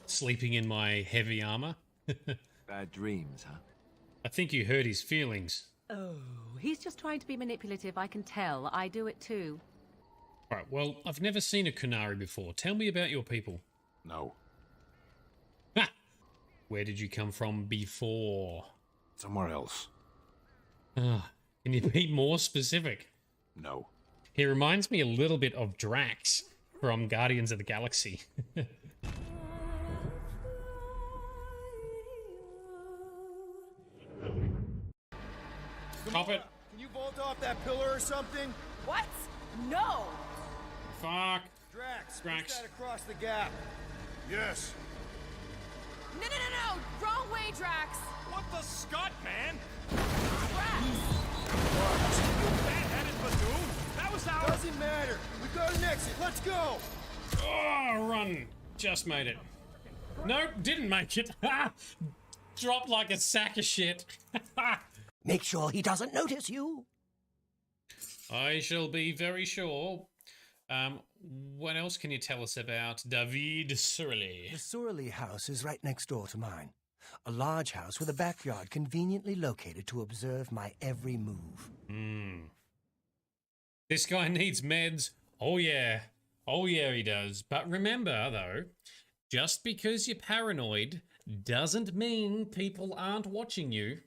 Sleeping in my heavy armor. Bad dreams, huh? I think you hurt his feelings. Oh, he's just trying to be manipulative, I can tell. I do it too. Right, well, I've never seen a Kunari before. Tell me about your people. No. Ha! Where did you come from before? Somewhere else. Can you be more specific? No. He reminds me a little bit of Drax from Guardians of the Galaxy. Stop it. Can you vault off that pillar or something? What? No! Fuck. Drax, Drax. push that across the gap. Yes. No! Wrong way, Drax! What the Scott, man? Drax! Bad-headed Badoon? That was our... Doesn't matter. We've got an exit. Let's go. Oh, run. Just made it. Nope, didn't make it. Dropped like a sack of shit. Make sure he doesn't notice you. I shall be very sure. What else can you tell us about David Surly? The Surly house is right next door to mine. A large house with a backyard conveniently located to observe my every move. This guy needs meds. Oh yeah. Oh yeah, he does. But remember, though, just because you're paranoid doesn't mean people aren't watching you.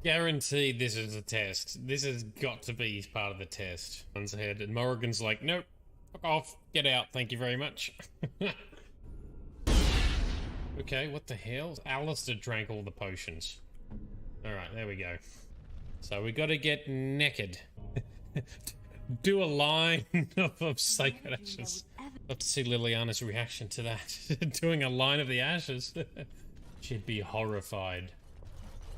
Guaranteed this is a test. This has got to be part of the test. One's ahead, and Morrigan's like, nope, fuck off, get out, thank you very much. Okay, what the hell? Alistair drank all the potions. Alright, there we go. So we gotta get naked. Do a line of sacred ashes. Love to see Liliana's reaction to that. Doing a line of the ashes. She'd be horrified.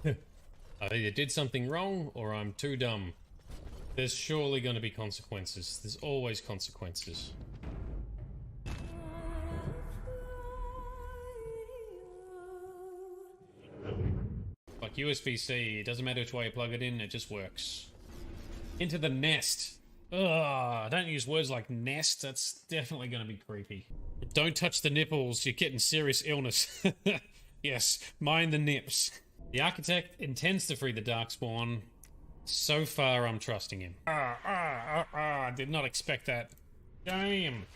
I either did something wrong or I'm too dumb. There's surely going to be consequences. There's always consequences. Like USB-C, it doesn't matter which way you plug it in, it just works. Into the nest. Ugh, don't use words like nest, that's definitely going to be creepy. Don't touch the nipples, you're getting serious illness. Yes, mind the nips. The architect intends to free the Darkspawn. So far, I'm trusting him. I did not expect that. Damn.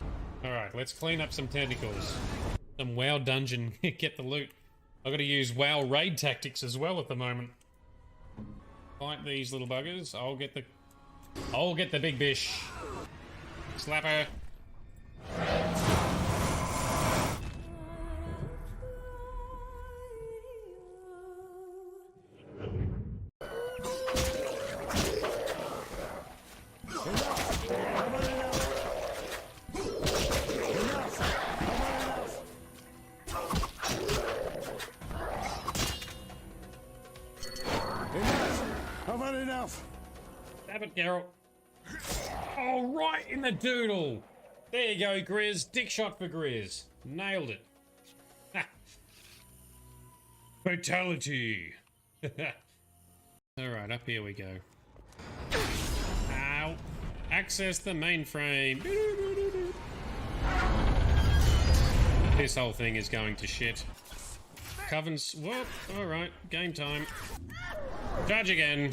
Alright, let's clean up some tentacles. Some WoW dungeon, get the loot. I've got to use WoW raid tactics as well at the moment. Fight these little buggers. I'll get the big bish. Slap her. Stab it, Geralt. Oh, right in the doodle. There you go, Grizz. Dick shot for Grizz. Nailed it. Fatality. Alright, up here we go. Ow. Access the mainframe. This whole thing is going to shit. Covens. Whoop. Alright, game time. Charge again.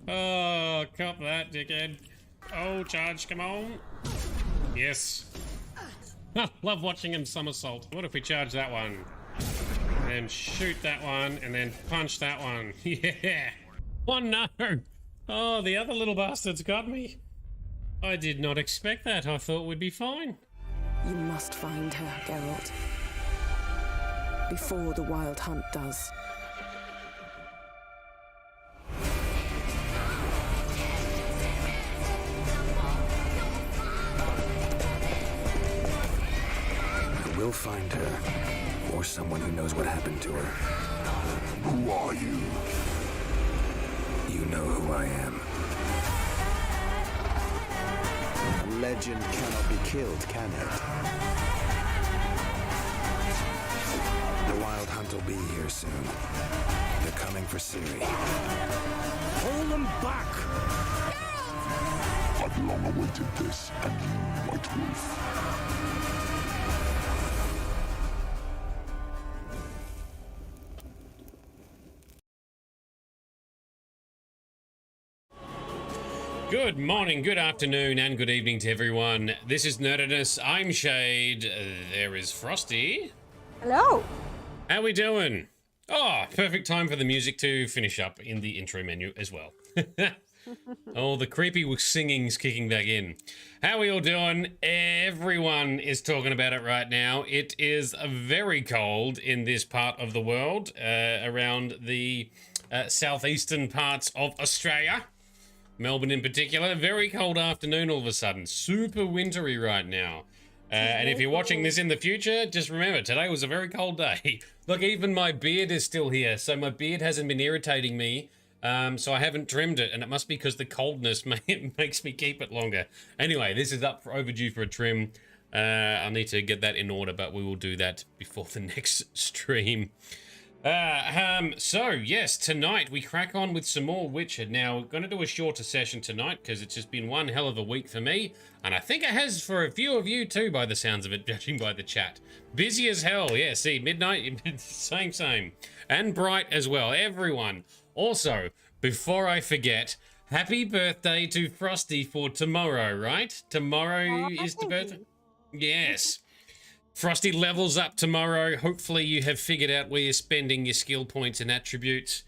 Oh, cop that, dickhead. Oh, charge, come on. Yes. Love watching him somersault. What if we charge that one? And then shoot that one, and then punch that one. Yeah. Oh, no. Oh, the other little bastard's got me. I did not expect that. I thought we'd be fine. You must find her, Geralt. Before the Wild Hunt does. We'll find her, or someone who knows what happened to her. Who are you? You know who I am. A legend cannot be killed, can it? The Wild Hunt will be here soon. They're coming for Ciri. Hold them back! long awaited this, and you, White Wolf. Good morning, good afternoon, and good evening to everyone. This is Nerdedness. I'm Shade. There is Frosty. Hello. How we doing? Oh, perfect time for the music to finish up in the intro menu as well. Oh, the creepy singing's kicking back in. How we all doing? Everyone is talking about it right now. It is very cold in this part of the world, around the southeastern parts of Australia. Melbourne in particular. Very cold afternoon all of a sudden. Super wintry right now. And if you're watching this in the future, just remember, today was a very cold day. Look, even my beard is still here, so my beard hasn't been irritating me. So I haven't trimmed it, and it must be because the coldness makes me keep it longer. Anyway, this is overdue for a trim. I'll need to get that in order, but we will do that before the next stream. So yes, tonight we crack on with some more Witcher. Now, we're going to do a shorter session tonight because it's just been one hell of a week for me, and I think it has for a few of you too, by the sounds of it, judging by the chat. Busy as hell, yeah, see, midnight, same, and bright as well, everyone. Also, before I forget, happy birthday to Frosty for tomorrow, right? Tomorrow is the birthday? Yes. Frosty levels up tomorrow. Hopefully you have figured out where you're spending your skill points and attributes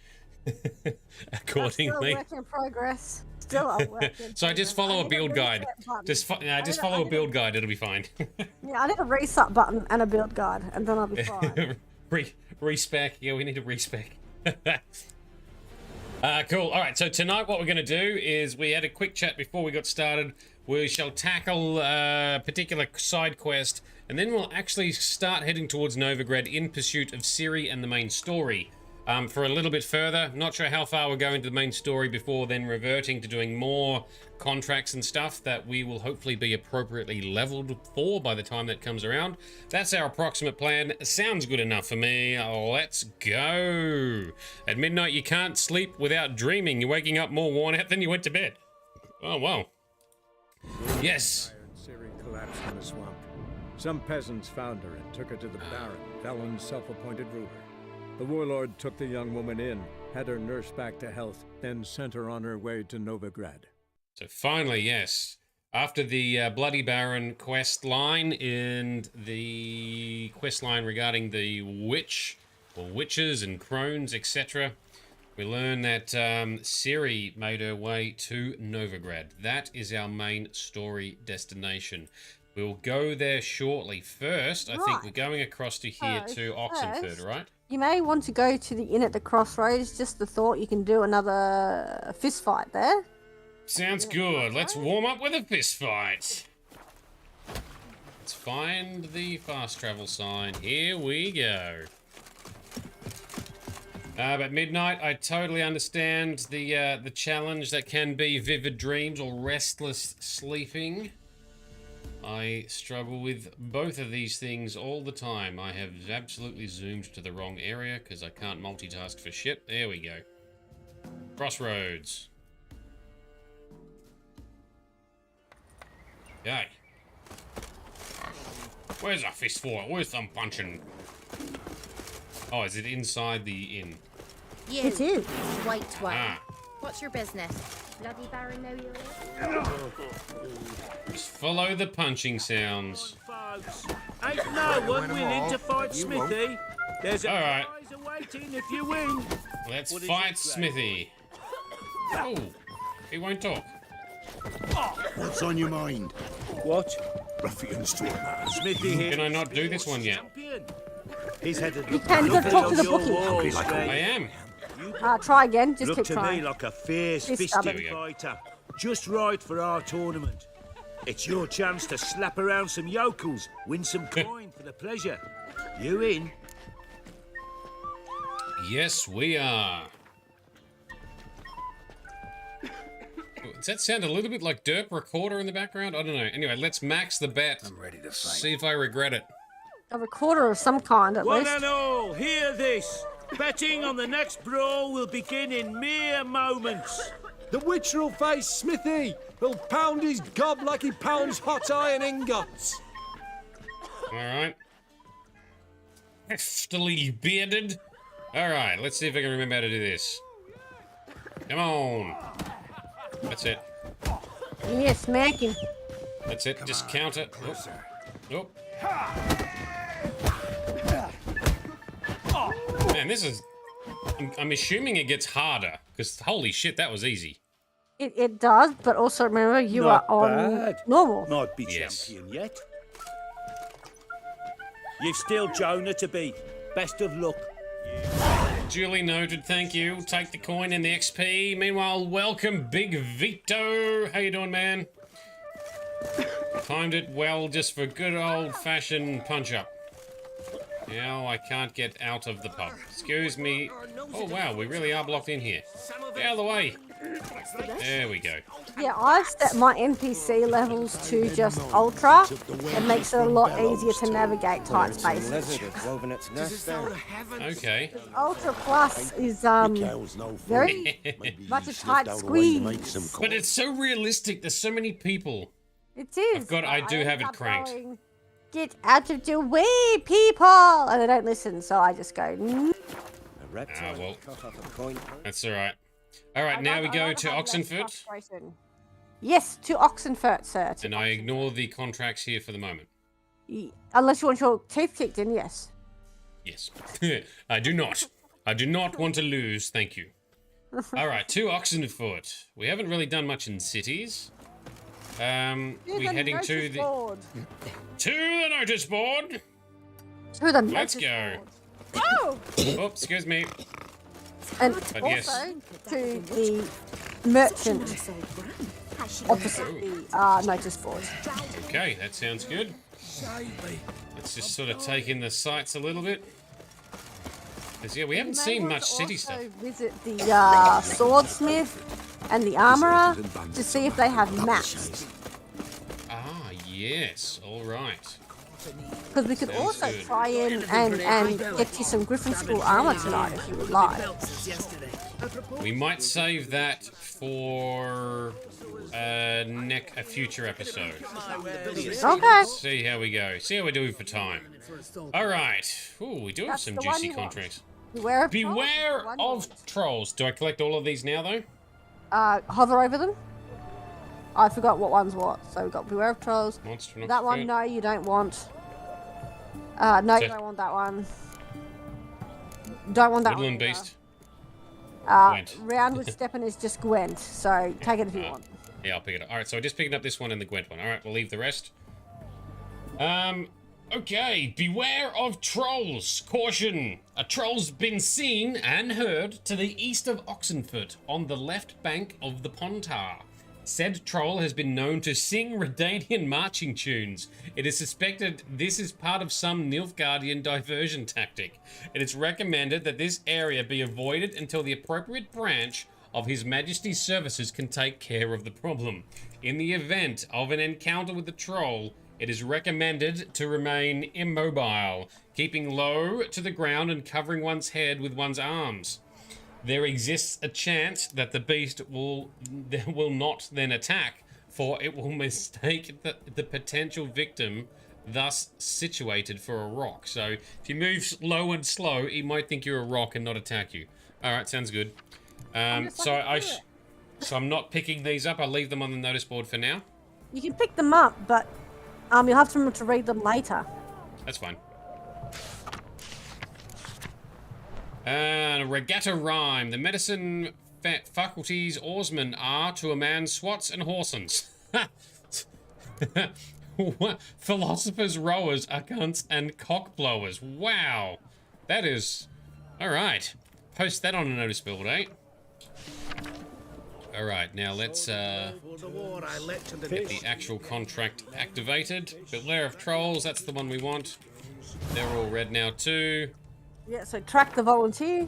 accordingly. Still a work in progress. Still a work in progress. So just follow a build guide. Just follow a build guide. It'll be fine. Yeah, I need a reset button and a build guide, and then I'll be fine. Respec. Yeah, we need a respec. Cool. All right. So tonight, what we're going to do is we had a quick chat before we got started. We shall tackle a particular side quest, and then we'll actually start heading towards Novigrad in pursuit of Ciri and the main story. For a little bit further, not sure how far we're going to the main story before then reverting to doing more contracts and stuff that we will hopefully be appropriately leveled for by the time that comes around. That's our approximate plan. Sounds good enough for me. Let's go. At midnight, you can't sleep without dreaming. You're waking up more worn out than you went to bed. Oh, wow. Yes. Ciri collapsed in the swamp. Some peasants found her and took her to the Baron, Valen's self-appointed ruler. The warlord took the young woman in, had her nursed back to health, then sent her on her way to Novigrad. So finally, yes, after the Bloody Baron quest line and the quest line regarding the witch, or witches and crones, etc., we learn that Ciri made her way to Novigrad. That is our main story destination. We'll go there shortly. First, I think we're going across to here to Oxenford, right? You may want to go to the inn at the crossroads. Just the thought you can do another fist fight there. Sounds good. Let's warm up with a fist fight. Let's find the fast travel sign. Here we go. But midnight, I totally understand the challenge that can be vivid dreams or restless sleeping. I struggle with both of these things all the time. I have absolutely zoomed to the wrong area because I can't multitask for shit. There we go. Crossroads. Okay. Where's our fist for? Where's some punching? Oh, is it inside the inn? You, it is. White one. Ah. What's your business? Bloody Baron know you're Just follow the punching sounds. Ain't no one willing to fight Smithy. There's a Alright. prize awaiting if you win. Let's fight Smithy. Oh, he won't talk. What's on your mind? What? Ruffians to a man. Smithy here. Can I not do this one yet? He's headed You can just talk to the bookie. I am. Try again. Just Look keep to trying. me like a fierce Fist fisted stabbing. fighter. Just right for our tournament. It's your chance to slap around some yokels, win some coin for the pleasure. You in? Yes, we are. Does that sound a little bit like Derp Recorder in the background? I don't know. Anyway, let's max the bet. I'm ready to fight. See if I regret it. A recorder of some kind, at One least. and all, hear this. Betting on the next brawl will begin in mere moments. The witcher'll face Smithy. He'll pound his gob like he pounds hot iron ingots. Alright. Heftily bearded. Alright, let's see if I can remember how to do this. Come on. That's it. Yeah, smack him. That's it. Just count it. Oh. Man, this is... I'm assuming it gets harder, because holy shit, that was easy. It does, but also remember you Not are on bad. normal. Might be champion yet. You've still Jonah to beat. Best of luck. Duly noted, thank you. Take the coin and the XP. Meanwhile, welcome, Big Vito. How you doing, man? Timed it well just for good old-fashioned punch-up. Now I can't get out of the pub. Excuse me. Oh, wow, we really are blocked in here. Get out of the way. There we go. Yeah, I've set my NPC levels to just Ultra. It makes it a lot easier to navigate tight spaces. Okay. Ultra Plus is very much a tight squeeze. But it's so realistic. There's so many people. It is. I do have it cranked. Going, get out of the way, people! And they don't listen, so I just go. Well, that's all right. All right, now we go to Oxenfurt. Yes, to Oxenfurt, sir. And I ignore the contracts here for the moment. Unless you want your teeth kicked in, yes. Yes. I do not. I do not want to lose, thank you. All right, to Oxenfurt. We haven't really done much in cities. We're heading to the... To the notice board! To the notice Let's go. Board. Oh! Oh, excuse me. And But also yes. to the merchant opposite the notice board. Okay, that sounds good. Let's just sort of take in the sights a little bit. Because, yeah, we haven't seen much city stuff. Visit the swordsmith and the armorer to see if they have maps. Ah, yes. All right. Because we could Sounds also good. try in and get you some Griffin School armor tonight if you would like. We might save that for a future episode. Okay. See how we go. See how we're doing for time. All right. Ooh, we do have some juicy contracts. Beware of trolls. Do I collect all of these now, though? Hover over them. I forgot what one's what. So we've got Beware of Trolls. Monster that one, no, you don't want. No, you don't want that one. Don't want that Woodland one. Beast. Gwent. Round with Steppen is just Gwent, so take it if you want. Yeah, I'll pick it up. All right, so I just picked up this one and the Gwent one. All right, we'll leave the rest. Okay. Beware of trolls. Caution. A troll's been seen and heard to the east of Oxenfurt on the left bank of the Pontar. Said troll has been known to sing Redanian marching tunes. It is suspected this is part of some Nilfgaardian diversion tactic. It is recommended that this area be avoided until the appropriate branch of His Majesty's services can take care of the problem. In the event of an encounter with the troll, it is recommended to remain immobile, keeping low to the ground and covering one's head with one's arms. There exists a chance that the beast will not then attack, for it will mistake the potential victim thus situated for a rock. So if you move low and slow, he might think you're a rock and not attack you. All right, sounds good. So I'm not picking these up. I'll leave them on the notice board for now. You can pick them up, but you'll have to remember to read them later. That's fine. Regatta rhyme. The medicine faculties oarsmen are to a man swats and horsens. Philosophers rowers are cunts and cockblowers. Wow. That is... Alright. Post that on a notice board, eh? Alright, now let's get the actual contract activated. Beware of trolls, that's the one we want. They're all red now too. Yeah, so track the volunteer.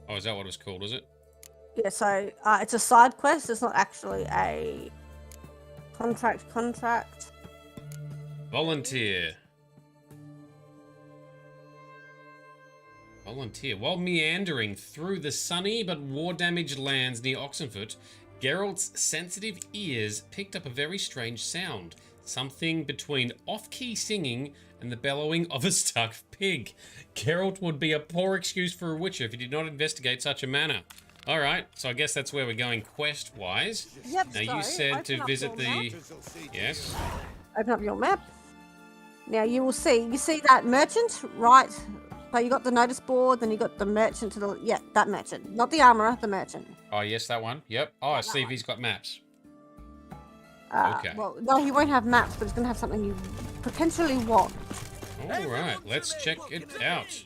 Oh, is that what it was called, is it? Yeah, so it's a side quest. It's not actually a contract. Volunteer. Volunteer. While meandering through the sunny but war-damaged lands near Oxenfurt, Geralt's sensitive ears picked up a very strange sound. Something between off-key singing and the bellowing of a stuck pig. Geralt would be a poor excuse for a witcher if he did not investigate such a matter. Alright, so I guess that's where we're going quest-wise. Yep, now you said to visit the... Yes? Open up your map. Now you see that merchant, right? So you got the notice board, then you got the merchant to the... Yeah, that merchant. Not the armourer, the merchant. Oh, yes, that one. Yep. Oh, see if he's got maps. Okay. Well, no, he won't have maps, but he's going to have something you potentially want. Alright, let's check it out.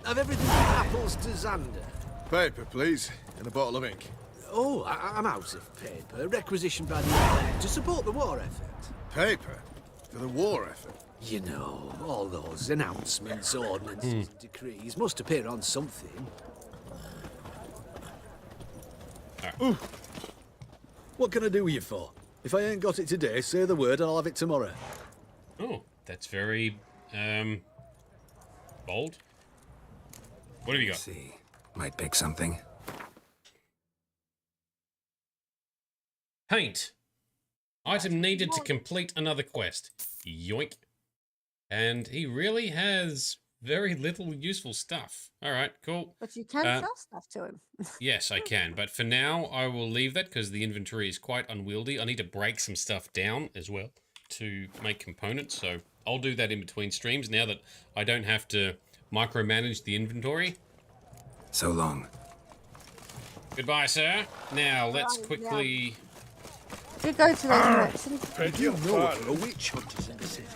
Have everything from apples to Xander. Paper, please, and a bottle of ink. Oh, I'm out of paper, requisitioned by the Empire to support the war effort. Paper? For the war effort? You know, all those announcements, ordinances, and decrees must appear on something. Right. What can I do with you for? If I ain't got it today, say the word and I'll have it tomorrow. Oh, that's very, bold. What have you got? See, might pick something. Paint. Item needed to complete another quest. Yoink. And he really has very little useful stuff. Alright, cool. But you can sell stuff to him. Yes, I can. But for now, I will leave that because the inventory is quite unwieldy. I need to break some stuff down as well to make components. So I'll do that in between streams now that I don't have to micromanage the inventory. So long. Goodbye, sir. Now, let's quickly... You go to those merchants. You know there are witch hunters in the city.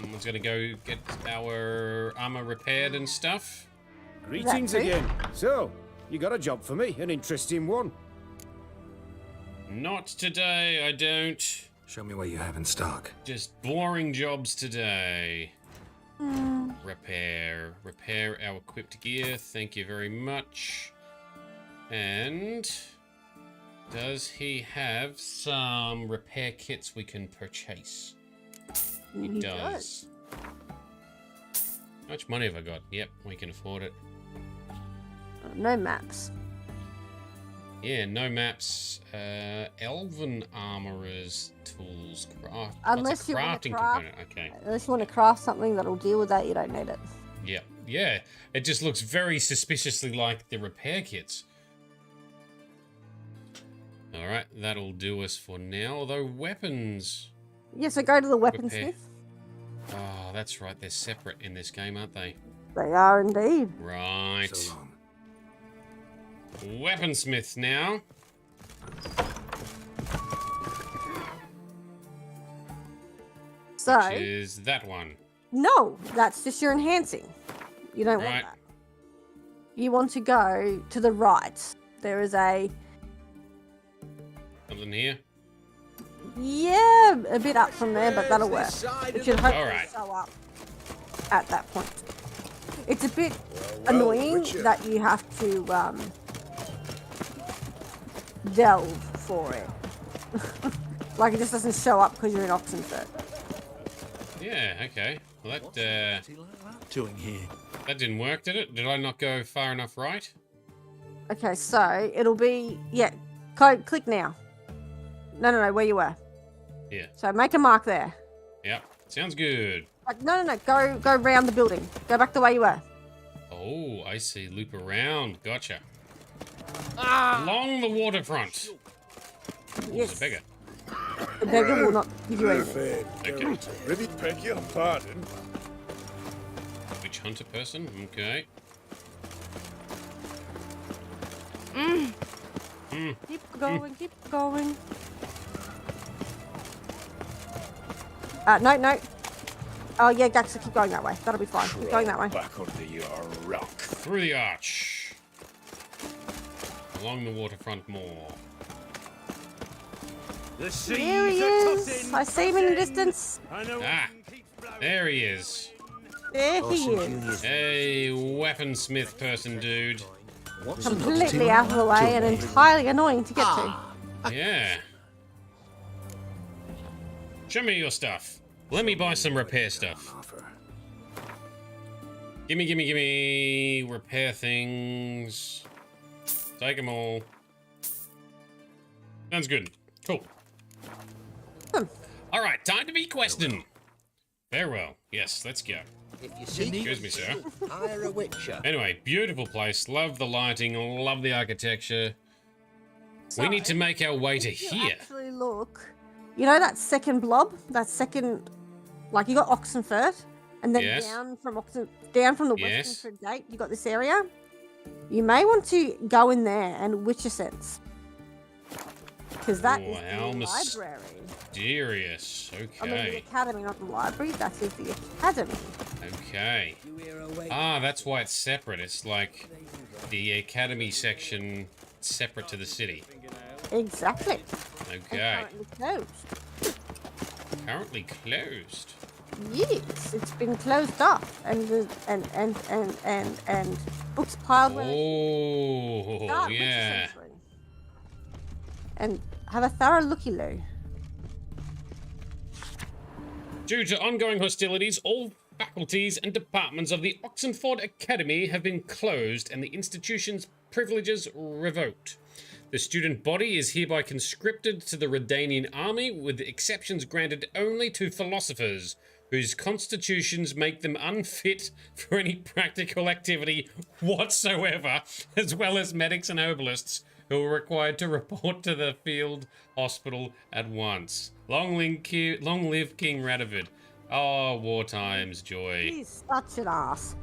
I was going to go get our armor repaired and stuff. Greetings again. So, you got a job for me, an interesting one. Not today, I don't. Show me what you have in stock. Just boring jobs today. Repair our equipped gear. Thank you very much. And does he have some repair kits we can purchase? He does. How much money have I got? Yep, we can afford it. No maps. Yeah, no maps. Elven armorers tools. Craft. Unless you want to craft. Okay. Unless you want to craft something that'll deal with that, you don't need it. Yeah, yeah. It just looks very suspiciously like the repair kits. All right, that'll do us for now. Although weapons. Yeah, so go to the weaponsmith. Oh, that's right. They're separate in this game, aren't they? They are indeed. Right. So long. Weaponsmith now. So. Which is that one. No, that's just your enhancing. You don't want Right. that. You want to go to the right. There is a. Something here. Yeah, a bit up from there, but that'll work. It should hopefully Alright. show up at that point. It's a bit annoying that you have to delve for it. Like it just doesn't show up because you're in Oxenfurt. Yeah, okay. Well, Doing here. that didn't work, did it? Did I not go far enough right? Okay, so it'll be click now. No, where you were. Yeah. So make a mark there. Yep. Sounds good. No, go round the building. Go back the way you were. Oh, I see. Loop around. Gotcha. Along the waterfront. Yes. There's a beggar. The beggar will not give you anything. Okay. Beg your pardon. Witch hunter person. Okay. Keep going. No. Oh yeah, Gaxa, keep going that way. That'll be fine. Keep going that way. Back under your rock. Through the arch. Along the waterfront more. There he is. I see him in the distance. Ah, there he is. There he is. Hey, weaponsmith person, dude. Completely out of the way and entirely annoying to get to. Yeah. Show me your stuff. Let me buy some repair stuff. Gimme, gimme, gimme. Repair things. Take them all. Sounds good. Cool. All right, time to be questioned. Farewell. Yes, let's go. If you see Excuse me, sir. hire a witcher. Anyway, beautiful place. Love the lighting. Love the architecture. We need to make our way to here. Actually, look. You know that second blob? That second, like you got Oxenford, and then Yes. down from the Yes. Western Gate, you got this area. You may want to go in there and Witcher sense, because that is how the library. mysterious. I mean, the Okay. academy, not the library. That is the academy. Okay. Ah, that's why it's separate. It's like the academy section separate to the city. Exactly. Okay. And currently closed. Currently closed. Yes, it's been closed off, and books piled. where they Oh, start, Witcher yeah. Sensory. And have a thorough looky-loo. Due to ongoing hostilities, all faculties and departments of the Oxenford Academy have been closed and the institution's privileges revoked. The student body is hereby conscripted to the Redanian army, with exceptions granted only to philosophers, whose constitutions make them unfit for any practical activity whatsoever, as well as medics and herbalists, who are required to report to the field hospital at once. Long live King Radovid. Oh, war times, joy. He's such an ass.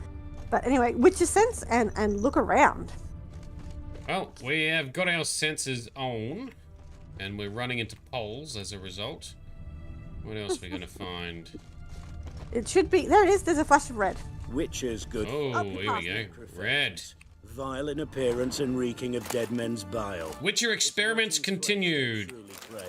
But anyway, Witcher sense and look around. Well, we have got our sensors on, and we're running into poles as a result. What else are we going to find? It should be. There it is. There's a flash of red. Witcher's good. Oh, here we go. Red. Vile in appearance and reeking of dead men's bile. Witcher experiments continued.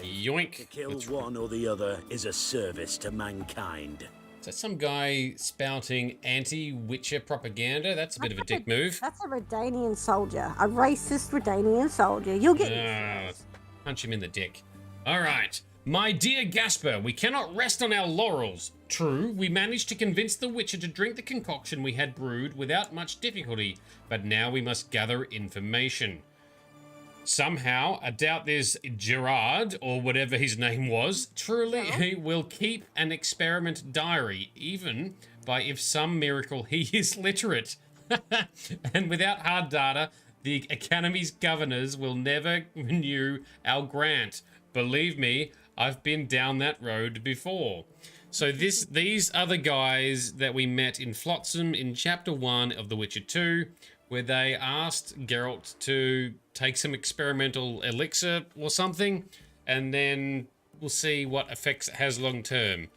Yoink. To kill one or the other is a service to mankind. Is that some guy spouting anti-Witcher propaganda? That's a bit of a dick move. That's a Redanian soldier. A racist Redanian soldier. You'll get Let's punch him in the dick. All right. My dear Gasper, we cannot rest on our laurels. True, we managed to convince the Witcher to drink the concoction we had brewed without much difficulty, but now we must gather information. Somehow, I doubt this Gerard, or whatever his name was, truly will keep an experiment diary, even by if some miracle he is literate. And without hard data, the Academy's governors will never renew our grant. Believe me, I've been down that road before. So these are the guys that we met in Flotsam in Chapter 1 of The Witcher 2, where they asked Geralt to take some experimental elixir or something, and then we'll see what effects it has long term.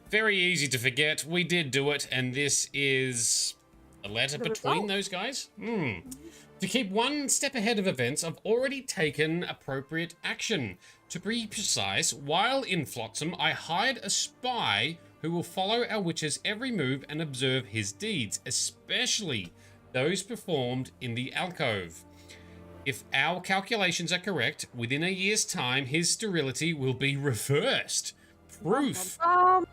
Very easy to forget. We did do it, and this is a letter between those guys. To keep one step ahead of events, I've already taken appropriate action. To be precise, while in Flotsam, I hired a spy who will follow our witcher's every move and observe his deeds, especially those performed in the alcove. If our calculations are correct, within a year's time, his sterility will be reversed. Proof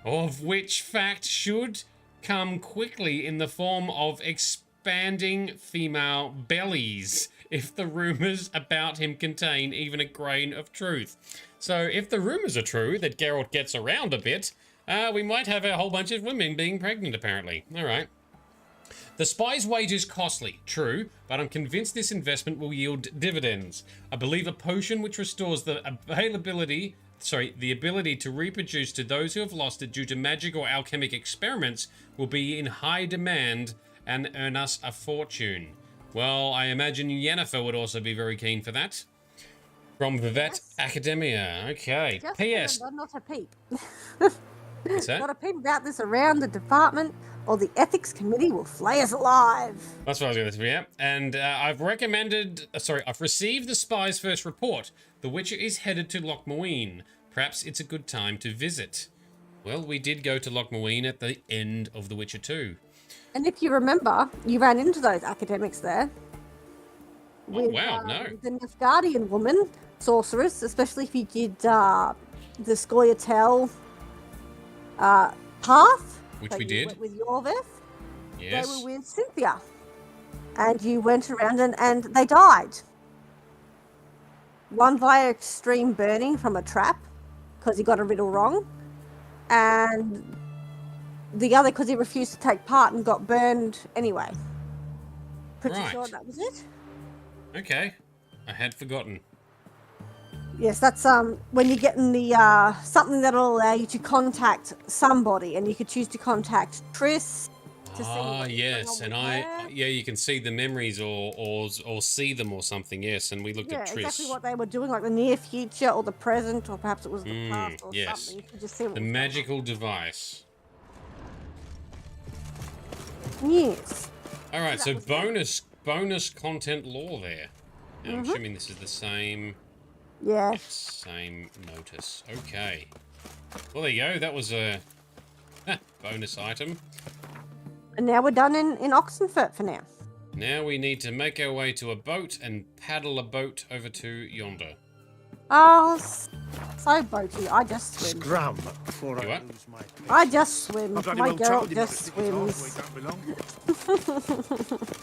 of which fact should come quickly in the form of expanding female bellies, if the rumors about him contain even a grain of truth. So if the rumors are true that Geralt gets around a bit, we might have a whole bunch of women being pregnant, apparently. All right. The spy's wage is costly, true, but I'm convinced this investment will yield dividends. I believe a potion which restores the ability to reproduce to those who have lost it due to magic or alchemic experiments will be in high demand and earn us a fortune. Well, I imagine Yennefer would also be very keen for that. From Vivet Academia. Okay. Just P.S. remember, not a peep. What's that? Not a peep about this around the department, or the ethics committee will flay us alive. That's what I was going to say, yeah. And I've received the spy's first report. The Witcher is headed to Lochmuine. Perhaps it's a good time to visit. Well, we did go to Lochmuine at the end of The Witcher 2. And if you remember, you ran into those academics there. Oh, wow, no. The Nilfgaardian woman, sorceress, especially if you did the Scoia'tael path. Which that we you did. went with Yorveth. Yes. They were with Cynthia. And you went around and they died. One via extreme burning from a trap, because he got a riddle wrong. And the other because he refused to take part and got burned anyway. Pretty sure that was it. Okay. I had forgotten. Yes, that's when you're getting the something that'll allow you to contact somebody, and you could choose to contact Triss. Yes, and you can see the memories or see them or something. Yes, and we looked at Triss. Exactly what they were doing, like the near future or the present, or perhaps it was the past or something. You could just see what the magical device. Yes. All right, so bonus content lore there. Now, I'm assuming this is the same. Yeah. Same notice. Okay. Well, there you go. That was a bonus item. And now we're done in Oxenfurt for now. Now we need to make our way to a boat and paddle a boat over to yonder. Oh, so boaty. I just swim. Scram before I lose my pace. I just swim. I've My girl just swims.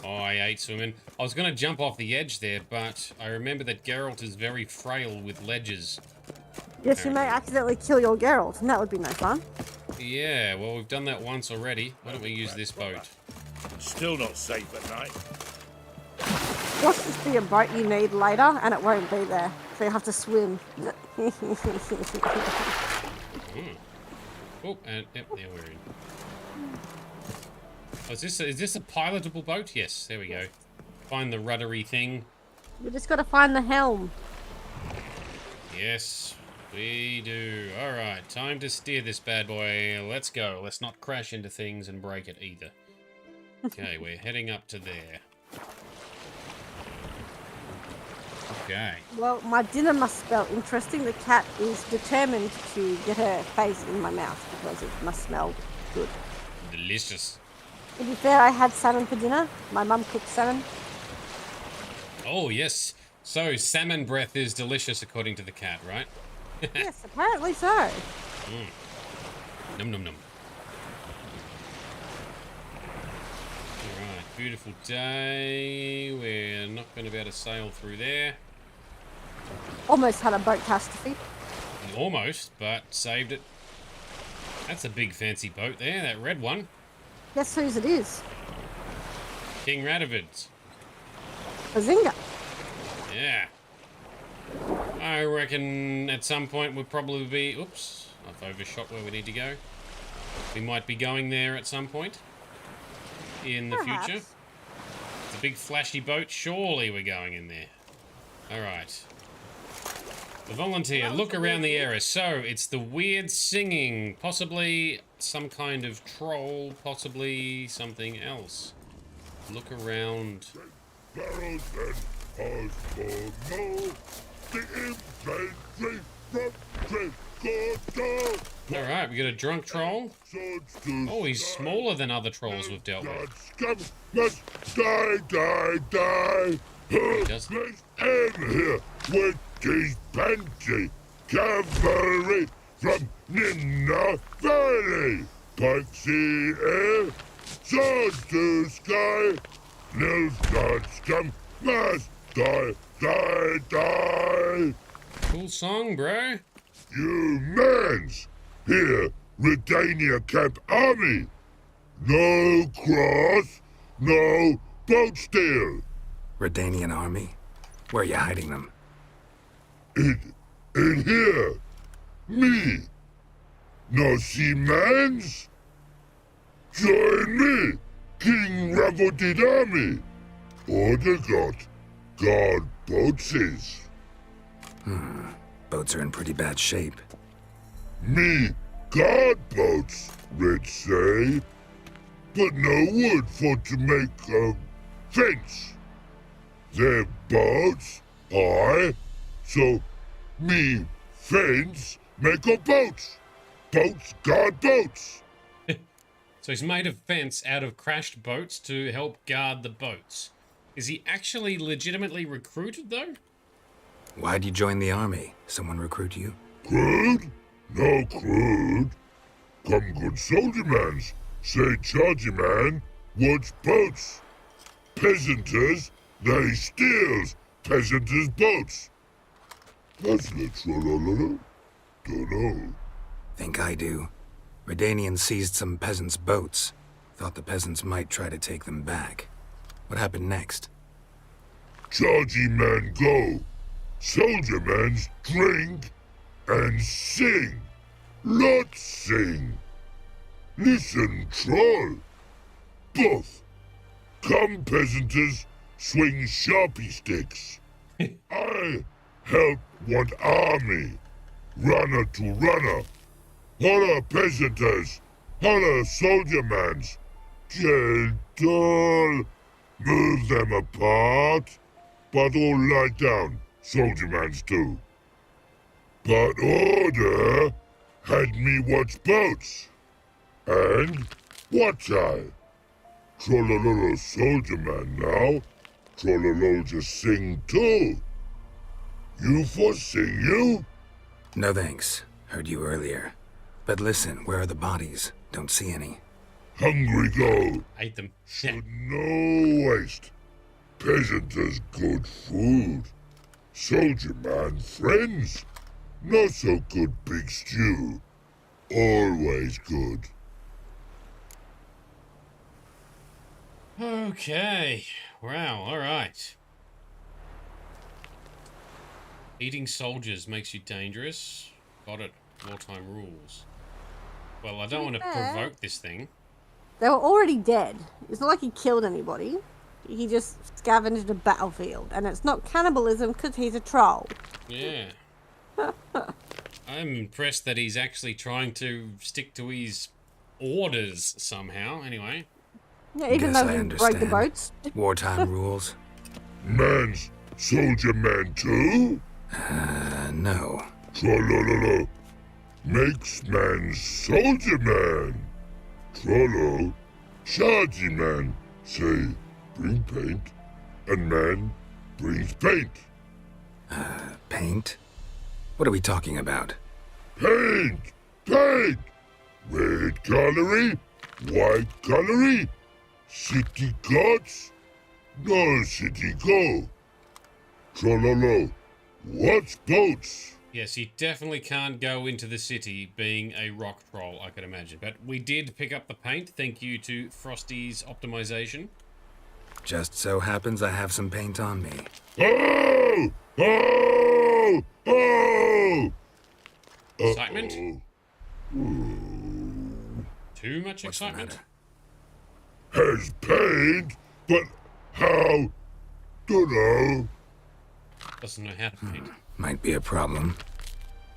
Oh, I hate swimming. I was going to jump off the edge there, but I remember that Geralt is very frail with ledges. Yes, you may accidentally kill your Geralt, and that would be no fun. Yeah, well, we've done that once already. Why don't we use this boat? Still not safe at night. Watch this be a boat you need later, and it won't be there. So you have to swim. Oh, and yep, there we're in. Oh, is this a pilotable boat? Yes, there we go. Find the ruddery thing. We just got to find the helm. Yes, we do. All right, time to steer this bad boy. Let's go. Let's not crash into things and break it either. Okay, we're heading up to there. Okay. Well, my dinner must smell interesting. The cat is determined to get her face in my mouth because it must smell good. Delicious. To be fair, I had salmon for dinner. My mum cooked salmon. Oh, yes. So, salmon breath is delicious according to the cat, right? Yes, apparently so. Num num num. Alright, beautiful day. We're not going to be able to sail through there. Almost had a boat catastrophe. Almost, but saved it. That's a big fancy boat there, that red one. Guess whose it is? King Radovid's. Bazinga. Yeah. I reckon at some point we'll probably be... Oops, I've overshot where we need to go. We might be going there at some point in the future. It's a big flashy boat. Surely we're going in there. All right. The volunteer, look around the area. So, it's the weird singing. Possibly some kind of troll. Possibly something else. Look around. Alright, we got a drunk troll. Oh, he's smaller than other trolls we've dealt with. He does. In here with these Benji cavalry from Ninna Valley. Pixie air, sword to sky, nils not scum, must die, die, die. Cool song, bro. You mans, here, Redania Camp Army. No cross, no boat steal. Redanian army? Where are you hiding them? In here. Me. No see mans? Join me, King Ravodid army. Order God boatses. Boats are in pretty bad shape. Me guard boats, Red say. But no wood for to make a fence. Their boats, aye. So, me fence make a boats. Boats guard boats. So he's made a fence out of crashed boats to help guard the boats. Is he actually legitimately recruited, though? Why'd you join the army? Someone recruit you? Crude? No crude. Come good soldier mans. Say chargy man. What's boats? Peasanters, they steals peasanters' boats. That's literal. Dunno. Think I do. Redanians seized some peasants' boats. Thought the peasants might try to take them back. What happened next? Chargy man go. Soldier mans drink and sing. Lot sing. Listen, troll. Both. Come, peasanters, swing sharpie sticks. I help one army. Runner to runner. Holla, peasanters. Holla, soldier mans. Gentle. Move them apart. But all lie down, soldier mans too. But order had me watch boats. And what I? Trollololo soldier man now. Trollolo just sing too. You for sing you? No thanks. Heard you earlier. But listen, where are the bodies? Don't see any. Hungry go. Ate them. Should no waste. Peasanters good food. Soldier man friends. Not so good big stew. Always good. Okay. Wow, alright. Eating soldiers makes you dangerous. Got it. Wartime rules. Well, I don't want to provoke this thing. They were already dead. It's not like he killed anybody. He just scavenged a battlefield. And it's not cannibalism because he's a troll. Yeah. I'm impressed that he's actually trying to stick to his orders somehow. Anyway. Yeah, even though he broke the boats. Wartime rules. Man's soldier man too? No. Trollololo. Makes man soldier man. Trollo. Chargy man. Say, bring paint. And man brings paint. Paint? What are we talking about? Paint! Paint! Red colory, white colory, city gods, no city go. Trollolo, what's boats? Yes, you definitely can't go into the city being a rock troll, I could imagine. But we did pick up the paint, thank you to Frosty's optimization. Just so happens I have some paint on me. Oh! Oh! Oh! Excitement? Too much excitement? Has paint, but how? Dunno. Doesn't know how to paint. Might be a problem.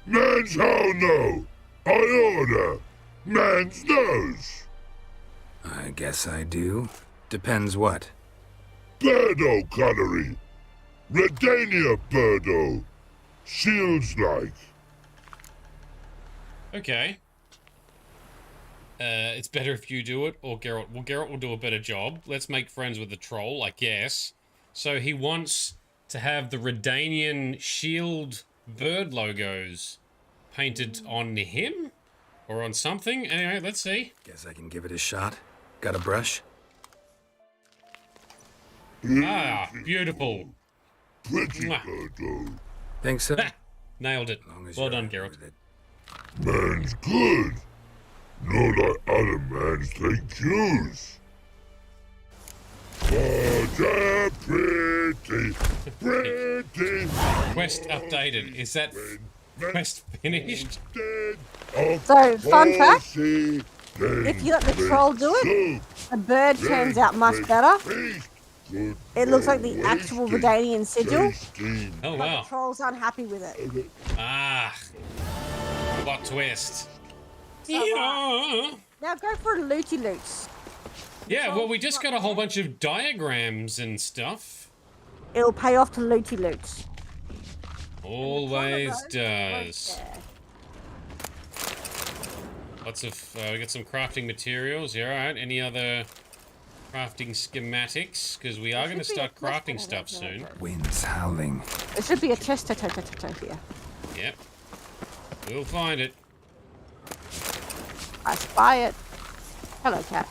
Man's how no? I order. Man's knows. I guess I do. Depends what. Birdo colory. Redania birdo. Shields like. Okay. It's better if you do it, or Geralt. Well, Geralt will do a better job. Let's make friends with the troll, I guess. So he wants to have the Redanian shield bird logos painted on him? Or on something? Anyway, let's see. Guess I can give it a shot. Got a brush? Ah, beautiful. Pretty birdo. Think so? Nailed it. Well done, Geralt. Man's good. Not like other mans take cues. Oh, pretty, pretty. Quest updated. Is that quest finished? So, fun fact, if you let the troll do it, a bird turns out much better. It looks like the actual Redanian sigil. Oh, but wow. the troll's unhappy with it. Ah. Plot twist. So, Yeah. now go for a looty loots. Yeah, well, we just got a whole bunch of diagrams and stuff. It'll pay off to looty loots. Always does. Lots of, we got some crafting materials. Yeah, alright. Any other crafting schematics? Because we are going to start crafting stuff soon. Wind's howling. There should be a chest here. Yep. We'll find it. I spy it. Hello, cat.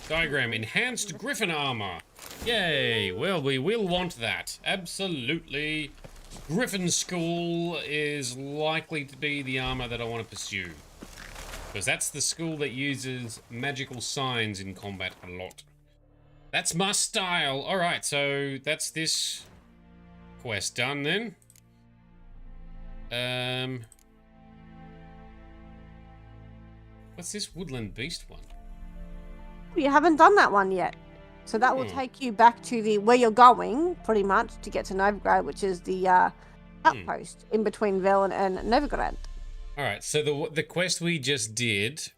Diagram, enhanced griffin armor. Yay, well, we will want that. Absolutely. Griffin School is likely to be the armor that I want to pursue. Because that's the school that uses magical signs in combat a lot. That's my style. Alright, so that's this quest done then. What's this Woodland Beast one? You haven't done that one yet. So that will take you back to the where you're going, pretty much, to get to Novigrad, which is the outpost in between Velen and Novigrad. Alright, so the quest we just did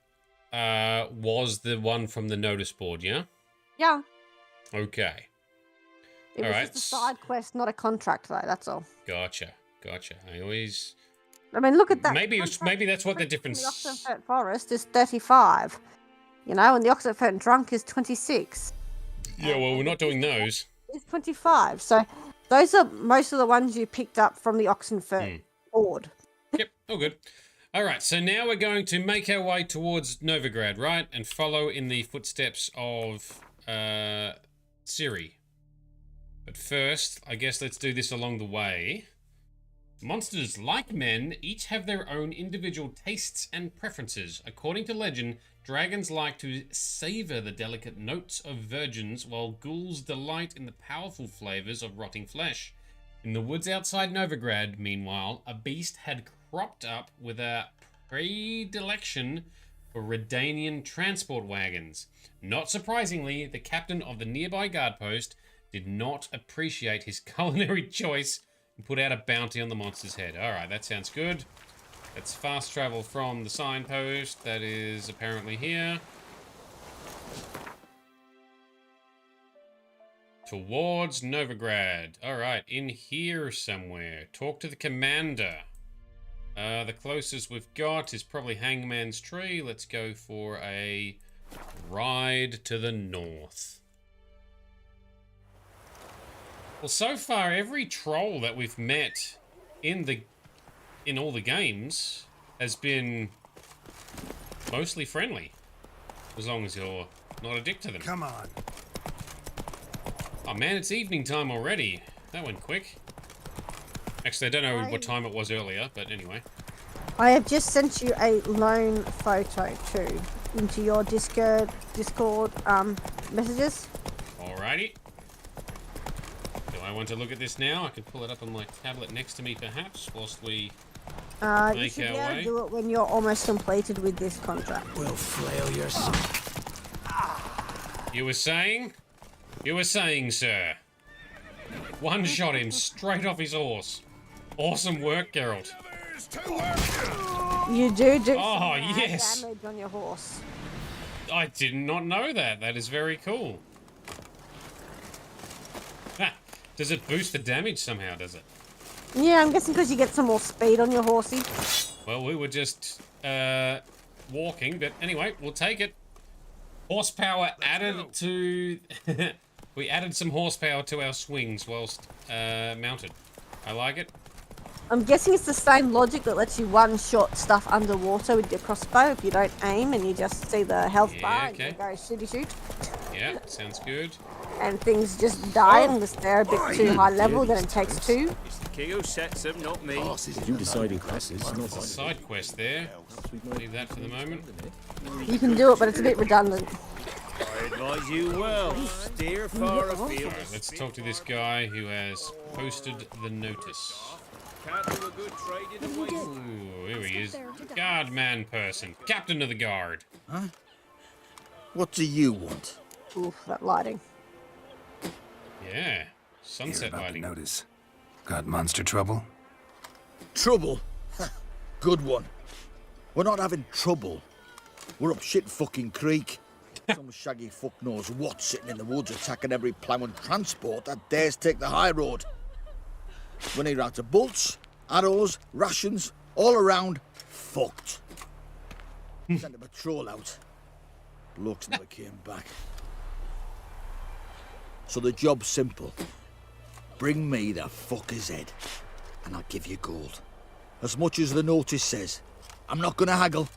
was the one from the notice board, yeah? Yeah. Okay. It was just a side quest, not a contract, though, that's all. Gotcha. I mean, look at that. Maybe that's what the difference... The Oxenfurt Forest is 35, you know, and the Oxenfurt Drunk is 26. Yeah, well, we're not doing those. It's 25, so those are most of the ones you picked up from the Oxenfurt board. Yep, all good. All right, so now we're going to make our way towards Novigrad, right? And follow in the footsteps of Ciri. But first, I guess let's do this along the way. Monsters, like men, each have their own individual tastes and preferences. According to legend, dragons like to savor the delicate notes of virgins, while ghouls delight in the powerful flavors of rotting flesh. In the woods outside Novigrad, meanwhile, a beast had cropped up with a predilection for Redanian transport wagons. Not surprisingly, the captain of the nearby guard post did not appreciate his culinary choice and put out a bounty on the monster's head. Alright, that sounds good. Let's fast travel from the signpost that is apparently here towards Novigrad. Alright, in here somewhere. Talk to the commander. The closest we've got is probably Hangman's Tree. Let's go for a ride to the north. Well, so far, every troll that we've met in all the games has been mostly friendly. As long as you're not a dick to them. Come on. Oh man, it's evening time already. That went quick. Actually, I don't know what time it was earlier, but anyway. I have just sent you a lone photo too into your Discord messages. Alrighty. Do I want to look at this now? I can pull it up on my tablet next to me, perhaps, whilst we you make should our be able way. to do it when you're almost completed with this contract. We'll flail your son. You were saying? You were saying, sir. One shot him straight off his horse. Awesome work, Geralt. You do oh, some yes. damage on your horse. I did not know that. That is very cool. Ha! Does it boost the damage somehow, does it? Yeah, I'm guessing because you get some more speed on your horsey. Well, we were just walking, but anyway, we'll take it. Horsepower added to... We added some horsepower to our swings whilst mounted. I like it. I'm guessing it's the same logic that lets you one-shot stuff underwater with your crossbow if you don't aim and you just see the health bar and you go shoot. Yeah, sounds good. And things just die unless they're a bit too high level, then it takes two. It's the king who sets them, not me. You deciding classes, not There's a side quest there. Leave that for the moment. You can do it, but it's a bit redundant. I advise you well. Steer far afield. Right, let's talk to this guy who has posted the notice. Can't do a good trade in the way. Ooh, here he is. Guard man person. Captain of the guard. Huh? What do you want? Oof, that lighting. Yeah, sunset lighting. Notice. Got monster trouble? Trouble? Good one. We're not having trouble. We're up shit fucking creek. Some shaggy fuck knows what sitting in the woods attacking every plough and transport that dares take the high road. We need out of bolts, arrows, rations, all around, fucked. Sent a patrol out. Blokes never came back. So the job's simple. Bring me the fucker's head, and I'll give you gold. As much as the notice says. I'm not gonna haggle.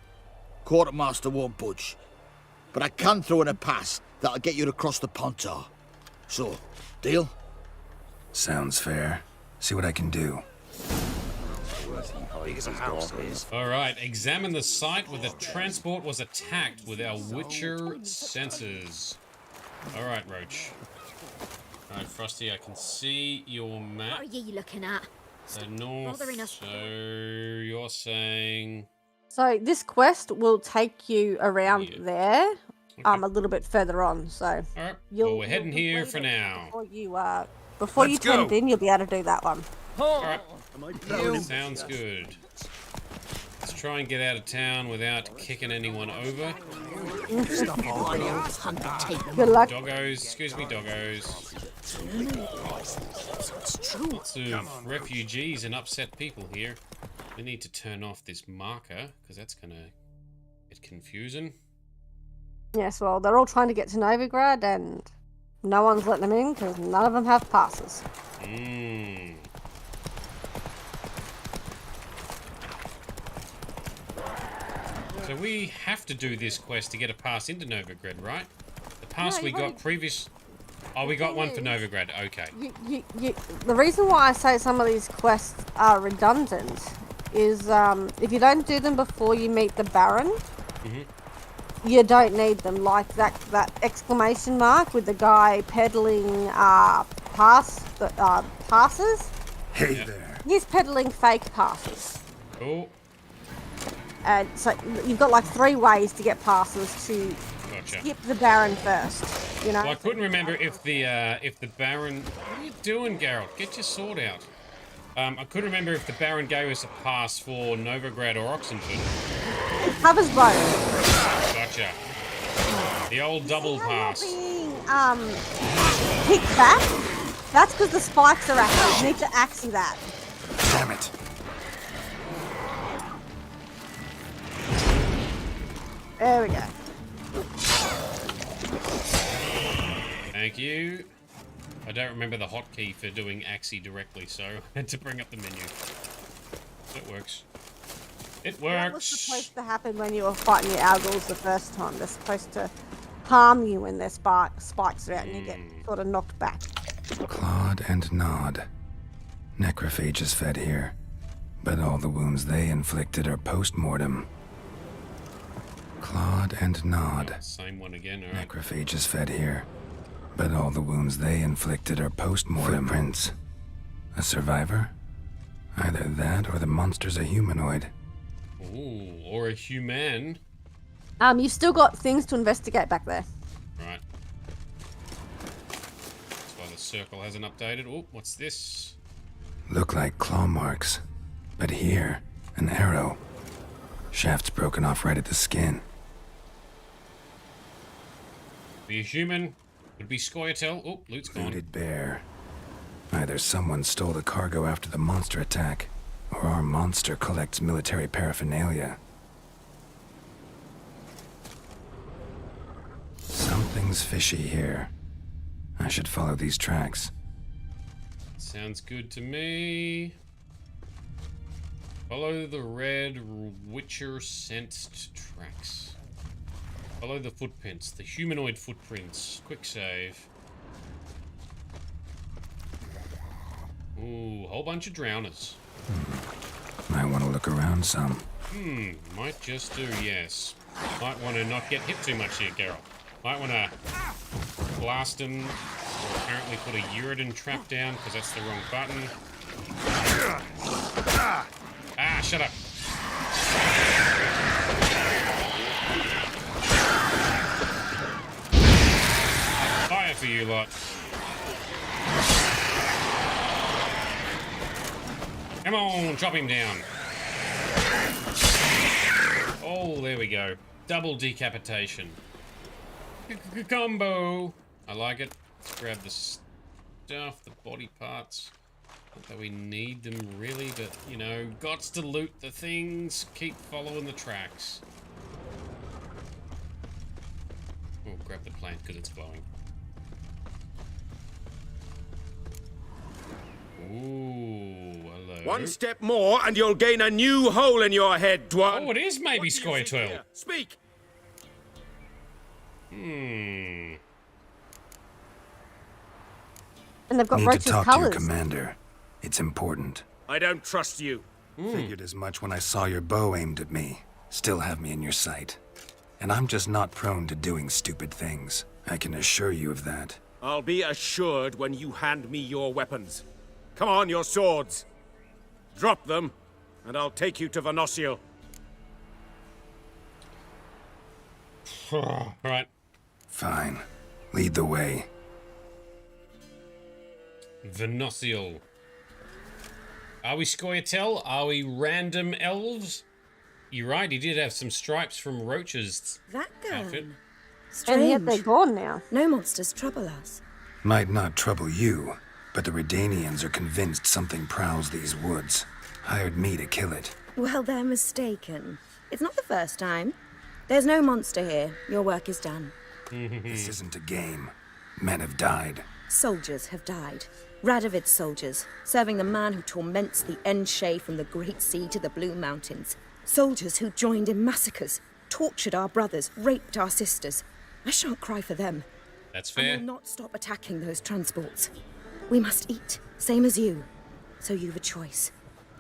Quartermaster won't budge. But I can throw in a pass That'll get you across the Pontar. So, deal? Sounds fair. See what I can do. Alright, examine the site where the transport was attacked with our Witcher sensors. Alright, Roach. Alright, Frosty, I can see your map. What are you looking at? So north, so you're saying... So this quest will take you around there, a little bit further on. So alright, well, we're heading here for now. Before you turn it in, you'll be able to do that one. Alright, sounds good. Let's try and get out of town without kicking anyone over. Good luck. Doggos, excuse me, doggos. Lots of refugees and upset people here. We need to turn off this marker, because that's going to get confusing. Yes, well, they're all trying to get to Novigrad, and no one's letting them in, because none of them have passes. Mmm. So we have to do this quest to get a pass into Novigrad, right? The pass we got previous... Oh, we got one for Novigrad. Okay. The reason why I say some of these quests are redundant is if you don't do them before you meet the Baron, you don't need them. Like that exclamation mark with the guy peddling passes. Hey there. He's peddling fake passes. Cool. And so you've got like 3 ways to get passes to skip the Baron first. You know. Well, I couldn't remember if the Baron. What are you doing, Geralt? Get your sword out. I couldn't remember if the Baron gave us a pass for Novigrad or Oxenford. It covers both. Gotcha. The old double pass. Being kicked back. That's because the spikes are active. You need to axie that. Damn it. There we go. Thank you. I don't remember the hotkey for doing Axie directly, so I had to bring up the menu. It works. It works. That was supposed to happen when you were fighting the Algals the first time. They're supposed to harm you when their spikes are out and you get sort of knocked back. Clawed and gnawed. Necrophages fed here, but all the wounds they inflicted are post-mortem. Clawed and gnawed. Same one again, alright. Necrophages fed here, but all the wounds they inflicted are post-mortem. Footprints. A survivor? Either that or the monster's a humanoid. Ooh, or a human. You've still got things to investigate back there. Right. That's why the circle hasn't updated. Oh, what's this? Look like claw marks, but here, an arrow. Shaft's broken off right at the skin. Be a human. Would be Scoia'tael. Oh, loot's gone. Looted bear. Either someone stole the cargo after the monster attack, or our monster collects military paraphernalia. Something's fishy here. I should follow these tracks. Sounds good to me. Follow the red Witcher sensed tracks. Follow the footprints, the humanoid footprints. Quick save. Ooh, whole bunch of drowners. Might want to look around some. Might just do, yes. Might want to not get hit too much here, Geralt. Might want to blast him, or apparently put a Uridan trap down, because that's the wrong button. Ah, shut up. Fire for you lot. Come on, chop him down. Oh, there we go. Double decapitation. Combo. I like it. Let's grab the stuff, the body parts. Not that we need them really, but, you know, gots to loot the things. Keep following the tracks. Oh, grab the plant because it's glowing. Ooh, hello. One step more and you'll gain a new hole in your head, Dwan. Oh, it is maybe Scoia'tael. Speak. And they've got Need to roaches' talk to your colours. commander. It's important. I don't trust you. Figured as much when I saw your bow aimed at me. Still have me in your sight. And I'm just not prone to doing stupid things. I can assure you of that. I'll be assured when you hand me your weapons. Come on, your swords. Drop them, and I'll take you to Venosio. Right. Fine. Lead the way. Venosio. Are we Scoia'tael? Are we random elves? You're right, he did have some stripes from Roach's That outfit. gun. And yet Strange. they're gone now. No monsters trouble us. Might not trouble you, but the Redanians are convinced something prowls these woods. Hired me to kill it. Well, they're mistaken. It's not the first time. There's no monster here. Your work is done. This isn't a game. Men have died. Soldiers have died. Radovid's soldiers, serving the man who torments the Enshe from the Great Sea to the Blue Mountains. Soldiers who joined in massacres, tortured our brothers, raped our sisters. I shan't cry for them. That's I fair. will not stop attacking those transports. We must eat, same as you. So you've a choice.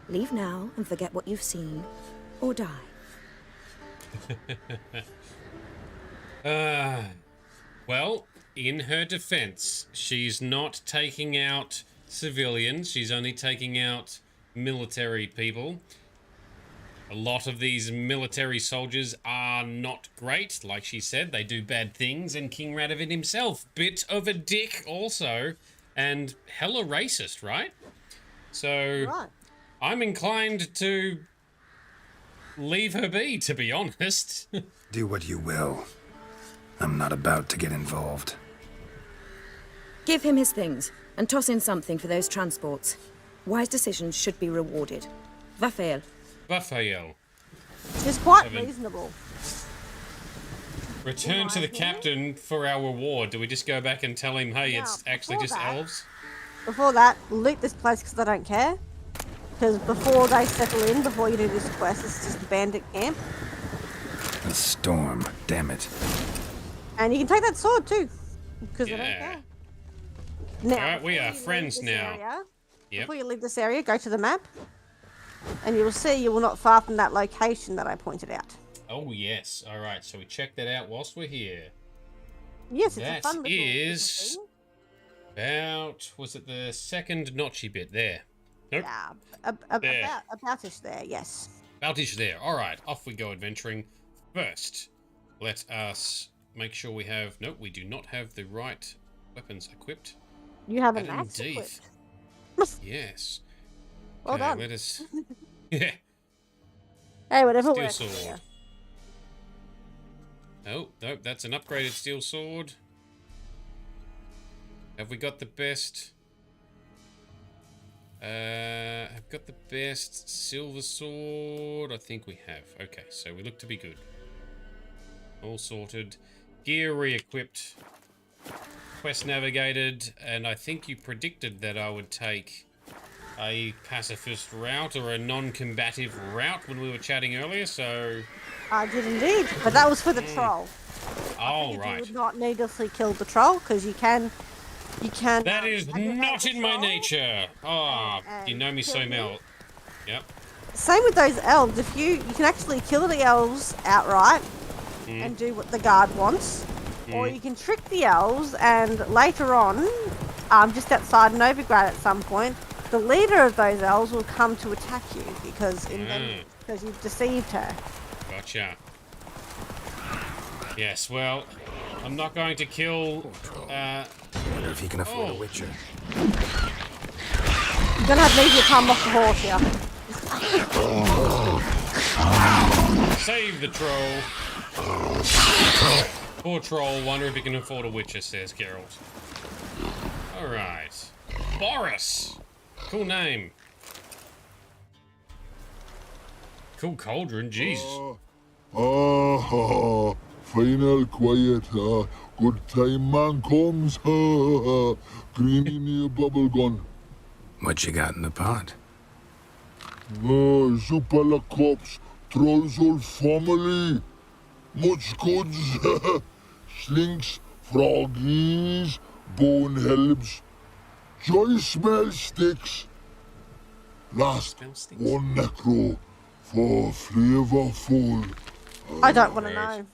Leave now and forget what you've seen, or die. Well, in her defense, she's not taking out civilians. She's only taking out military people. A lot of these military soldiers are not great. Like she said, they do bad things. And King Radovid himself, bit of a dick also. And hella racist, right? So Right. I'm inclined to leave her be, to be honest. Do what you will. I'm not about to get involved. Give him his things, and toss in something for those transports. Wise decisions should be rewarded. Vafael. Raphael. It's quite Seven. reasonable. Return to the captain for our reward. Do we just go back and tell him, hey, Yeah, it's actually before just that- elves? Before that, loot this place because I don't care. Because before they settle in, before you do this quest, it's just a bandit camp. A storm, damn it. And you can take that sword too. Because I don't Yeah. care. Now, Alright, we before are you leave friends this now. area- Yep. Before you leave this area, go to the map. And you will see you will not far from that location that I pointed out. Oh, yes. Alright, so we check that out whilst we're here. Yes, it's a That fun little is thing. about, was it the second notchy bit? There. Nope. Yeah, There. about-ish there, yes. About-ish there. Alright, off we go adventuring. First, let us make sure we have... Nope, we do not have the right weapons equipped. You have That an axe indeed. equipped. Yes. Well Okay, done. let us... Yeah. Hey, whatever Steel works. for sword. you. Oh, nope, that's an upgraded steel sword. Have we got the best? I've got the best silver sword. I think we have. Okay, so we look to be good. All sorted. Gear re-equipped. Quest navigated. And I think you predicted that I would take a pacifist route or a non-combative route when we were chatting earlier, so... I did indeed, but that was for the troll. Oh, You right. would not needlessly kill the troll because you can. That is aggravate not the in my troll. nature. Oh, and you know me so kill well. Yep. Same with those elves. If you can actually kill the elves outright and do what the guard wants, or you can trick the elves and later on, just outside Novigrad at some point, the leader of those elves will come to attack you because because you've deceived her. Gotcha. Yes, well, I'm not going to kill... Wonder if he can afford a witcher. You're gonna have to leave your time off the horse here. Save the troll. Poor troll, wonder if he can afford a witcher, says Geralt. Alright. Boris! Cool name. Cool cauldron, jeez. Final quiet, good time man comes, Greeny near bubble gun. What you got in the pot? Zupala cops, trolls whole family. Much goods, slinks, froggies, bone helps. Joy smell sticks. Last one necro for flavorful. I don't want to know.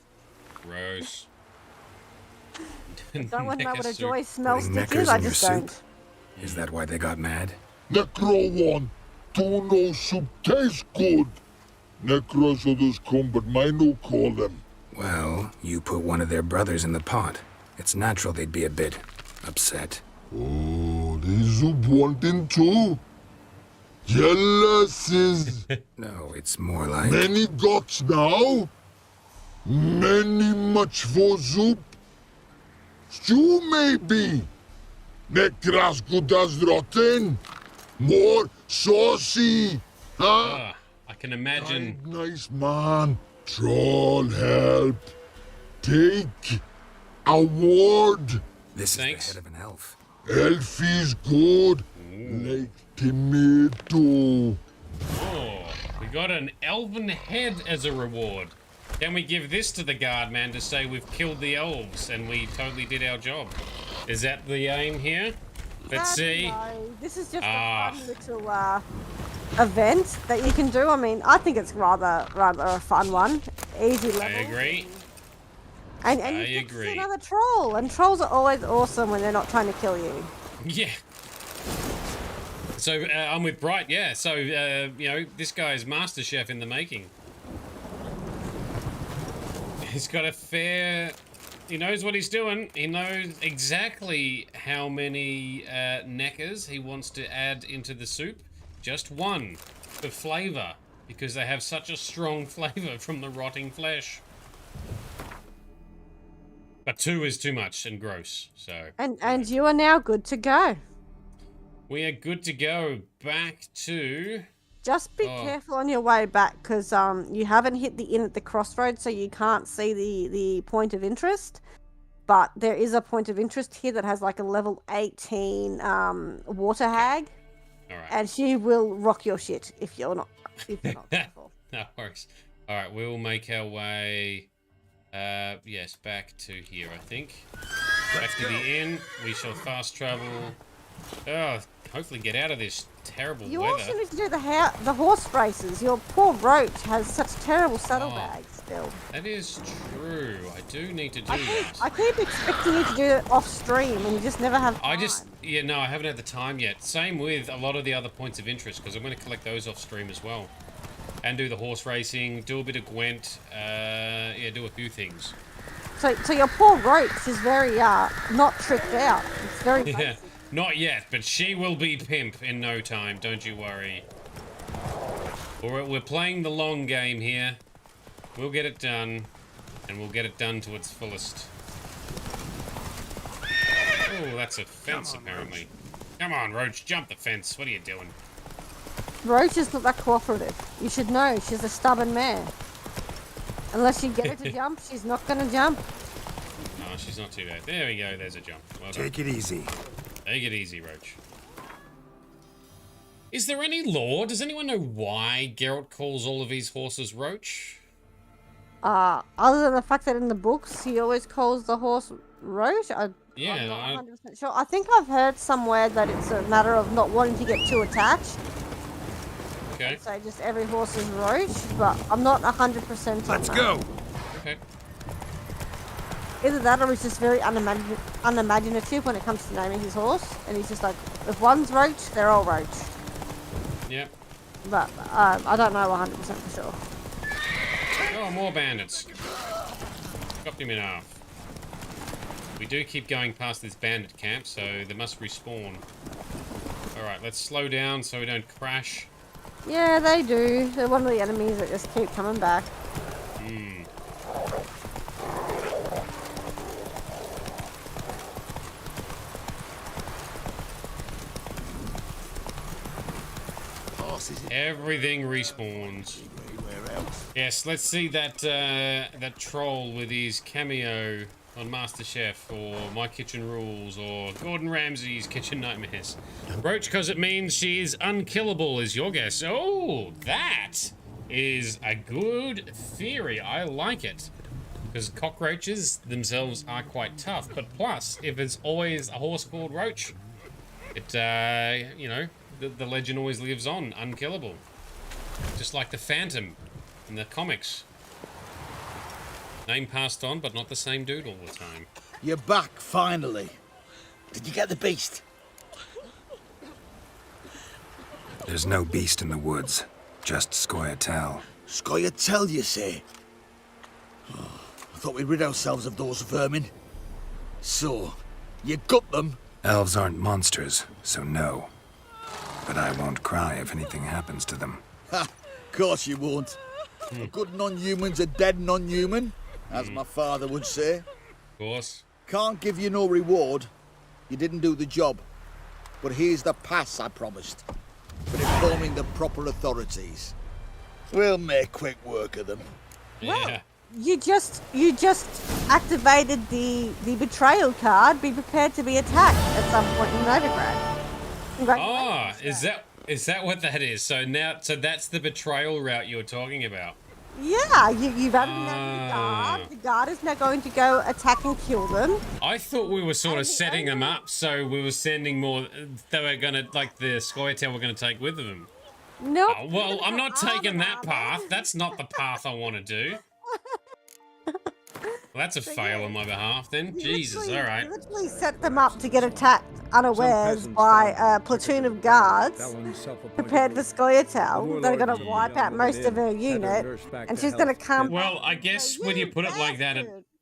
Gross. I don't want to know what a Necro joy soup. smell Putting stick knackers is. I in your just soup? don't. Is that why they got mad? Necro one. Don't know soup tastes good. Necros others come, but mine no call them. Well, you put one of their brothers in the pot. It's natural they'd be a bit upset. Oh, they soup wanting too. Jealous is No, it's more like... many gots now. Many much for soup. Stew maybe. Necras good as rotten. More saucy. Huh? I can imagine. Nice man. Troll help. Take award. This Thanks. is the head of an elf. Elf is good. Like tomato. Oh, we got an elven head as a reward. Can we give this to the guard man to say we've killed the elves and we totally did our job? Is that the aim here? Let's see. No, this is just a fun little event that you can do. I mean, I think it's rather a fun one. Easy level. I agree. And I you get to see agree. another troll. And trolls are always awesome when they're not trying to kill you. Yeah. So I'm with Bright, yeah. So, you know, this guy is Master Chef in the making. He's got a fair... He knows what he's doing. He knows exactly how many neckers he wants to add into the soup. Just one for flavor, because they have such a strong flavor from the rotting flesh. But 2 is too much and gross, so... And you are now good to go. We are good to go. Back to... Just be careful on your way back, because you haven't hit the inn at the crossroads, so you can't see the point of interest. But there is a point of interest here that has like a level 18 water hag. All right. And she will rock your shit if you're not careful. No worries. All right, we'll make our way... yes, back to here, I think. Back to the inn. We shall fast travel. Oh, hopefully get out of this terrible You weather. also need to do the horse races. Your poor Roach has such terrible saddlebags still. That is true. I do need to do that. I keep expecting you to do it off stream, and you just never have time. Yeah, no, I haven't had the time yet. Same with a lot of the other points of interest, because I'm going to collect those off stream as well. And do the horse racing, do a bit of Gwent, yeah, do a few things. So your poor Roach is very not tricked out. It's very Yeah, basic. not yet, but she will be pimp in no time, don't you worry. We're playing the long game here. We'll get it done, and we'll get it done to its fullest. Oh, that's a fence, apparently. Come on, Roach, jump the fence. What are you doing? Roach is not that cooperative. You should know, she's a stubborn mare. Unless you get her to jump, she's not going to jump. No, she's not too bad. There we go, there's a jump. Well done. Take it easy. Take it easy, Roach. Is there any lore? Does anyone know why Geralt calls all of his horses Roach? Other than the fact that in the books he always calls the horse Roach, I'm Yeah, not 100% sure. I think I've heard somewhere that it's a matter of not wanting to get too attached. Okay. So just every horse is Roach, but I'm not 100% on Let's that. go. Okay. Either that or he's just very unimaginative when it comes to naming his horse, and he's just like, if one's Roach, they're all Roach. Yeah. But I don't know 100% for sure. Oh, more bandits. Chopped him in half. We do keep going past this bandit camp, so they must respawn. Alright, let's slow down so we don't crash. Yeah, they do. They're one of the enemies that just keep coming back. Hmm. Everything respawns. Yes, let's see that that troll with his cameo on MasterChef or My Kitchen Rules or Gordon Ramsay's Kitchen Nightmares. Roach, because it means she is unkillable, is your guess. Oh, that is a good theory. I like it. Because cockroaches themselves are quite tough. But plus, if it's always a horse called Roach, It, you know, the legend always lives on, unkillable. Just like the Phantom in the comics. Name passed on, but not the same dude all the time. You're back, finally. Did you get the beast? There's no beast in the woods, just Scoia'tael. Scoia'tael, you say? Oh, I thought we'd rid ourselves of those vermin. So, you got them? Elves aren't monsters, so no. But I won't cry if anything happens to them. Ha! Course you won't. A good non-human's a dead non-human, as my father would say. Of course. Can't give you no reward. You didn't do the job. But here's the pass I promised. For informing the proper authorities. We'll make quick work of them. Yeah. You just activated the betrayal card. Be prepared to be attacked at some point in Novigrad. Oh, is that what that is? So that's the betrayal route you're talking about. Yeah, you've added the guard. The guard is now going to go attack and kill them. I thought we were sort of setting them up, so we were sending more. They were gonna, like, the Scoia'tael were gonna take with them. No. Oh, well, I'm not taking that path. That's not the path I want to do. Well, that's a fail on my behalf, then. Jesus, all right. You literally set them up to get attacked unawares by a platoon of guards prepared for Scoia'tael. They're going to wipe out most of her unit, and she's going to come. Well, I guess when you put it like that,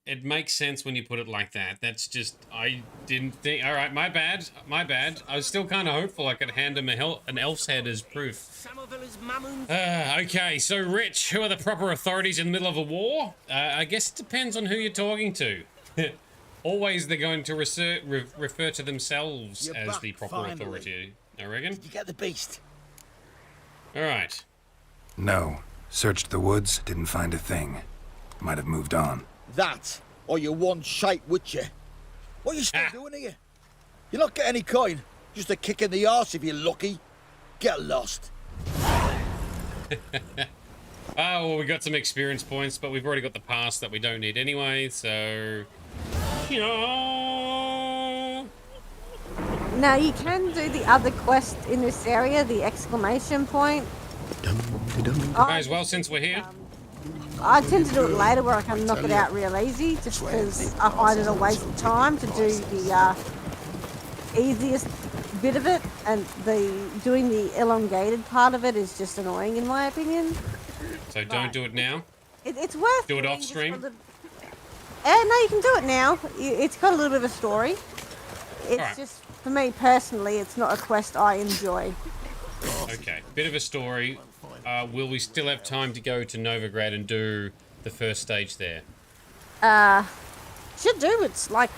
it makes sense when you put it like that. That's just, I didn't think. All right, my bad. I was still kind of hopeful I could hand him an elf's head as proof. Okay, so Rich, who are the proper authorities in the middle of a war? I guess it depends on who you're talking to. Always they're going to refer to themselves as the proper authority, I reckon. Did you get the beast? All right. No. Searched the woods, didn't find a thing. Might have moved on. That, or you one shite witcher. What are you still doing here? You're not getting any coin. Just a kick in the arse if you're lucky. Get lost. Well, we got some experience points, but we've already got the pass that we don't need anyway, so... Now, you can do the other quest in this area, the exclamation point. May as well, since we're here. I tend to do it later where I can knock it out real easy, just because I find it a waste of time to do the easiest bit of it, and doing the elongated part of it is just annoying in my opinion. So don't do it now? It's worth do it off stream? No, you can do it now. It's got a little bit of a story. It's just, for me personally, it's not a quest I enjoy. Okay, bit of a story. Will we still have time to go to Novigrad and do the first stage there? Should do. It's like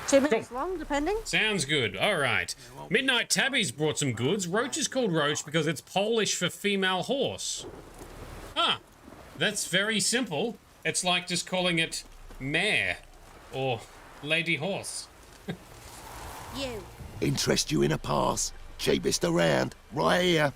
2 minutes long, depending. Sounds good. All right. Midnight Tabby's brought some goods. Roach is called Roach because it's Polish for female horse. Ah, that's very simple. It's like just calling it mare or lady horse. You. Interest you in a pass? Cheapest around, right here.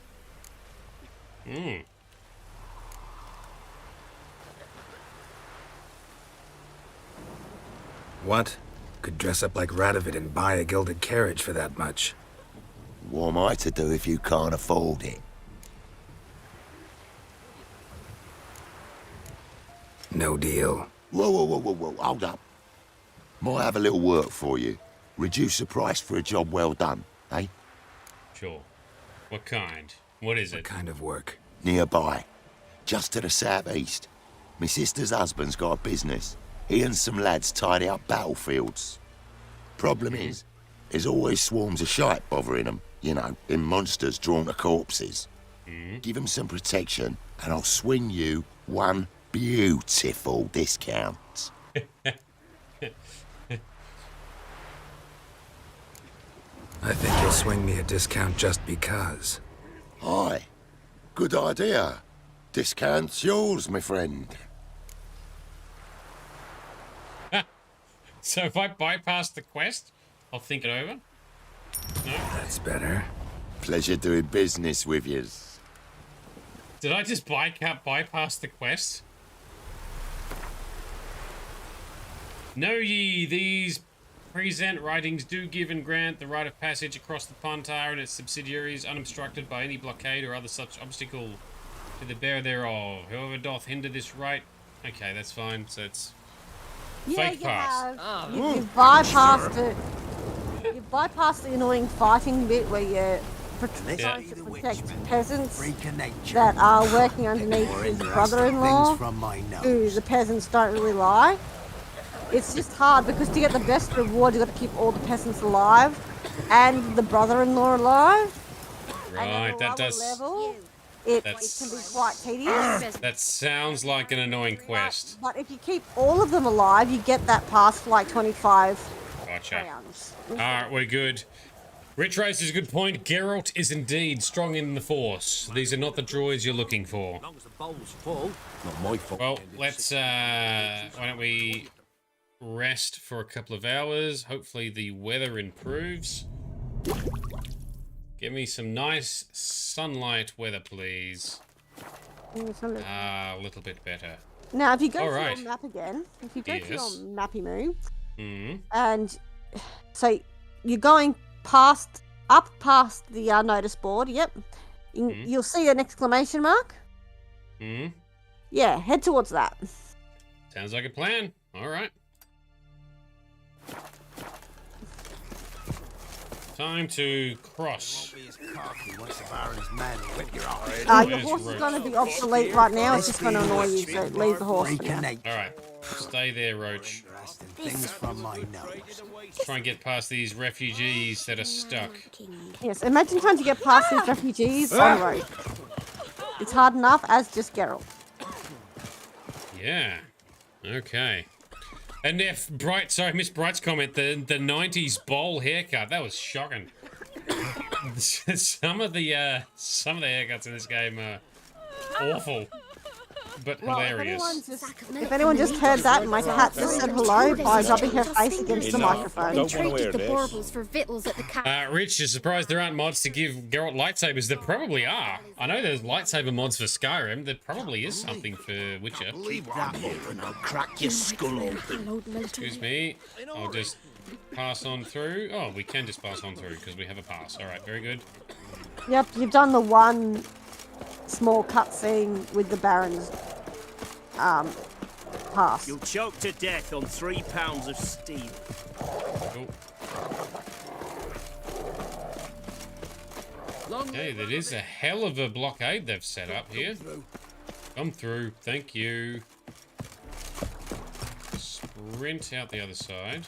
What? Could dress up like Radovid and buy a gilded carriage for that much. What am I to do if you can't afford it? No deal. Whoa, hold up. Might have a little work for you. Reduce the price for a job well done, eh? Sure. What kind? What is it? What kind of work? Nearby. Just to the southeast. My sister's husband's got a business. He and some lads tidy up battlefields. Problem is, there's always swarms of shite bothering them. You know, in monsters drawn to corpses. Give them some protection, and I'll swing you one beautiful discount. I think you'll swing me a discount just because. Aye. Good idea. Discount's yours, my friend. So if I bypass the quest, I'll think it over? No? That's better. Pleasure doing business with yous. Did I just bypass the quest? Know ye these present writings do give and grant the right of passage across the Pontar and its subsidiaries unobstructed by any blockade or other such obstacle to the bearer thereof. Whoever doth hinder this right... Okay, that's fine. So it's fake pass. You bypassed it. You bypassed the annoying fighting bit where you're trying to protect peasants that are working underneath his brother-in-law, who the peasants don't really like. It's just hard because to get the best reward, you've got to keep all the peasants alive and the brother-in-law alive. Right, that does... Level, it can be quite tedious. That sounds like an annoying quest. But if you keep all of them alive, you get that pass for like 25 rounds. Alright, we're good. Rich raises a good point. Geralt is indeed strong in the Force. These are not the droids you're looking for. As long as the bowl's full. Not my fault. Well, let's, why don't we rest for a couple of hours. Hopefully the weather improves. Give me some nice sunlight weather, please. A little bit better. Now, if you go to your map again, if you go to your mappy move, and so you're going up past the notice board, you'll see an exclamation mark. Yeah, head towards that. Sounds like a plan. All right. Time to cross. Your horse is going to be obsolete right now. It's just going to annoy you, so leave the horse. Alright. Stay there, Roach. Try and get past these refugees that are stuck. Yes, imagine trying to get past these refugees on the road. It's hard enough as just Geralt. Yeah. Okay. And if Miss Bright's comment, the 90s bowl haircut, that was shocking. some of the haircuts in this game are awful, but hilarious. If anyone just heard that, my cat just said hello by rubbing her face against the microphone. We traded the baubles for victuals at the Rich, you're surprised there aren't mods to give Geralt lightsabers? There probably are. I know there's lightsaber mods for Skyrim. There probably is something for Witcher. Leave that open, I'll crack your skull open. Excuse me. I'll just pass on through. Oh, we can just pass on through because we have a pass. All right, very good. Yep, you've done the one small cutscene with the Baron's pass. You'll choke to death on 3 pounds of steel. Cool. Hey, that is a hell of a blockade they've set up here. Come through, thank you. Sprint out the other side.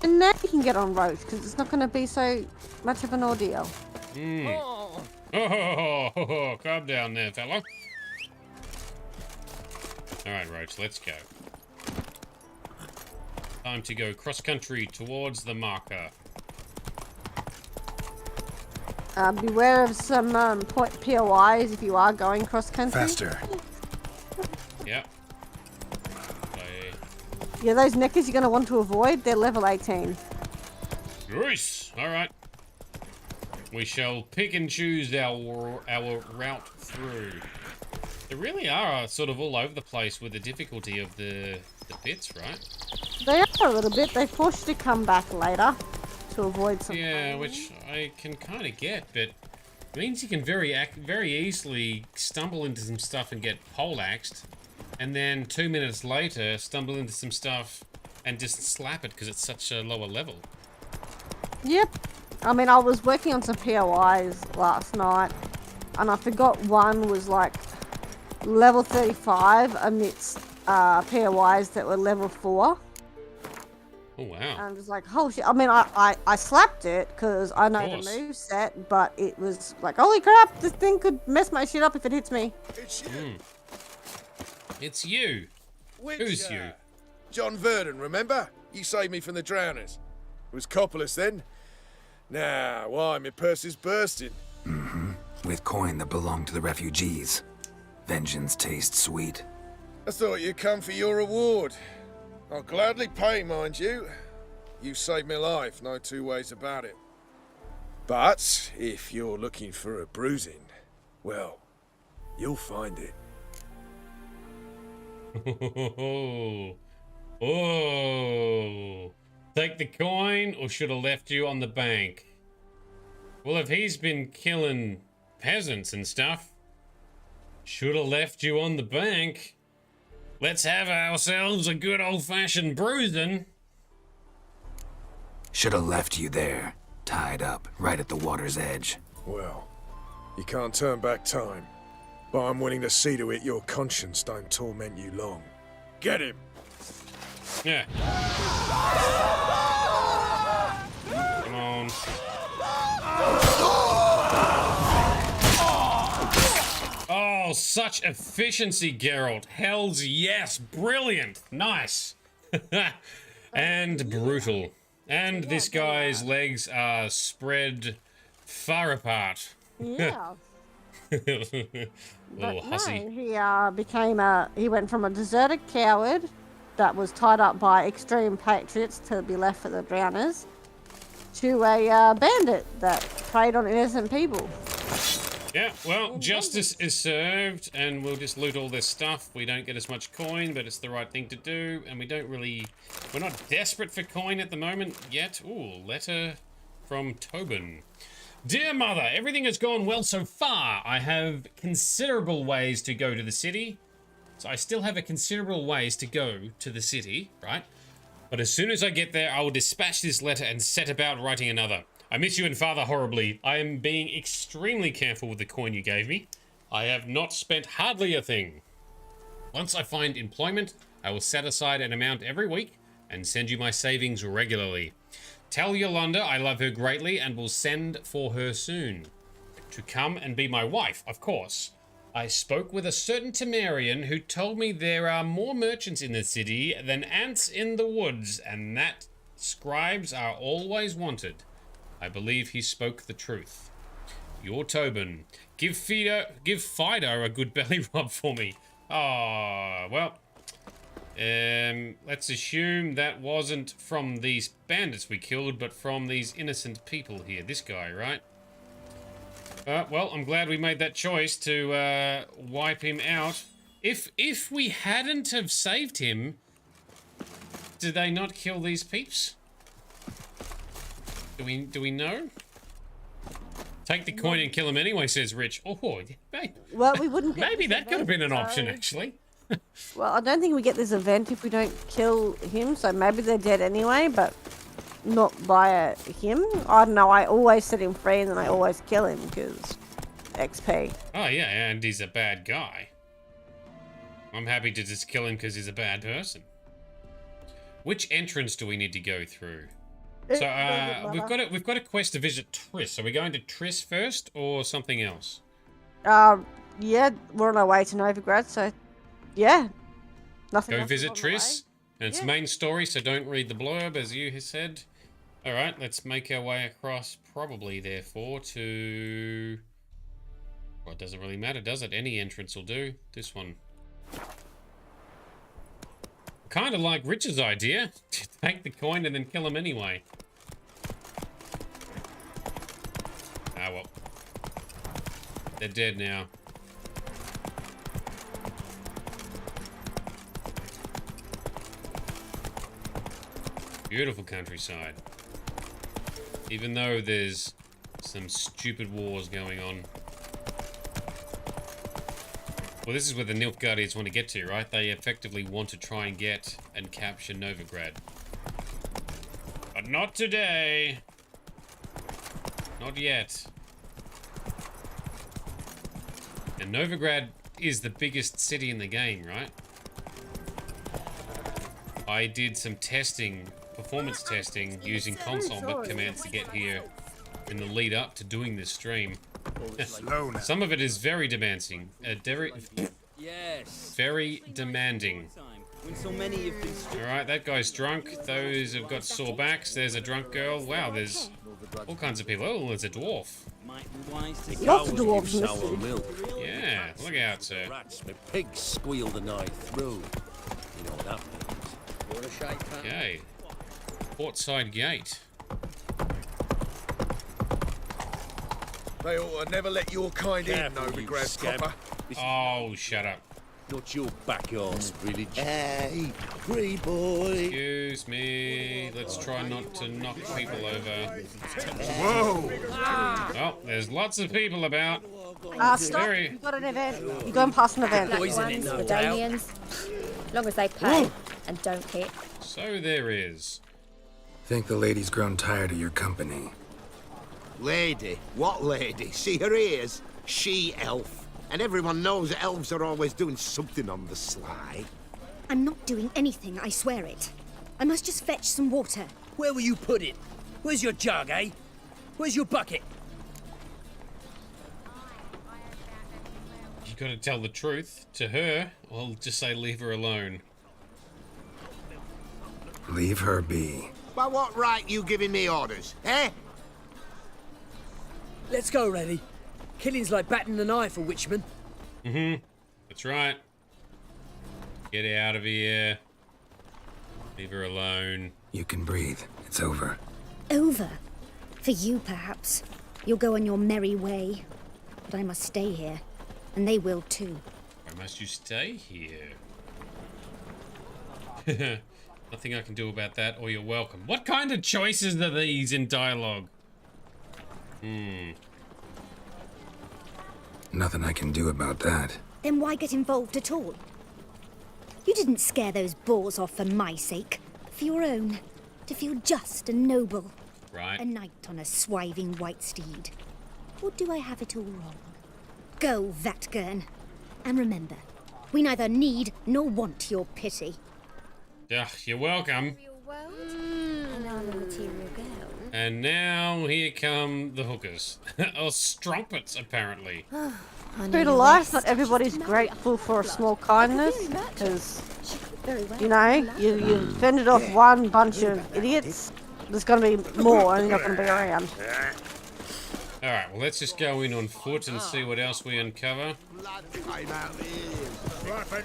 And now you can get on road because it's not going to be so much of an ordeal. Oh, calm down there, fella. Alright, Roach, let's go. Time to go cross-country towards the marker. Beware of some POIs if you are going cross-country. Faster. Yep. Yeah, those neckers you're going to want to avoid, they're level 18. Nice! Alright. We shall pick and choose our route through. They really are sort of all over the place with the difficulty of the bits, right? They are a little bit. They force you to come back later to avoid some. Yeah, which I can kind of get, but it means you can very easily stumble into some stuff and get poleaxed, and then 2 minutes later stumble into some stuff and just slap it because it's such a lower level. Yep. I mean, I was working on some POIs last night, and I forgot one was like level 35 amidst POIs that were level 4. Oh, wow. And I'm just like, oh shit. I mean, I slapped it because I know the moveset, but it was like, holy crap, this thing could mess my shit up if it hits me. It's you. It's you. Who's you? John Verdon, remember? You saved me from the drowners. It was Coppolis then. Now, why, my purse is bursting. Mm-hmm. With coin that belonged to the refugees. Vengeance tastes sweet. I thought you'd come for your reward. I'll gladly pay, mind you. You saved my life, no two ways about it. But if you're looking for a bruising, well, you'll find it. Oh. take the coin or should have left you on the bank? Well, if he's been killing peasants and stuff, should have left you on the bank. Let's have ourselves a good old-fashioned bruising. Should have left you there, tied up, right at the water's edge. Well, you can't turn back time, but I'm willing to see to it your conscience don't torment you long. Get him! Yeah. Come on. Oh, such efficiency, Geralt. Hells yes. Brilliant. Nice. And brutal. And this guy's legs are spread far apart. Yeah. Little hussy. No, he went from a deserted coward that was tied up by extreme patriots to be left for the drowners to a bandit that preyed on innocent people. Yeah, well, justice is served, and we'll just loot all this stuff. We don't get as much coin, but it's the right thing to do, and we're not desperate for coin at the moment yet. Ooh, letter from Tobin. Dear Mother, everything has gone well so far. I have considerable ways to go to the city. So I still have a considerable ways to go to the city, right? But as soon as I get there, I will dispatch this letter and set about writing another. I miss you and Father horribly. I am being extremely careful with the coin you gave me. I have not spent hardly a thing. Once I find employment, I will set aside an amount every week and send you my savings regularly. Tell Yolanda I love her greatly and will send for her soon. To come and be my wife, of course. I spoke with a certain Temerian who told me there are more merchants in the city than ants in the woods, and that scribes are always wanted. I believe he spoke the truth. Your Tobin. Give Fido a good belly rub for me. Ah, well. Let's assume that wasn't from these bandits we killed, but from these innocent people here. This guy, right? Well, I'm glad we made that choice to wipe him out. If we hadn't have saved him, did they not kill these peeps? Do we know? Take the coin and kill him anyway, says Rich. Oh, well, we wouldn't. Maybe that could have been an option, actually. Well, I don't think we get this event if we don't kill him, so maybe they're dead anyway, but not by him. I don't know, I always set him free and then I always kill him because XP. Oh, yeah, and he's a bad guy. I'm happy to just kill him because he's a bad person. Which entrance do we need to go through? So, we've got a quest to visit Triss. Are we going to Triss first or something else? Yeah, we're on our way to Novigrad, so yeah. Nothing. Go visit Triss. And it's main story, so don't read the blurb, as you have said. Alright, let's make our way across, probably, therefore, to... Well, it doesn't really matter, does it? Any entrance will do. This one. Kind of like Rich's idea. Take the coin and then kill him anyway. Ah, well. They're dead now. Beautiful countryside. Even though there's some stupid wars going on. Well, this is where the Nilfgaardians want to get to, right? They effectively want to try and get and capture Novigrad. But not today. Not yet. And Novigrad is the biggest city in the game, right? I did some testing, performance testing, using console commands to get here in the lead up to doing this stream. Some of it is very demanding. Very demanding. Alright, that guy's drunk. Those have got sore backs. There's a drunk girl. Wow, there's all kinds of people. Oh, there's a dwarf. Lots of dwarves. Yeah, look out, sir. My pigs squeal the night through. You know what that means. Okay. Portside Gate. They ought to never let your kind in, Novigrad copper. Oh, shut up. Not your back arse, village. Hey, free boy. Excuse me. Let's try not to knock people over. Whoa! Oh, there's lots of people about. Stop. You've got an event. You're going past an event. Ones, the Damians. Long as they pay and don't hit. So there is. Think the lady's grown tired of your company. Lady? What lady? See her ears? She-elf. And everyone knows elves are always doing something on the sly. I'm not doing anything, I swear it. I must just fetch some water. Where will you put it? Where's your jug, eh? Where's your bucket? You gotta tell the truth to her, or just say leave her alone. Leave her be. By what right you giving me orders, eh? Let's go, Reddy. Killing's like batting an eye for witchmen. That's right. Get out of here. Leave her alone. You can breathe. It's over. Over? For you, perhaps. You'll go on your merry way. But I must stay here. And they will too. Why must you stay here? Nothing I can do about that, or you're welcome. What kind of choices are these in dialogue? Nothing I can do about that. Then why get involved at all? You didn't scare those boars off for my sake. For your own. To feel just and noble. Right. A knight on a swiving white steed. Or do I have it all wrong? Go, Vatgern. And remember, we neither need nor want your pity. Ugh, you're welcome. And I'm a material girl. And now here come the hookers. Or strumpets, apparently. True to life, not everybody's grateful for a small kindness, because, you know, you fended off one bunch of idiots, there's going to be more and you're not going to be around. Alright, well let's just go in on foot and see what else we uncover.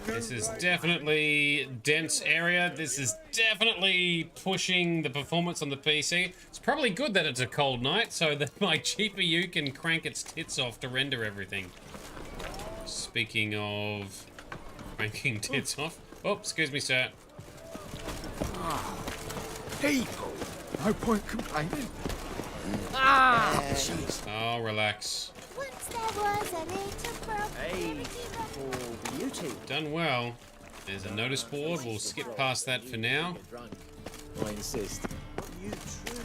This is definitely dense area. This is definitely pushing the performance on the PC. It's probably good that it's a cold night so that my GPU can crank its tits off to render everything. Speaking of cranking tits off. Oh, excuse me, sir. People! No point complaining. Oh, relax. Once there was a little broken. Hey, for beauty. Done well. There's a notice board. We'll skip past that for now. I insist.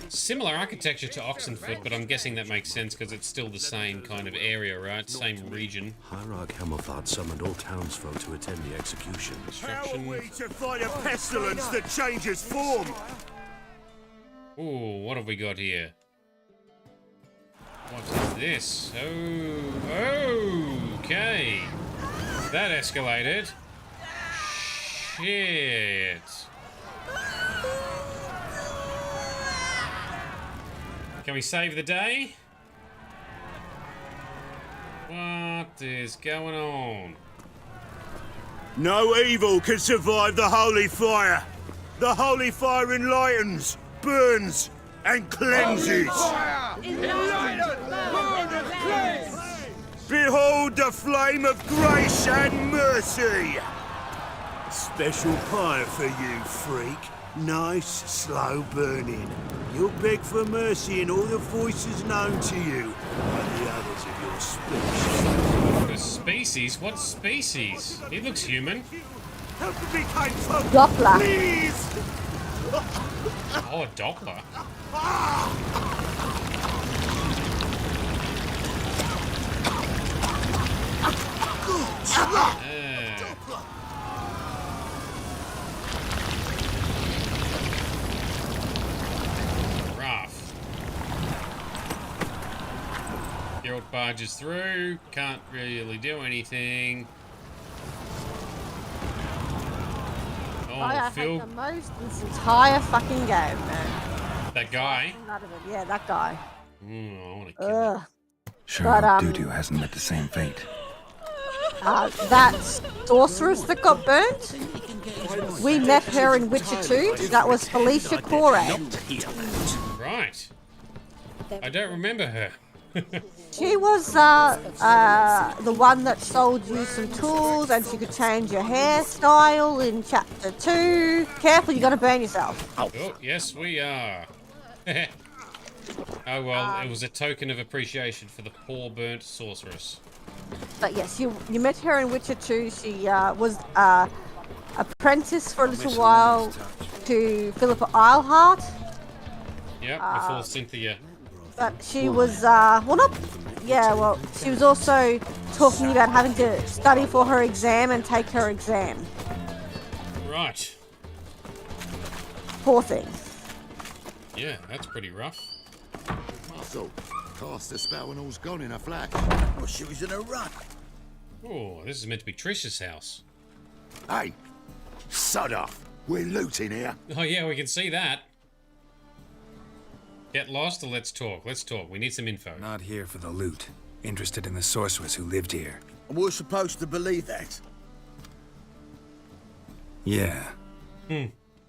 Similar architecture to Oxenford, but I'm guessing that makes sense because it's still the same kind of area, right? Same region. Hierarch Hamilthard summoned all townsfolk to attend the execution. How are we to fight a pestilence that changes form? Ooh, what have we got here? What is this? Oh, okay. That escalated. Shit. Can we save the day? What is going on? No evil can survive the holy fire. The holy fire enlightens, burns, and cleanses. Behold the flame of grace and mercy. Special fire for you, freak. Nice, slow burning. You'll beg for mercy in all the voices known to you by the others of your species. The species? What species? He looks human. Help me, kind folk. Doppler. Please. Oh, a Doppler. Rough. Geralt barges through. Can't really do anything. I Oh, Phil. hate the most in this entire fucking game, man. That guy. None of it. Yeah, that guy. I want to kill him. Sure, But, Dudu hasn't met the same fate. That sorceress that got burnt, we met her in Witcher 2. That was Felicia Corey. Right. I don't remember her. She was the one that sold you some tools, and she could change your hairstyle in chapter 2. Careful, you gotta burn yourself. Oh, yes, we are. Oh well, it was a token of appreciation for the poor burnt sorceress. But yes, you met her in Witcher 2. She was apprentice for a little while to Philippa Eilhart. Yep, before Cynthia. But she was, she was also talking about having to study for her exam and take her exam. Right. Poor thing. Yeah, that's pretty rough. Muscle, cast a spell and all's gone in a flash. Well, she was in a rut. Oh, this is meant to be Trish's house. Hey, sod off. We're looting here. Oh yeah, we can see that. Get lost or let's talk? Let's talk. We need some info. Not here for the loot. Interested in the sorceress who lived here. And we're supposed to believe that? Yeah.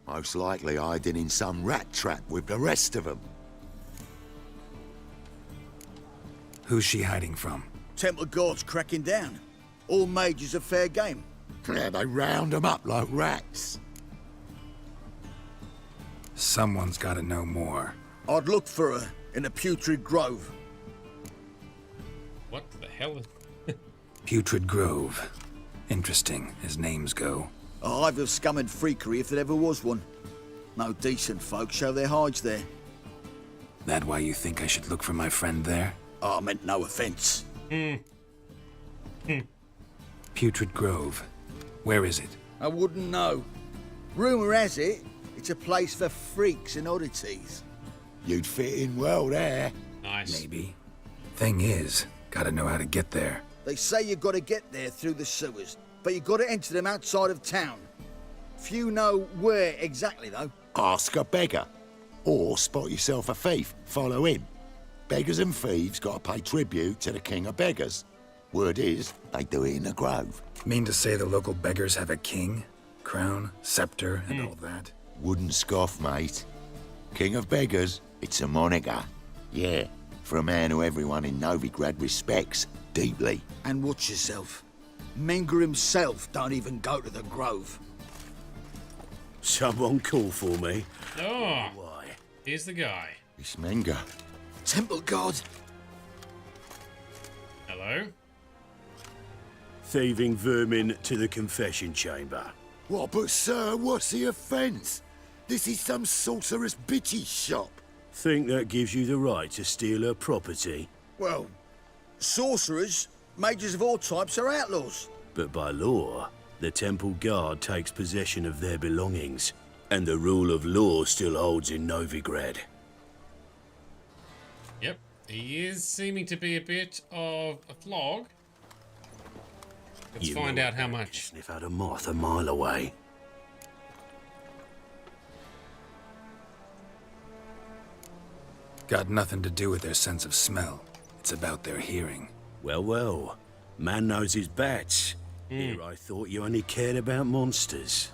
Most likely hiding in some rat trap with the rest of them. Who's she hiding from? Temple guards cracking down. All mages are fair game. Yeah, they round them up like rats. Someone's got to know more. I'd look for her in a putrid grove. What the hell? Putrid Grove. Interesting, as names go. A hive of scum and freakery if there ever was one. No decent folk show their hides there. That why you think I should look for my friend there? Oh, I meant no offense. Putrid Grove. Where is it? I wouldn't know. Rumour has it, it's a place for freaks and oddities. You'd fit in well there. Nice. Maybe. Thing is, gotta know how to get there. They say you gotta get there through the sewers, but you gotta enter them outside of town. Few know where exactly, though. Ask a beggar. Or spot yourself a thief. Follow him. Beggars and thieves gotta pay tribute to the king of beggars. Word is, they do it in the grove. Mean to say the local beggars have a king, crown, scepter, and all that? Wouldn't scoff, mate. King of beggars, it's a moniker. Yeah, for a man who everyone in Novigrad respects deeply. And watch yourself. Menger himself don't even go to the grove. Someone call for me. Oh, Why? here's the guy. It's Menger. Temple guard. Hello? Thieving vermin to the confession chamber. What, but sir, what's the offence? This is some sorceress bitch's shop. Think that gives you the right to steal her property? Well, sorcerers, mages of all types are outlaws. But by law, the temple guard takes possession of their belongings, and the rule of law still holds in Novigrad. Yep, he is seeming to be a bit of a flog. Let's find out how much. Sniff out a moth a mile away. Got nothing to do with their sense of smell. It's about their hearing. Well, well. Man knows his bats. Here I thought you only cared about monsters.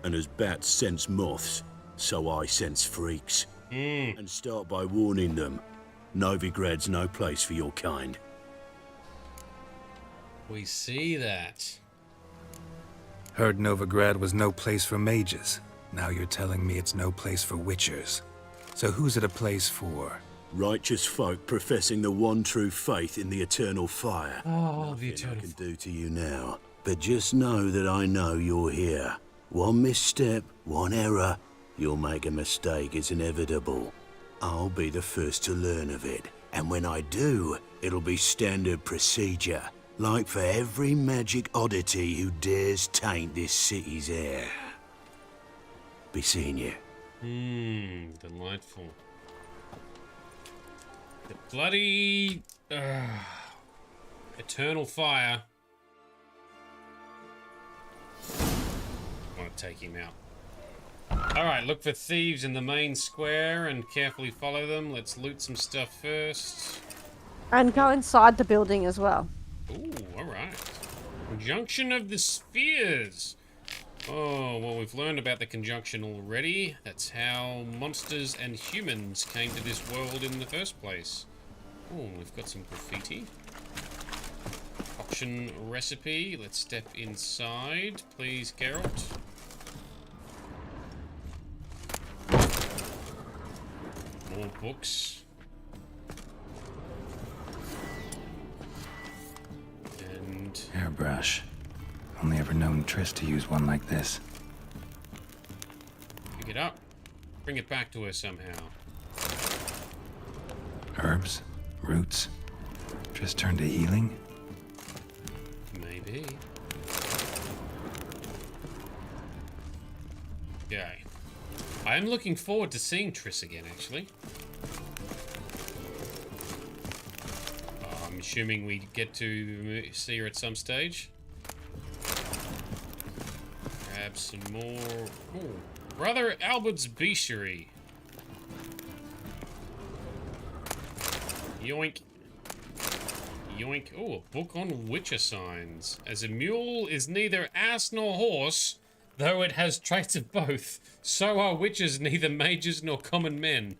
And as bats sense moths, so I sense freaks. And start by warning them. Novigrad's no place for your kind. We see that. Heard Novigrad was no place for mages. Now you're telling me it's no place for witchers. So who's it a place for? Righteous folk professing the one true faith in the eternal fire. Oh, the eternal. I can do to you now. But just know that I know you're here. One misstep, one error, you'll make a mistake. It's inevitable. I'll be the first to learn of it. And when I do, it'll be standard procedure. Like for every magic oddity who dares taint this city's air. Be seeing you. Delightful. The bloody... eternal fire. I want to take him out. Alright, look for thieves in the main square and carefully follow them. Let's loot some stuff first. And go inside the building as well. Ooh, alright. Conjunction of the spheres. Oh, well, we've learned about the conjunction already. That's how monsters and humans came to this world in the first place. Oh, we've got some graffiti. Auction recipe. Let's step inside, please, Geralt. More books. And... Airbrush. Only ever known Triss to use one like this. Pick it up. Bring it back to her somehow. Herbs? Roots? Triss turned to healing? Maybe. Okay. I am looking forward to seeing Triss again, actually. I'm assuming we get to see her at some stage. Grab some more. Ooh. Brother Albert's Bestiary. Yoink. Yoink. Oh, a book on Witcher signs. As a mule is neither ass nor horse, though it has traits of both, so are witches neither mages nor common men.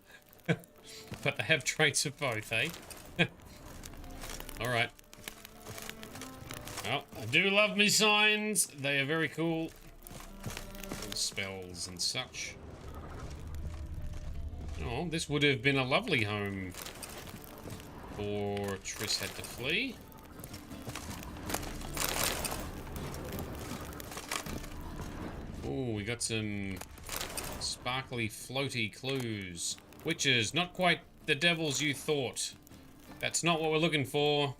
But they have traits of both, eh? Alright. Well, I do love me signs. They are very cool. Spells and such. Oh, this would have been a lovely home for Triss had to flee. Oh, we got some sparkly, floaty clues. Witches, not quite the devils you thought. That's not what we're looking for.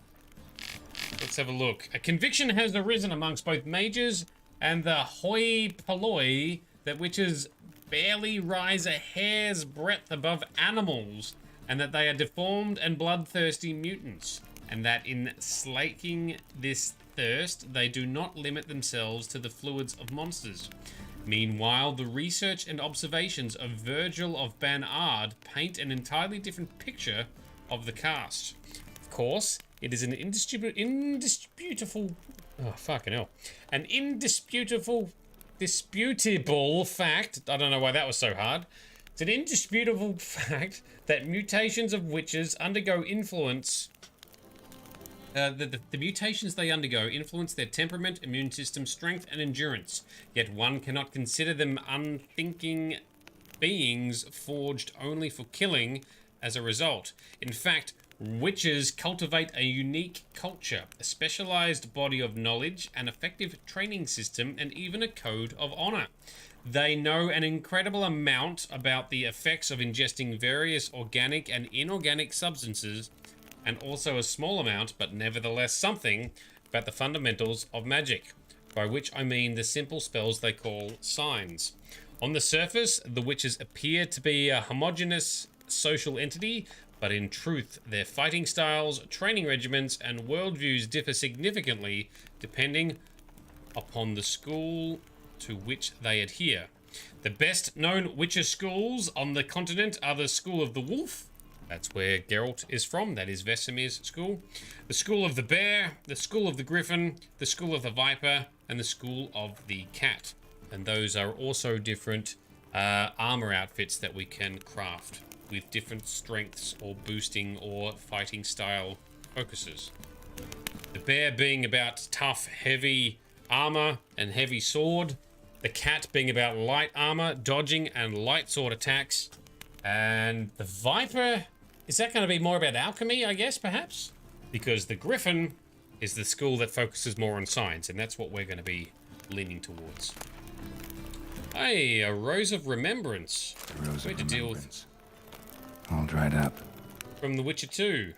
Let's have a look. A conviction has arisen amongst both mages and the hoi polloi that witches barely rise a hair's breadth above animals, and that they are deformed and bloodthirsty mutants, and that in slaking this thirst, they do not limit themselves to the fluids of monsters. Meanwhile, the research and observations of Virgil of Banard paint an entirely different picture of the cast. Of course, it is an indisputable fact, I don't know why that was so hard. It's an indisputable fact that mutations of witches undergo influence. The mutations they undergo influence their temperament, immune system, strength, and endurance. Yet one cannot consider them unthinking beings forged only for killing as a result. In fact, witches cultivate a unique culture, a specialized body of knowledge, an effective training system, and even a code of honor. They know an incredible amount about the effects of ingesting various organic and inorganic substances, and also a small amount, but nevertheless something, about the fundamentals of magic, by which I mean the simple spells they call signs. On the surface, the witches appear to be a homogeneous social entity, but in truth, their fighting styles, training regimens, and worldviews differ significantly depending upon the school to which they adhere. The best known Witcher schools on the continent are the School of the Wolf, that's where Geralt is from, that is Vesemir's school, the School of the Bear, the School of the Griffin, the School of the Viper, and the School of the Cat. And those are also different armor outfits that we can craft with different strengths or boosting or fighting style focuses. The bear being about tough, heavy armor and heavy sword. The cat being about light armor, dodging, and light sword attacks. And the viper, is that going to be more about alchemy, I guess, perhaps? Because the griffin is the school that focuses more on science, and that's what we're going to be leaning towards. Hey, a Rose of Remembrance. The Rose of Remembrance. Deal with. All dried up. From The Witcher 2.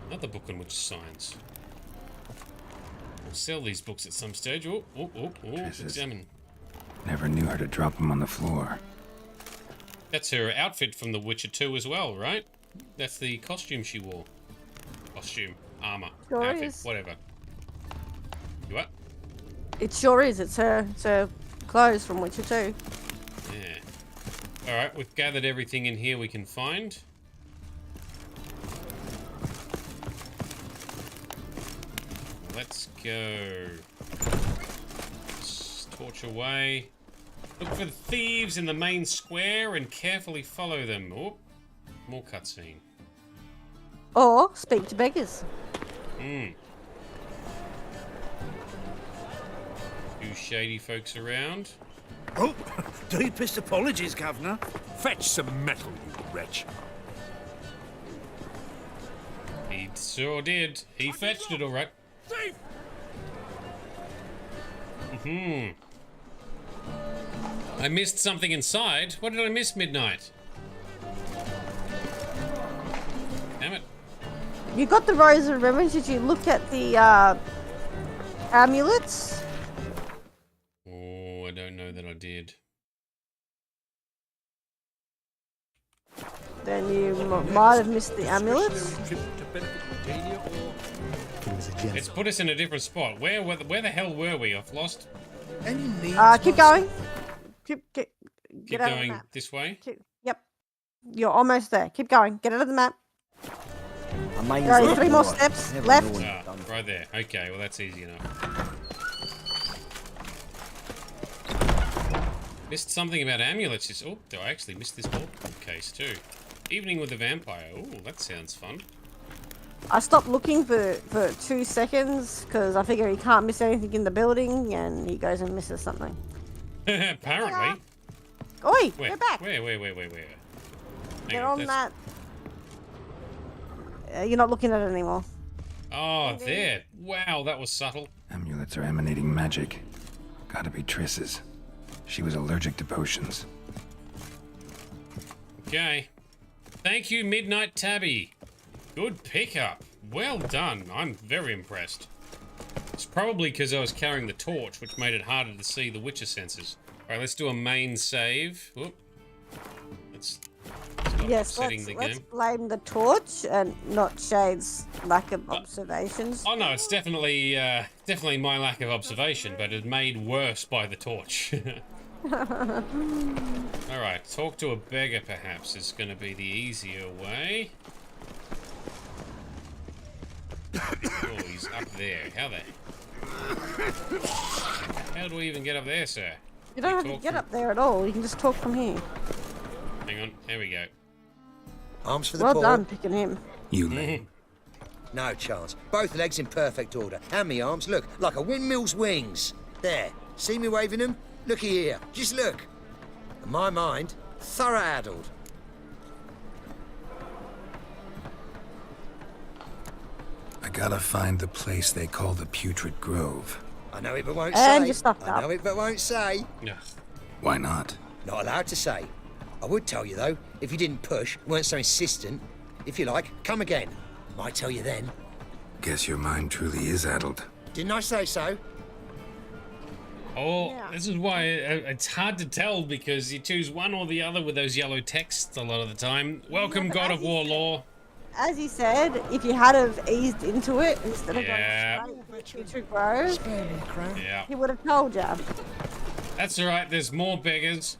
Another book on witch signs. We'll sell these books at some stage. Oh, examine. Never knew her to drop them on the floor. That's her outfit from The Witcher 2 as well, right? That's the costume she wore. Costume, armor, Sure outfit, is. whatever. You what? It sure is. It's her clothes from Witcher 2. Yeah. Alright, we've gathered everything in here we can find. Let's go. Let's torch away. Look for the thieves in the main square and carefully follow them. Oh, more cutscene. Or speak to beggars. Hmm. Few shady folks around. Oh, deepest apologies, Governor. Fetch some metal, you wretch. He sure did. He fetched it all right. I missed something inside. What did I miss, Midnight? Damn it. You got the Rose of Remembrance. Did you look at the amulets? Oh, I don't know that I did. Then you might have missed the amulets. It's put us in a different spot. Where the hell were we? I've lost. Keep going. Keep Keep get out of the going map. this way. Yep. You're almost there. Keep going. Get out of the map. Amazing. Go 3 more steps. Left. Ah, right there. Okay, well that's easy enough. Missed something about amulets. Oh, I actually missed this ball case too. Evening with the vampire. Oh, that sounds fun. I stopped looking for 2 seconds because I figure he can't miss anything in the building, and he goes and misses something. Apparently. Oi, Where? get back. Where? Get on that. You're not looking at it anymore. Oh, there. Wow, that was subtle. Amulets are emanating magic. Gotta be Triss's. She was allergic to potions. Okay. Thank you, Midnight Tabby. Good pickup. Well done. I'm very impressed. It's probably because I was carrying the torch, which made it harder to see the Witcher senses. Alright, let's do a main save. Whoop. Let's stop upsetting the let's game. blame the torch and not Shade's lack of observations. Oh no, it's definitely my lack of observation, but it's made worse by the torch. Alright, talk to a beggar perhaps is going to be the easier way. Oh, he's up there. How do we even get up there, sir? You don't have to get up there at all. You can just talk from here. Hang on, there we go. Arms for the Well poor. done picking him. You lame. No chance. Both legs in perfect order. And me arms, look, like a windmill's wings. There. See me waving them? Looky here. Just look. And my mind, thorough addled. I gotta find the place they call the Putrid Grove. I know it but won't And say. you stuffed I know up. it but won't say. Yeah. Why not? Not allowed to say. I would tell you though, if you didn't push, weren't so insistent. If you like, come again. Might tell you then. Guess your mind truly is addled. Didn't I say so? Oh, this is why it's hard to tell because you choose one or the other with those yellow texts a lot of the time. Welcome, God of War Law. As he said, if you had have eased into it instead of Yeah. going straight to Putrid Grove, Yeah. he would have told you. That's alright, there's more beggars.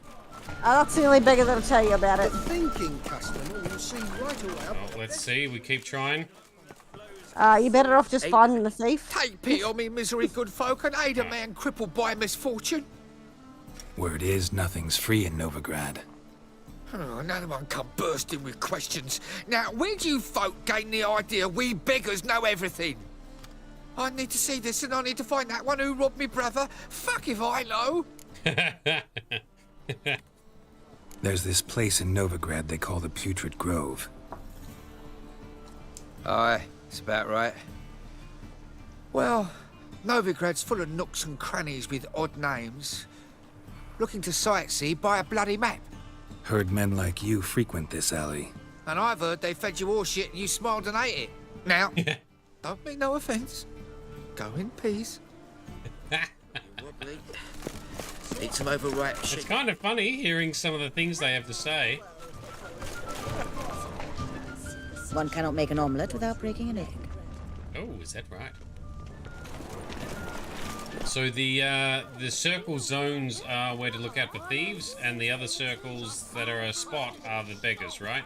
That's the only beggar that'll tell you about it. Thinking customer will see right away. Oh, let's see, we keep trying. You're better off just finding the thief. Take pity on me, misery good folk, and aid a man crippled by misfortune. Word is, nothing's free in Novigrad. Oh, another one come bursting with questions. Now, where do you folk gain the idea we beggars know everything? I need to see this and I need to find that one who robbed me brother. Fuck if I know. There's this place in Novigrad they call the Putrid Grove. Aye, it's about right. Well, Novigrad's full of nooks and crannies with odd names. Looking to sightsee, buy a bloody map. Heard men like you frequent this alley. And I've heard they fed you all shit and you smiled and ate it. Now, don't mean no offence. Go in peace. Eat some overripe shit. It's kind of funny hearing some of the things they have to say. One cannot make an omelette without breaking an egg. Oh, is that right? So the circle zones are where to look out for thieves, and the other circles that are a spot are the beggars, right?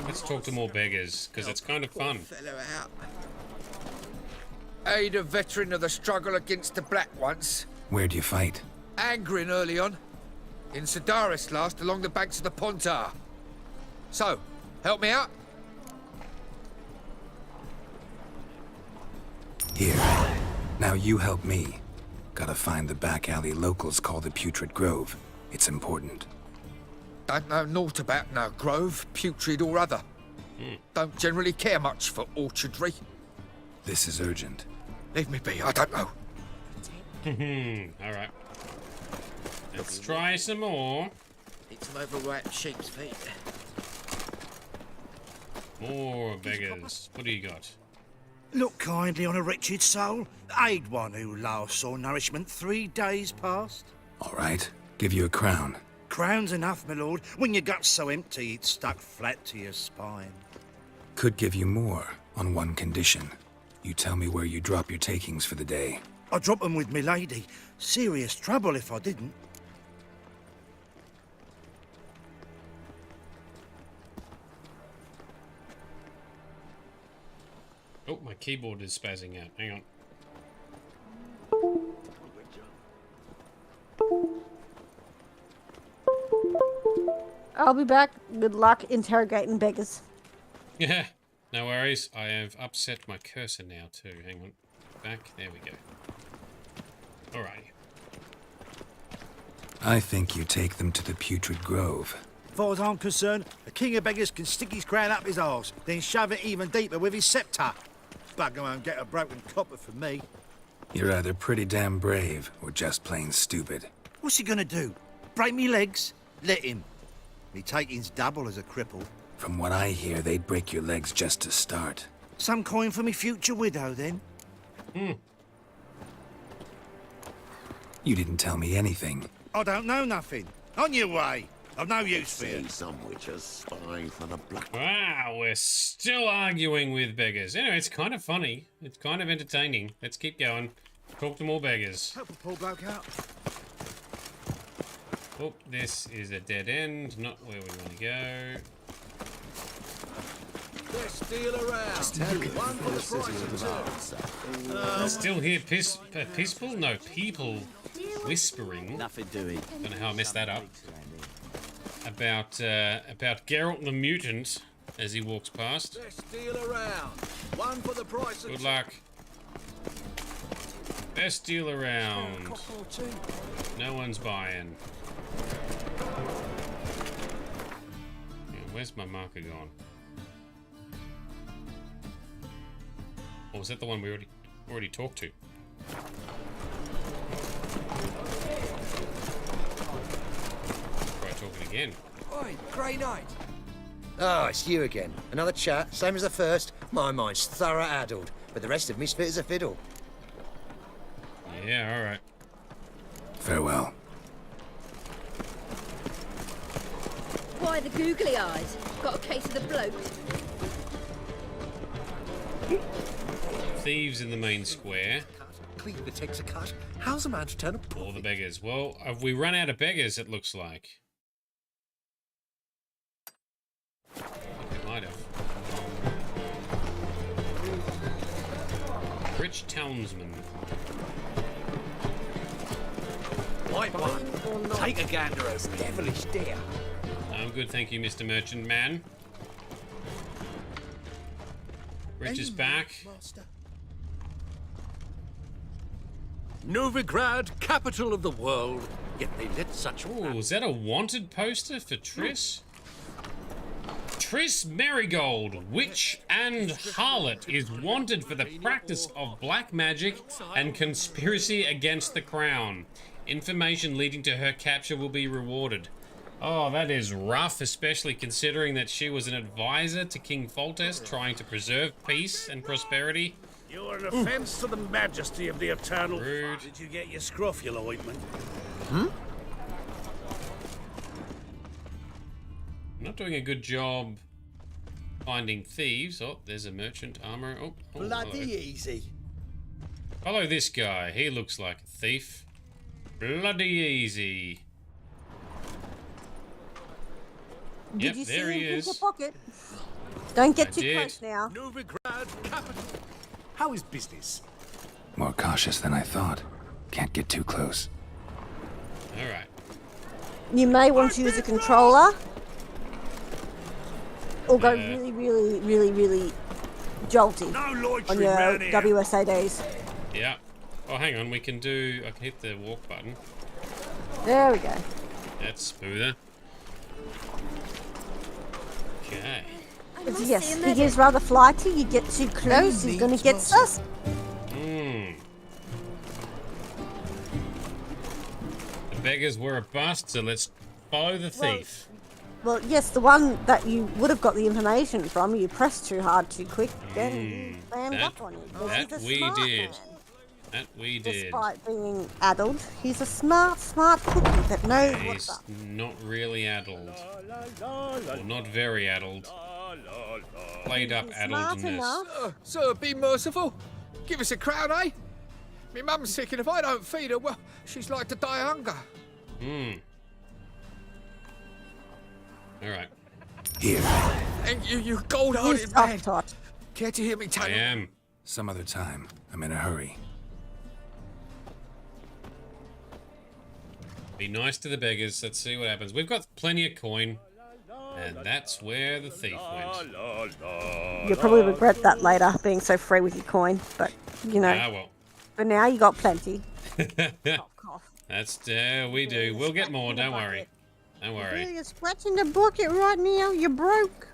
Let's talk to more beggars, because it's kind of fun. Aid a veteran of the struggle against the Black once. Where'd you fight? Angering early on. In Sedaris last, along the banks of the Pontar. So, help me out? Here. Now you help me. Gotta find the back alley locals call the Putrid Grove. It's important. Don't know naught about no grove, putrid or other. Don't generally care much for orchardry. This is urgent. Leave me be, I don't know. Alright. Let's try some more. Need some overripe sheep's feet. More beggars. What do you got? Look kindly on a wretched soul. Aid one who last saw nourishment 3 days past. All right. Give you a crown. Crown's enough, my lord. When your gut's so empty, it's stuck flat to your spine. Could give you more, on one condition. You tell me where you drop your takings for the day. I drop them with me lady. Serious trouble if I didn't. Oh, my keyboard is spazzing out. Hang on. I'll be back. Good luck interrogating beggars. Yeah, no worries. I have upset my cursor now too. Hang on. Back. There we go. Alrighty. I think you take them to the Putrid Grove. As far as I'm concerned, the king of beggars can stick his crown up his arse, then shove it even deeper with his sceptre. Bugger won't get a broken copper from me. You're either pretty damn brave, or just plain stupid. What's he gonna do? Break me legs? Let him. Me taking's double as a cripple. From what I hear, they'd break your legs just to start. Some coin for me future widow, then? You didn't tell me anything. I don't know nothing. On your way. I've no use for you. Some witches spy for the black. Wow, we're still arguing with beggars. Anyway, it's kind of funny. It's kind of entertaining. Let's keep going. Talk to more beggars. Help a poor bloke out. Oh, this is a dead end. Not where we want to go. Best deal around. One for the price of two. Still hear peaceful? No, people whispering. Nothing doing. Don't know how I messed that up. About Geralt the Mutant as he walks past. Best deal around. One for the price of Good luck. Best deal around. No one's buying. Yeah, where's my marker gone? Or was that the one we already talked to? Try talking again. Oi, Grey Knight. Ah, it's you again. Another chat, same as the first. My mind's thorough addled, but the rest of me's fit as a fiddle. Yeah, alright. Farewell. Why the googly eyes? Got a case of the bloke. Thieves in the main square. Cleaver takes a cut. How's a man to turn a All the beggars. Well, have we run out of beggars, it looks like. We might have. Rich townsman. White one. Take a gander as devilish dear. I'm good, thank you, Mr. Merchant Man. Rich is back. Novigrad, capital of the world. Yet they lit such. Oh, is that a wanted poster for Triss? Triss Marigold, witch and harlot, is wanted for the practice of black magic and conspiracy against the crown. Information leading to her capture will be rewarded. Oh, that is rough, especially considering that she was an advisor to King Foltest, trying to preserve peace and prosperity. You are an offence to the majesty of the Eternal. Rude. Did you get your scrofula ointment? I'm not doing a good job finding thieves. Oh, there's a merchant armor. Oh, Bloody hello. easy. Follow this guy. He looks like a thief. Bloody easy. Did you there see he him in is. your pocket? Don't get I too did. close now. Novigrad, capital. How is business? More cautious than I thought. Can't get too close. Alright. You may want to use a controller. Or go really jolty on your WSADs. Yeah. Oh, hang on. We can do... I can hit the walk button. There we go. That's smoother. Okay. Yes, he is rather flighty. You get too close, he's going to get sus. The beggars were a bust, so let's follow the thief. Well, yes, the one that you would have got the information from, you pressed too hard, too quick, then you slammed up on him. That we did. That we did. Despite being addled, he's a smart cookie that knows what's up. He's not really addled. Well, not very addled. Played up addledness. Sir, be merciful. Give us a crown, eh? Me mum's sick, and if I don't feed her, well, she's like to die of hunger. Alright. Here. Thank you, you gold-hearted man. Care to hear me tell you? I am. Some other time. I'm in a hurry. Be nice to the beggars. Let's see what happens. We've got plenty of coin. And that's where the thief went. You'll probably regret that later, being so free with your coin. But, you know. Ah, well. For now, you got plenty. That's, we do. We'll get more, don't worry. Don't worry. You're scratching the bucket right now. You're broke.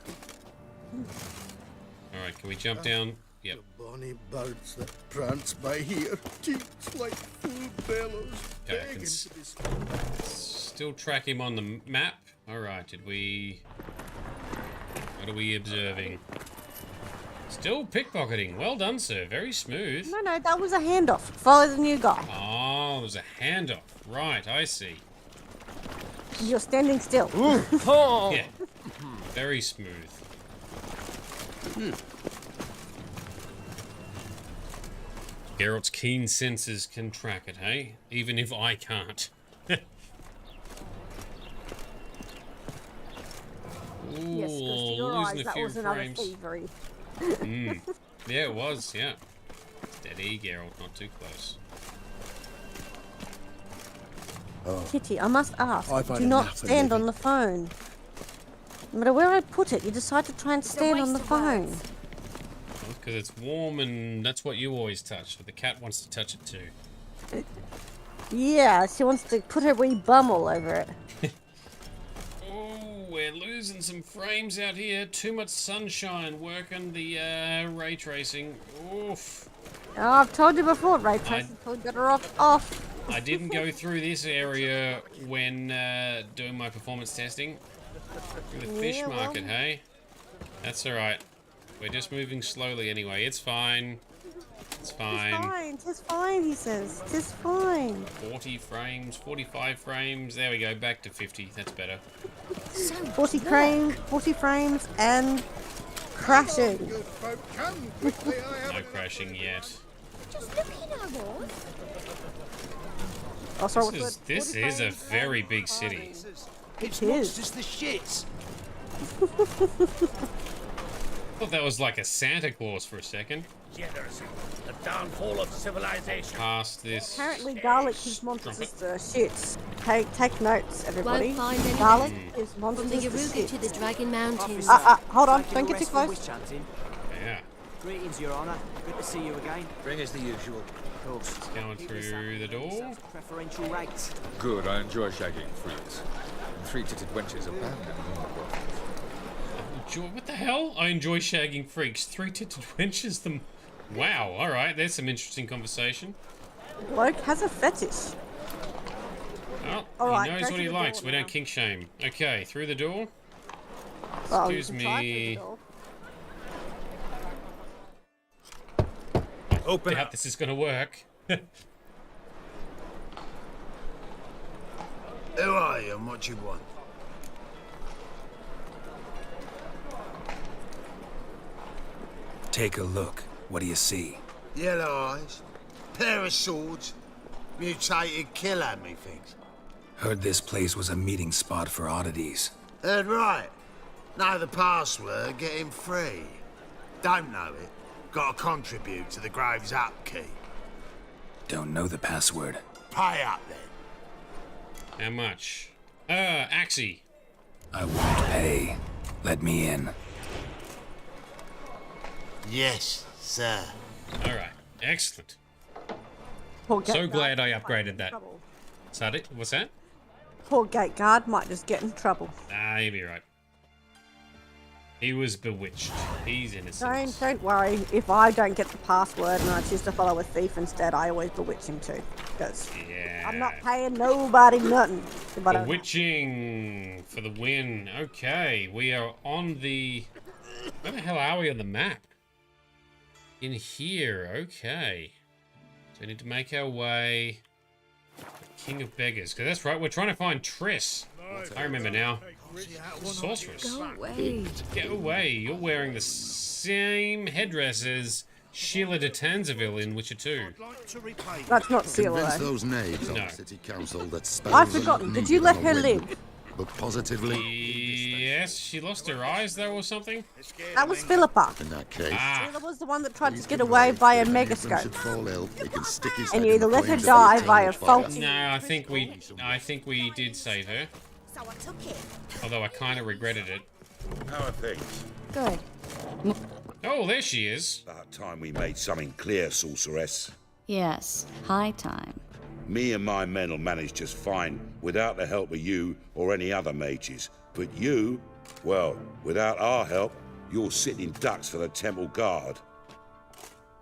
Alright, can we jump down? Yep. The bonny boats that prance by here, cheeks like full bellows. Okay, I can still track him on the map. Alright, did we... What are we observing? Still pickpocketing. Well done, sir. Very smooth. No, that was a handoff. Follow the new guy. Oh, it was a handoff. Right, I see. You're standing still. Yeah. Very smooth. Geralt's keen senses can track it, hey? Even if I can't. Ooh, Yes, because to your losing eyes, a that few was another frames. thievery. Yeah, it was, yeah. Steady, Geralt, not too close. Kitty, I must ask, I've had do enough not of stand on living. the phone. No matter where I put it, you decide to try and stand on the phone. Because it's warm and that's what you always touch. But the cat wants to touch it too. Yeah, she wants to put her wee bum all over it. Oh, we're losing some frames out here. Too much sunshine working the ray tracing. Oof. Oh, I've told you before, Ray Tracy's probably got her off. I didn't go through this area when doing my performance testing. Through the fish market, hey? That's alright. We're just moving slowly anyway. It's fine. It's fine. Tis fine, he says. Tis fine. 40 frames, 45 frames. There we go, back to 50. That's better. 40 frames, and crashing. No crashing yet. Just looking at us. Oh, sorry, This is a very big city. It is. Just the shits. I thought that was like a Santa Claus for a second. Jitters. The downfall of civilization. Past this. Apparently, garlic is monsters shits. Take notes, everybody. Won't find anything. Garlic is monsters From the to Yaruga to the shits. Dragon Mountains. Hold on, don't get too close. Yeah. Greetings, Your Honor. Good to see you again. Bring us the usual. Of course. Going through the door. Preferential rates. Good, I enjoy shagging freaks. Three-titted wenches abound in the What the hell? I enjoy shagging freaks. Three-titted wenches them. Wow, alright, there's some interesting conversation. Bloke has a fetish. Oh, Alright, he knows go what to he the likes. door We now. don't kink shame. Okay, through the door. Well, you Excuse can try through the me. door. Open up. This is gonna work. Who are you and what you want? Take a look. What do you see? Yellow eyes, pair of swords, mutated killer, methinks. Heard this place was a meeting spot for oddities. Heard right. Know the password, get him free. Don't know it, gotta contribute to the Grave's upkeep. Don't know the password. Pay up then. How much? Axie. I won't pay. Let me in. Yes, sir. Alright, excellent. Poor So gate glad I guard might upgraded get in that. trouble. Sorry, what's that? Poor gate guard might just get in trouble. Ah, you'll be right. He was bewitched. He's innocent. Don't worry. If I don't get the password and I choose to follow a thief instead, I always bewitch him too. Because I'm not paying nobody nothing. if I don't- Bewitching for the win. Okay, we are on the... Where the hell are we on the map? In here, okay. So we need to make our way... King of Beggars, because that's right, we're trying to find Triss. I remember now. Sorceress. Go away. Get away, you're wearing the same headdress as Sheila de Tanzaville in Witcher 2. That's not Sheila. Convince though. those knaves on No. the city council that spells I've are forgotten. not Did you needed let on her a whim, live? But positively, Yes, she lost her eyes though or something? That was Philippa. in that case, Philippa was the one that tried to get away via if any of them megascope. should fall ill, he can stick his And head you in either the let her flames of die the via eternal fire. faulty- No, I think we did save her. So I took it. Although I kind of regretted it. How are things? Good. Oh, there she is. About time we made something clear, sorceress. Yes, high time. Me and my men will manage just fine without the help of you or any other mages. But you, well, without our help, you're sitting ducks for the temple guard.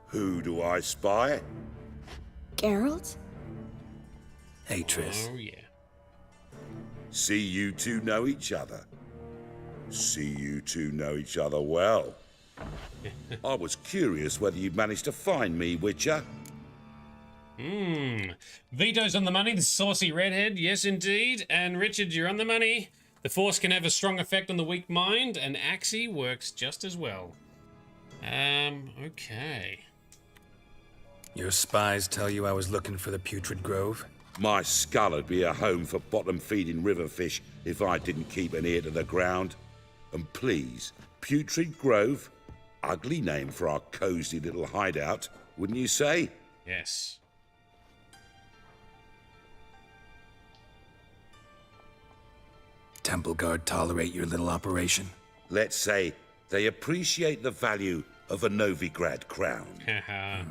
Who do I spy? Geralt? Hey, Triss. Oh, yeah. See you two know each other. See you two know each other well. I was curious whether you'd managed to find me, Witcher. Vito's on the money, the saucy redhead, yes indeed. And Richard, you're on the money. The Force can have a strong effect on the weak mind, and Axie works just as well. Okay. Your spies tell you I was looking for the Putrid Grove? My skull'd be a home for bottom-feeding river fish if I didn't keep an ear to the ground. And please, Putrid Grove, ugly name for our cozy little hideout, wouldn't you say? Yes. Temple Guard tolerate your little operation? Let's say they appreciate the value of a Novigrad crown. Haha.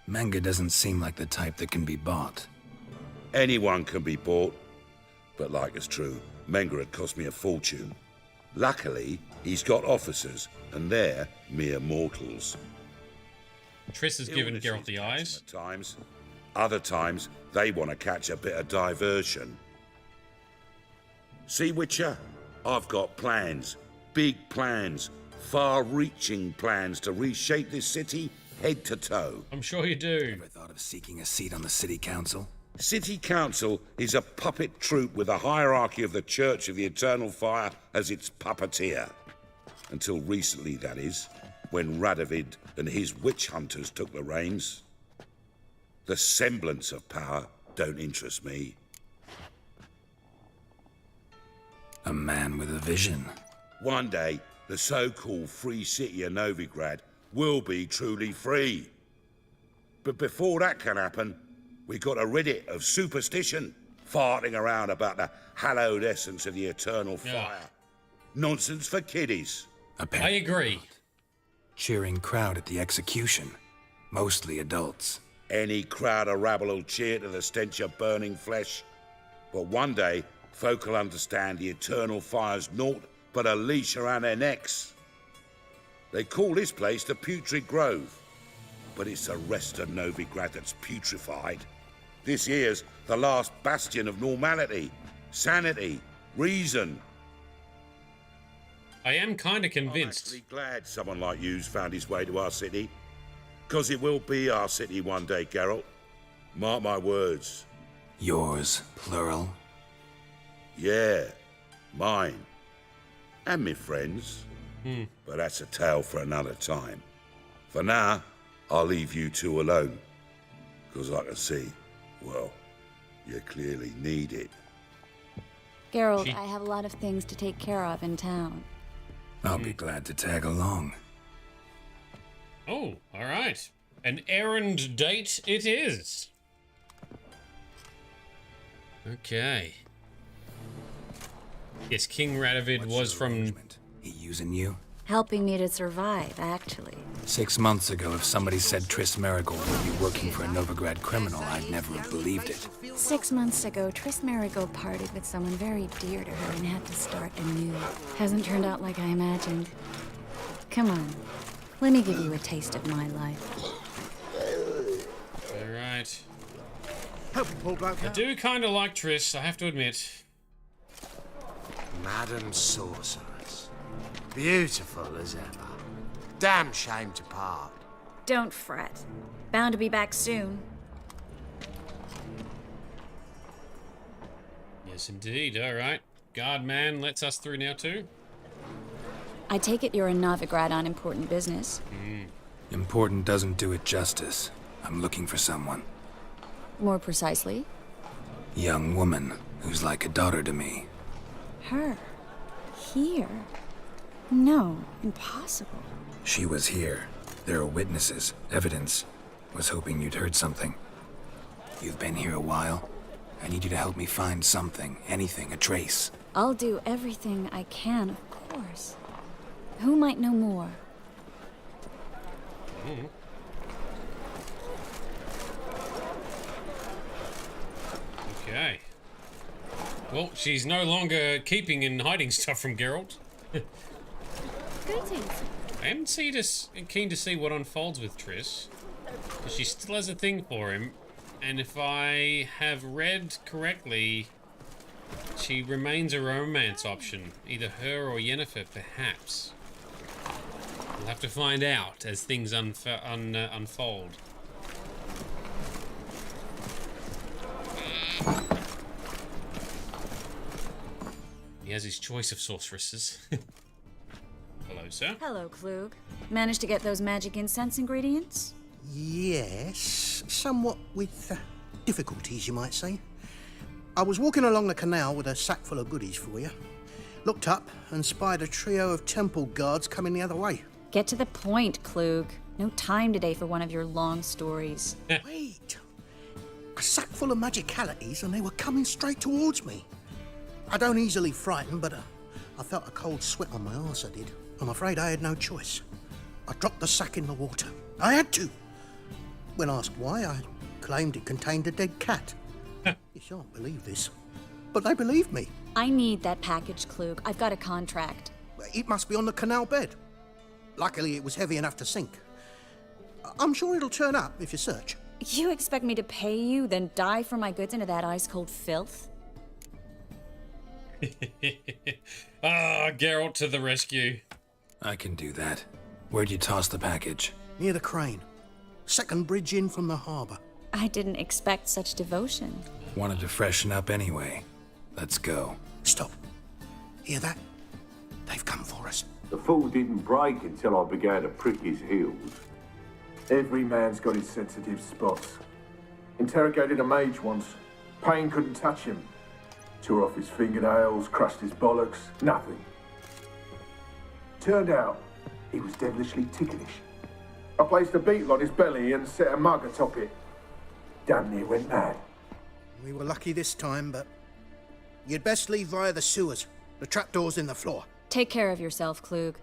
Manga doesn't seem like the type that can be bought. Anyone can be bought, but like it's true, Menga had cost me a fortune. Luckily, he's got officers, and they're mere mortals. Triss has given Geralt the eyes. At times. Other times, they want to catch a bit of diversion. See, Witcher, I've got plans. Big plans. Far-reaching plans to reshape this city head to toe. I'm sure you do. Ever thought of seeking a seat on the city council? City Council is a puppet troupe with a hierarchy of the Church of the Eternal Fire as its puppeteer. Until recently, that is, when Radovid and his witch hunters took the reins. The semblance of power don't interest me. A man with a vision. One day, the so-called free city of Novigrad will be truly free. But before that can happen, we got to rid it of superstition, farting around about the hallowed essence of the eternal fire. Nonsense for kiddies. I agree. Cheering crowd at the execution. Mostly adults. Any crowd of rabble will cheer to the stench of burning flesh. But one day, folk will understand the eternal fire's naught but a leash around their necks. They call this place the Putrid Grove, but it's the rest of Novigrad that's putrefied. This here's the last bastion of normality, sanity, reason. I am kind of convinced. I'm actually glad someone like you's found his way to our city. Because it will be our city one day, Geralt. Mark my words. Yours, plural. Yeah, mine. And me friends. But that's a tale for another time. For now, I'll leave you two alone. Because I can see, well, you clearly need it. Geralt, I have a lot of things to take care of in town. I'll be glad to tag along. Oh, all right. An errand date it is. Okay. Yes, King Radovid was from... He using you? Helping me to survive, actually. 6 months ago, if somebody said Triss Marigold would be working for a Novigrad criminal, I'd never have believed it. 6 months ago, Triss Marigold partied with someone very dear to her and had to start anew. Hasn't turned out like I imagined. Come on, let me give you a taste of my life. Alright. I do kind of like Triss, I have to admit. Madam Sorceress. Beautiful as ever. Damn shame to part. Don't fret. Bound to be back soon. Yes, indeed. Alright. Guardman lets us through now, too. I take it you're in Novigrad on important business. Important doesn't do it justice. I'm looking for someone. More precisely? Young woman who's like a daughter to me. Her? Here? No, impossible. She was here. There are witnesses, evidence. Was hoping you'd heard something. You've been here a while. I need you to help me find something, anything, a trace. I'll do everything I can, of course. Who might know more? Okay. Well, she's no longer keeping and hiding stuff from Geralt. Greetings. I am keen to see what unfolds with Triss. She still has a thing for him, and if I have read correctly, she remains a romance option. Either her or Yennefer, perhaps. We'll have to find out as things unfold. He has his choice of sorceresses. Hello, sir. Hello, Klug. Managed to get those magic incense ingredients? Yes, somewhat with difficulties, you might say. I was walking along the canal with a sack full of goodies for you. Looked up and spied a trio of temple guards coming the other way. Get to the point, Klug. No time today for one of your long stories. Wait. A sack full of magicalities and they were coming straight towards me. I don't easily frighten, but I felt a cold sweat on my arse, I did. I'm afraid I had no choice. I dropped the sack in the water. I had to. When asked why, I claimed it contained a dead cat. You shan't believe this, but they believed me. I need that package, Klug. I've got a contract. It must be on the canal bed. Luckily, it was heavy enough to sink. I'm sure it'll turn up if you search. You expect me to pay you, then dive for my goods into that ice-cold filth? Geralt to the rescue. I can do that. Where'd you toss the package? Near the crane. Second bridge in from the harbour. I didn't expect such devotion. Wanted to freshen up anyway. Let's go. Stop. Hear that? They've come for us. The fall didn't break until I began to prick his heels. Every man's got his sensitive spots. Interrogated a mage once. Pain couldn't touch him. Tore off his fingernails, crushed his bollocks, nothing. Turned out, he was devilishly ticklish. I placed a beetle on his belly and set a mug atop it. Damn near went mad. We were lucky this time, but you'd best leave via the sewers. The trapdoor's in the floor. Take care of yourself, Klug.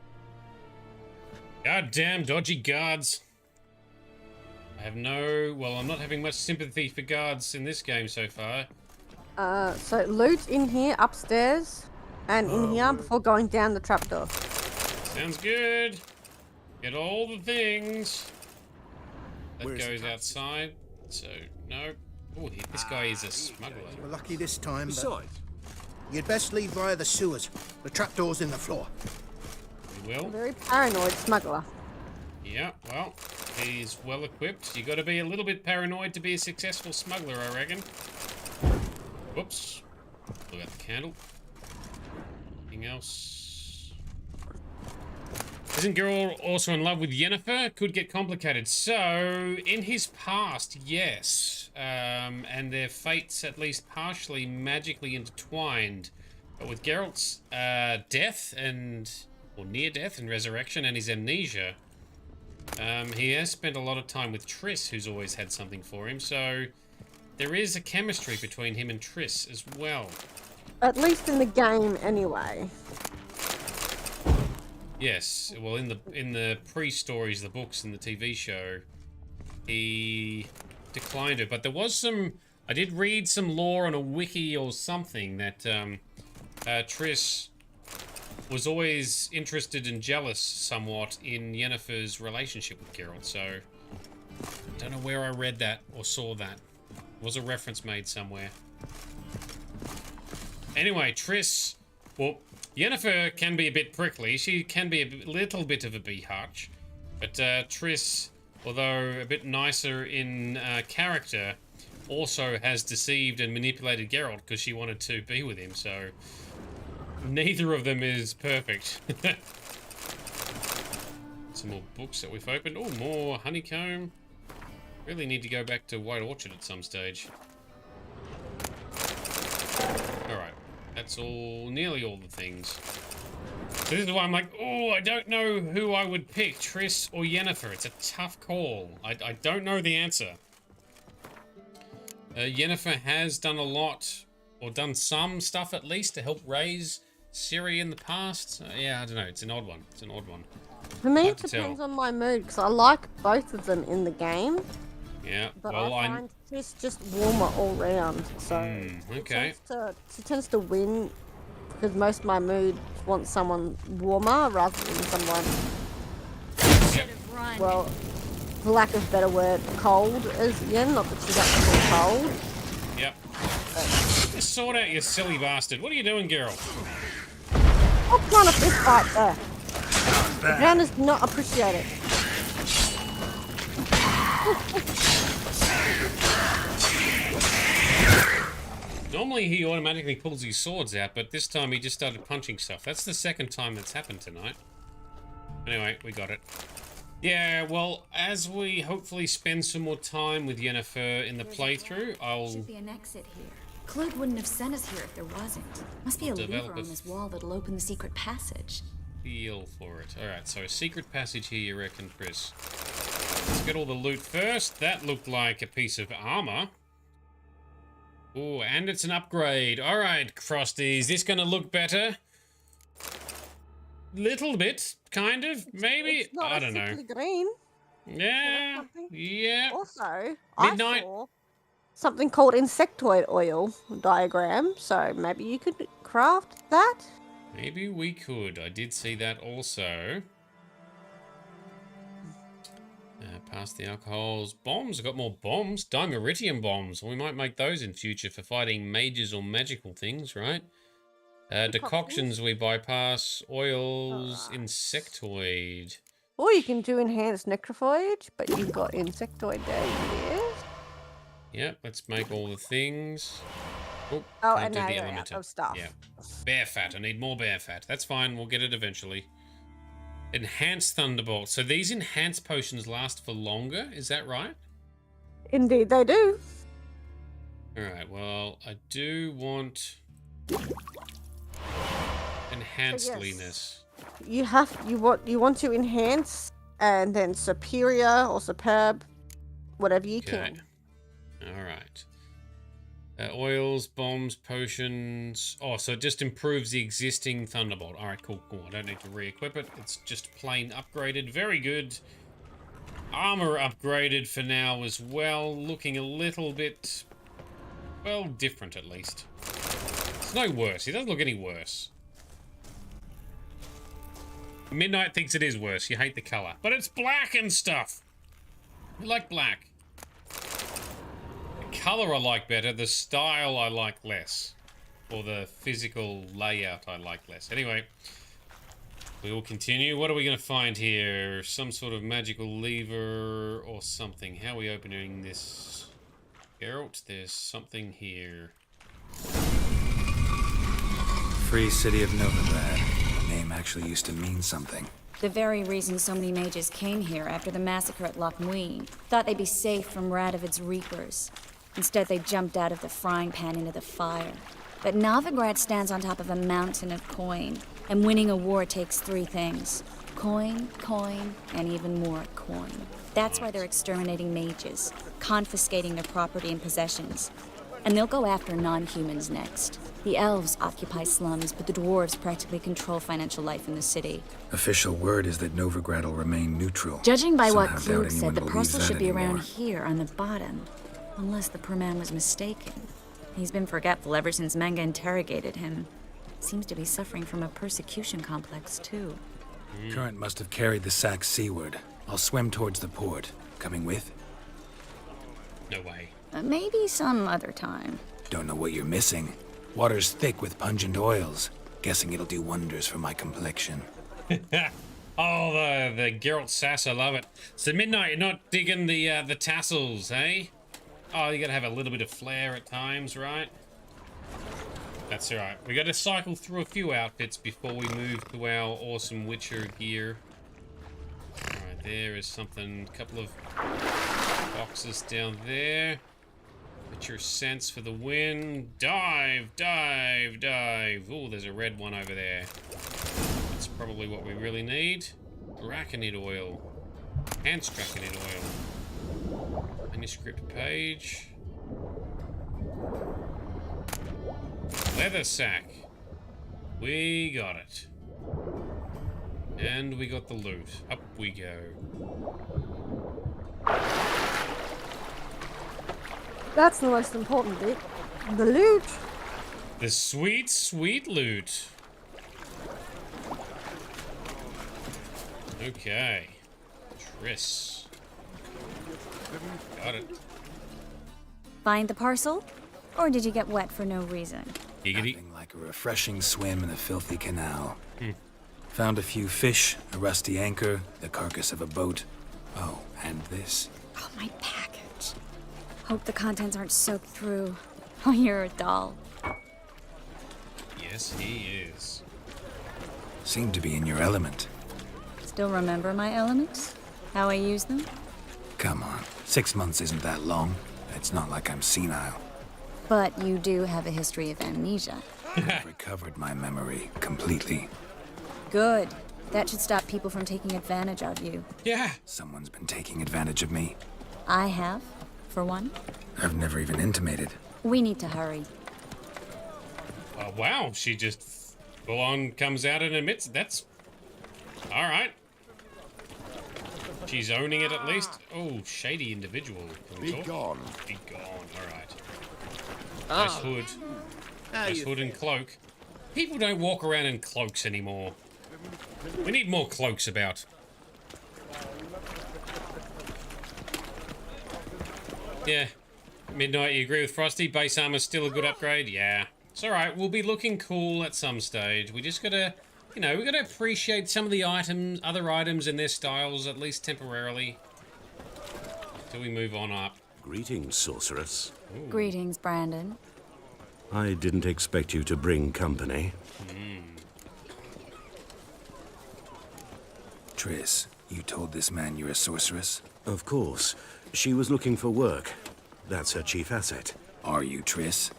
Goddamn dodgy guards. I'm not having much sympathy for guards in this game so far. So loot in here, upstairs, and in here before going down the trapdoor. Sounds good. Get all the things. That goes outside. So, no. Oh, this guy is a smuggler. We're lucky this time, but Besides. you'd best leave via the sewers. The trapdoor's in the floor. We will. Very paranoid smuggler. Yeah, well, he's well equipped. You got to be a little bit paranoid to be a successful smuggler, I reckon. Whoops. Blew out the candle. Anything else? Isn't Geralt also in love with Yennefer? Could get complicated. So, in his past, yes. And their fates at least partially magically intertwined. But with Geralt's death or near death and resurrection and his amnesia, he has spent a lot of time with Triss, who's always had something for him. So, there is a chemistry between him and Triss as well. At least in the game, anyway. Yes, well, in the pre-stories, the books, and the TV show, he declined it. But there was some. I did read some lore on a wiki or something that Triss was always interested and jealous somewhat in Yennefer's relationship with Geralt. So I don't know where I read that or saw that. Was a reference made somewhere. Anyway, Triss. Well, Yennefer can be a bit prickly. She can be a little bit of a biatch. But Triss, although a bit nicer in character, also has deceived and manipulated Geralt because she wanted to be with him. So neither of them is perfect. Some more books that we've opened. Oh, more honeycomb. Really need to go back to White Orchard at some stage. Alright. That's all, nearly all the things. So this is why I'm like, oh, I don't know who I would pick, Triss or Yennefer. It's a tough call. I don't know the answer. Yennefer has done a lot, or done some stuff at least, to help raise Ciri in the past. Yeah, I don't know. It's an odd one. It's an odd one. For me, it depends on my mood, because I like both of them in the game. Yeah, but well, I find Triss just warmer all round. So okay. She tends to win because most of my mood wants someone warmer rather than someone. Well, for lack of a better word, cold as Yen. Not that she's actually cold. Yep. Just sort out, you silly bastard. What are you doing, Geralt? What's not a fist fight there? The ground does not appreciate it. Normally he automatically pulls his swords out, but this time he just started punching stuff. That's the second time that's happened tonight. Anyway, we got it. Yeah, well, as we hopefully spend some more time with Yennefer in the playthrough, Should be an exit here. Claude wouldn't have sent us here if there wasn't. Must be a lever on this wall that'll open the secret passage. Feel for it. Alright, so a secret passage here, you reckon, Chris? Let's get all the loot first. That looked like a piece of armor. Oh, and it's an upgrade. Alright, Frosty, is this gonna look better? Little bit, kind of, maybe. It's not I don't know. green. Yeah. Yeah. Also, Midnight. I saw something called insectoid oil diagram, so maybe you could craft that. Maybe we could. I did see that also. Past the alcohols. Bombs. I've got more bombs. Dimeritium bombs. We might make those in future for fighting mages or magical things, right? Decoctions we bypass. Oils. Insectoid. Or you can do enhanced necrophage, but you've got insectoid there. Yes. Yep, let's make all the things. Oh, and now you're out of stuff. Yeah. Bear fat. I need more bear fat. That's fine. We'll get it eventually. Enhanced Thunderbolt. So these enhanced potions last for longer. Is that right? Indeed, they do. Alright, well, I do want enhancedliness. You want to enhance and then superior or superb, whatever you can. Alright. Oils, bombs, potions. Oh, so it just improves the existing Thunderbolt. Alright, cool. I don't need to re-equip it. It's just plain upgraded. Very good. Armor upgraded for now as well. Looking a little bit, well, different at least. It's no worse. It doesn't look any worse. Midnight thinks it is worse. You hate the color. But it's black and stuff. You like black. The color I like better. The style I like less. Or the physical layout I like less. Anyway, we will continue. What are we going to find here? Some sort of magical lever or something. How are we opening this? Geralt, there's something here. Free city of Novigrad. The name actually used to mean something. The very reason so many mages came here after the massacre at Loch Muin. Thought they'd be safe from Radovid's reapers. Instead, they jumped out of the frying pan into the fire. But Novigrad stands on top of a mountain of coin, and winning a war takes three things. Coin, coin, and even more coin. That's why they're exterminating mages, confiscating their property and possessions. And they'll go after non-humans next. The elves occupy slums, but the dwarves practically control financial life in the city. Official word is that Novigrad will remain neutral. Judging by what Somehow doubt Klug said, anyone the believes parcel that should be anymore. around here on the bottom. Unless the poor man was mistaken. He's been forgetful ever since Manga interrogated him. Seems to be suffering from a persecution complex, too. Current must have carried the sack seaward. I'll swim towards the port. Coming with? No way. Maybe some other time. Don't know what you're missing. Water's thick with pungent oils. Guessing it'll do wonders for my complexion. Oh, the Geralt sass, I love it. So Midnight, you're not digging the tassels, eh? Oh, you gotta have a little bit of flair at times, right? That's alright. We gotta cycle through a few outfits before we move to our awesome Witcher gear. Alright, there is something, a couple of boxes down there. Witcher sense for the win. Dive, dive, dive. Oh, there's a red one over there. That's probably what we really need. Draconid oil. And Draconid oil. Manuscript page. Leather sack. We got it. And we got the loot. Up we go. That's the most important bit. The loot. The sweet, sweet loot. Okay. Triss. Got it. Find the parcel? Or did you get wet for no reason? Nothing like a refreshing swim in the filthy canal. Found a few fish, a rusty anchor, the carcass of a boat. Oh, and this. Oh, my package. Hope the contents aren't soaked through. Oh, you're a doll. Yes, he is. Seem to be in your element. Still remember my elements? How I use them? Come on, 6 months isn't that long. It's not like I'm senile. But you do have a history of amnesia. I've recovered my memory completely. Good. That should stop people from taking advantage of you. Yeah. Someone's been taking advantage of me. I have, for one. I've never even intimated. We need to hurry. Wow, she just full on comes out and admits it. That's alright. She's owning it at least. Oh, shady individual. Can we talk? gone. Be gone, alright. Nice hood. Nice hood and cloak. People don't walk around in cloaks anymore. We need more cloaks about. Yeah. Midnight, you agree with Frosty? Base armor's still a good upgrade? Yeah. It's alright, we'll be looking cool at some stage. We just gotta, you know, we gotta appreciate some of the items, other items and their styles, at least temporarily. Till we move on up. Greetings, sorceress. Ooh. Greetings, Brandon. I didn't expect you to bring company. Triss, you told this man you're a sorceress? Of course. She was looking for work. That's her chief asset. Are you, Triss?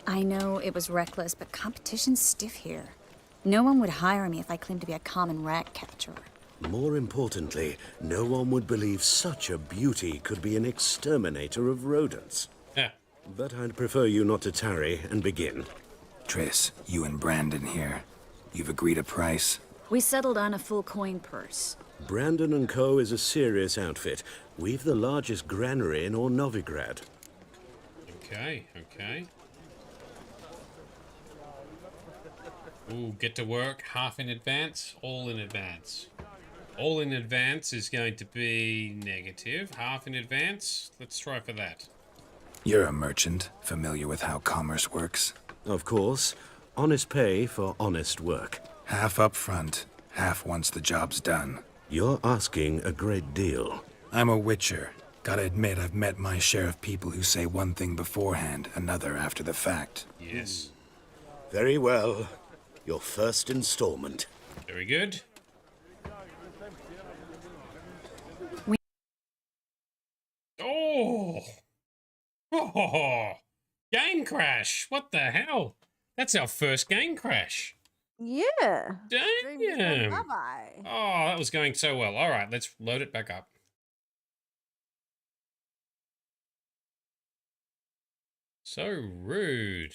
I know it was reckless, but competition's stiff here. No one would hire me if I claimed to be a common rat catcher. More importantly, no one would believe such a beauty could be an exterminator of rodents. Yeah. But I'd prefer you not to tarry and begin. Triss, you and Brandon here. You've agreed a price? We settled on a full coin purse. Brandon and Co. is a serious outfit. We've the largest granary in all Novigrad. Okay, okay. Ooh, get to work, half in advance, all in advance. All in advance is going to be negative. Half in advance, let's try for that. You're a merchant, familiar with how commerce works? Of course. Honest pay for honest work. Half up front, half once the job's done. You're asking a great deal. I'm a witcher. Gotta admit, I've met my share of people who say one thing beforehand, another after the fact. Yes. Very well. Your first installment. Very good. Oh! Oh! Game crash! What the hell? That's our first game crash. Yeah. Damn! Bye-bye. Oh, that was going so well. All right, let's load it back up. So rude.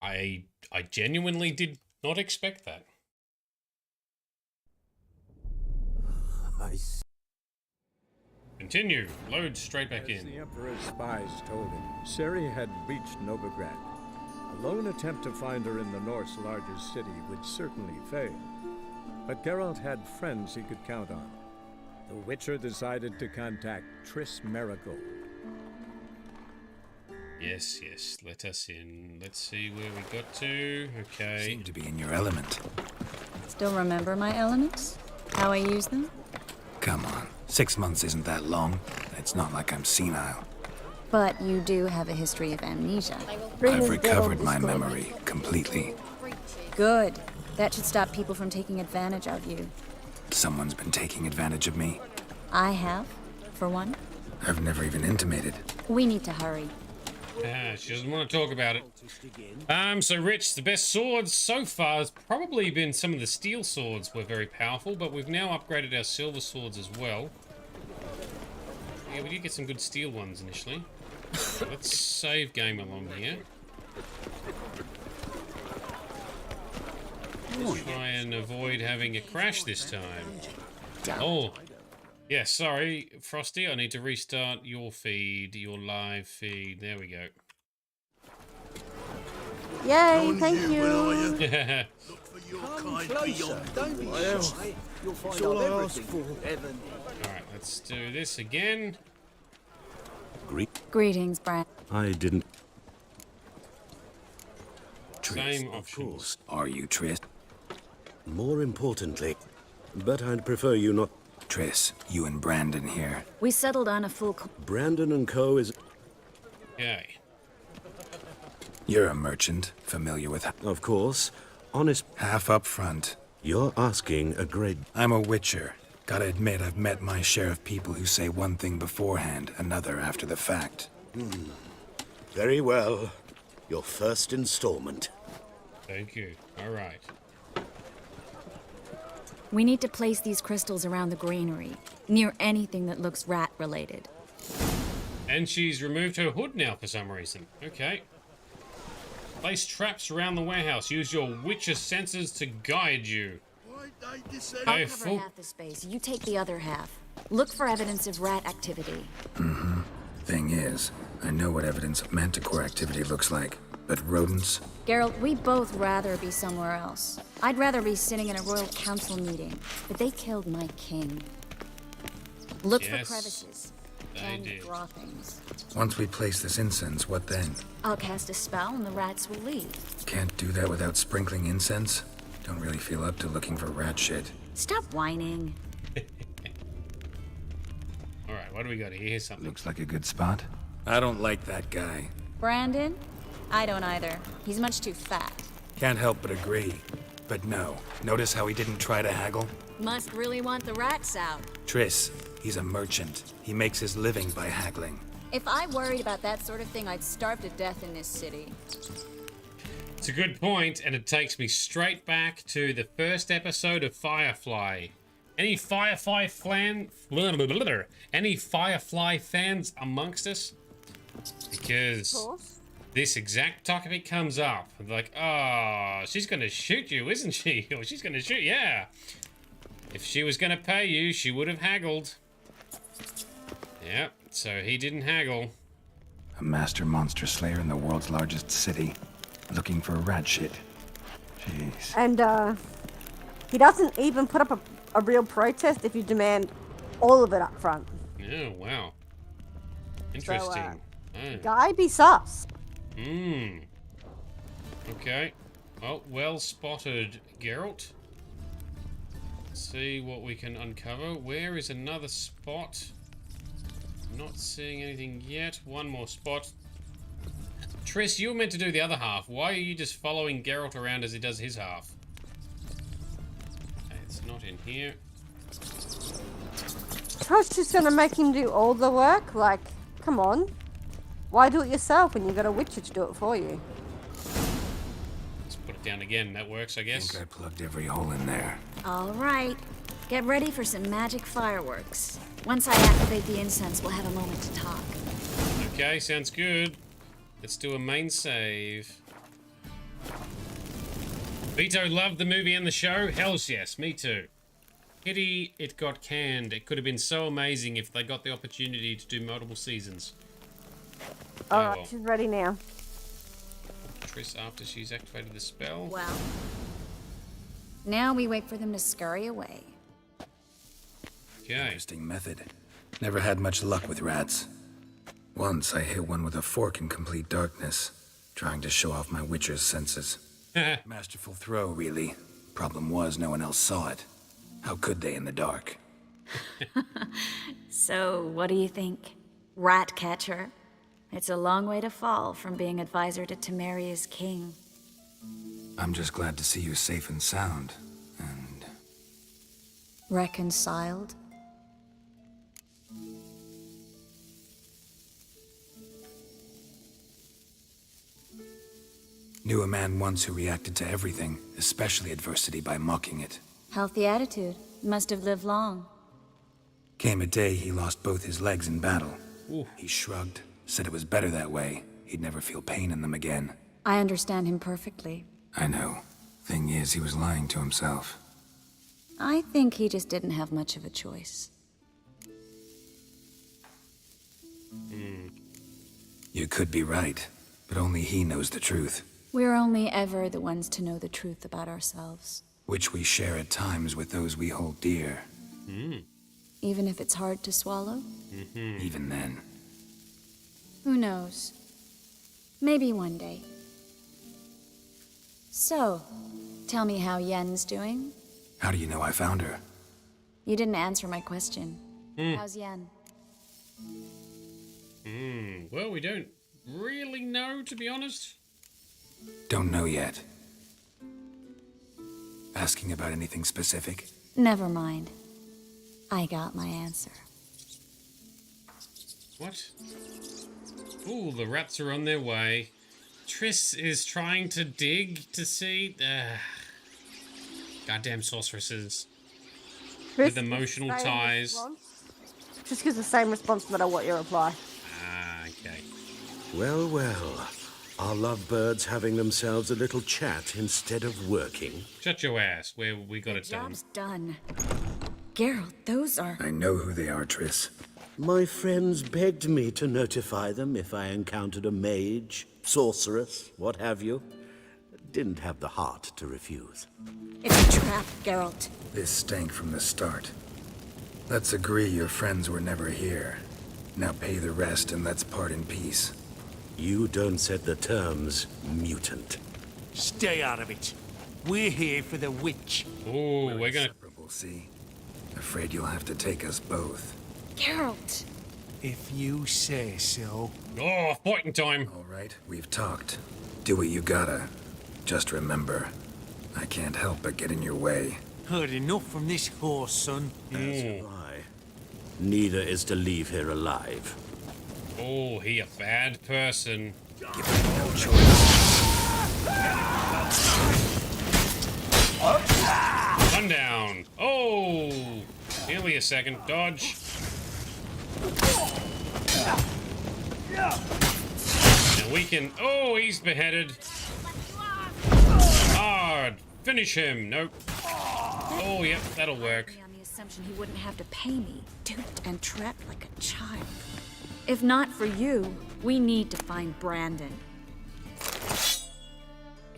I genuinely did not expect that. Continue. Load straight back As in. the Emperor's spies told him, Ciri had reached Novigrad. A lone attempt to find her in the North's largest city would certainly fail. But Geralt had friends he could count on. The Witcher decided to contact Triss Merigold. Yes, yes. Let us in. Let's see where we got to. Okay. Seem to be in your element. Still remember my elements? How I use them? Come on. 6 months isn't that long. It's not like I'm senile. But you do have a history of amnesia. I've recovered my memory completely. Good. That should stop people from taking advantage of you. Someone's been taking advantage of me. I have, for one. I've never even intimated. We need to hurry. She doesn't want to talk about it. So Rich, the best swords so far has probably been some of the steel swords were very powerful, but we've now upgraded our silver swords as well. Yeah, we did get some good steel ones initially. Let's save game along here. Try and avoid having a crash this time. Oh, yeah, sorry, Frosty, I need to restart your feed, your live feed. There we go. Yay, thank you. Yeah. You'll find out everything. Alright, let's do this again. Greetings, Brad. I didn't. Same Of options. course. Are you Triss? More importantly, but I'd prefer you not. Triss, you and Brandon here. We settled on a full... Brandon and Co. is. Okay. You're a merchant, familiar with... Of course. Honest. Half up front. You're asking a great... I'm a witcher. Gotta admit, I've met my share of people who say one thing beforehand, another after the fact. Very well. Your first installment. Thank you. Alright. We need to place these crystals around the granary, near anything that looks rat-related. And she's removed her hood now for some reason. Okay. Place traps around the warehouse. Use your Witcher senses to guide you. I'll cover half the space. You take the other half. Look for evidence of rat activity. Thing is, I know what evidence of manticore activity looks like, but rodents? Geralt, we'd both rather be somewhere else. I'd rather be sitting in a royal council meeting, but they killed my king. Look for crevices and draw things. Once we place this incense, what then? I'll cast a spell and the rats will leave. Can't do that without sprinkling incense? Don't really feel up to looking for rat shit. Stop whining. Alright, what do we got here? Here's something. Looks like a good spot. I don't like that guy. Brandon? I don't either. He's much too fat. Can't help but agree. But no, notice how he didn't try to haggle? Must really want the rats out. Triss, he's a merchant. He makes his living by haggling. If I worried about that sort of thing, I'd starve to death in this city. It's a good point, and it takes me straight back to the first episode of Firefly. Any Firefly fans amongst us? Because this exact topic comes up. Like, oh, she's gonna shoot you, isn't she? Or she's gonna shoot, yeah. If she was gonna pay you, she would have haggled. Yep, so he didn't haggle. A master monster slayer in the world's largest city. Looking for rat shit. Jeez. And, he doesn't even put up a real protest if you demand all of it up front. Oh, wow. Interesting. So, guy be sus. Okay. Oh, well spotted, Geralt. Let's see what we can uncover. Where is another spot? Not seeing anything yet. One more spot. Triss, you were meant to do the other half. Why are you just following Geralt around as he does his half? Okay, it's not in here. Trust just gonna make him do all the work? Like, come on. Why do it yourself when you got a witcher to do it for you? Let's put it down again. That works, I guess. I think I plugged every hole in there. All right. Get ready for some magic fireworks. Once I activate the incense, we'll have a moment to talk. Okay, sounds good. Let's do a main save. Vito loved the movie and the show? Hells yes, me too. Pity it got canned. It could have been so amazing if they got the opportunity to do multiple seasons. Alright, well. she's ready now. Triss after she's activated the spell. Well, now we wait for them to scurry away. Okay. Interesting method. Never had much luck with rats. Once I hit one with a fork in complete darkness, trying to show off my witcher's senses. Masterful throw, really. Problem was, no one else saw it. How could they in the dark? So, what do you think? Rat catcher? It's a long way to fall from being advisor to Temeria's king. I'm just glad to see you safe and sound. And... Reconciled? Knew a man once who reacted to everything, especially adversity, by mocking it. Healthy attitude. Must have lived long. Came a day he lost both his legs in battle. Ooh. He shrugged, said it was better that way. He'd never feel pain in them again. I understand him perfectly. I know. Thing is, he was lying to himself. I think he just didn't have much of a choice. You could be right, but only he knows the truth. We're only ever the ones to know the truth about ourselves. Which we share at times with those we hold dear. Even if it's hard to swallow? Even then. Who knows? Maybe one day. So, tell me how Yen's doing? How do you know I found her? You didn't answer my question. How's Yen? Well, we don't really know, to be honest. Don't know yet. Asking about anything specific? Never mind. I got my answer. What? Ooh, the rats are on their way. Triss is trying to dig to see... goddamn sorceresses. With emotional ties. Just gives the same response no matter what you reply. Ah, okay. Well, well. Are lovebirds having themselves a little chat instead of working? Shut your ass. We got it done. Job's done. Geralt, those are... I know who they are, Triss. My friends begged me to notify them if I encountered a mage, sorceress, what have you. Didn't have the heart to refuse. It's a trap, Geralt. This stank from the start. Let's agree your friends were never here. Now pay the rest and let's part in peace. You don't set the terms, mutant. Stay out of it. We're here for the witch. Ooh, we're gonna... See? Afraid you'll have to take us both. Geralt! If you say so. Oh, fighting time. All right, we've talked. Do what you gotta. Just remember, I can't help but get in your way. Heard enough from this horse, son. As have I. Neither is to leave here alive. Oh, he a bad person. Give me no choice. One down. Oh! Give me a second. Dodge. Now we can... Oh, he's beheaded. Hard. Finish him. Nope. Oh, yep, that'll work. On the assumption he wouldn't have to pay me, duped and trapped like a child. If not for you, we need to find Brandon.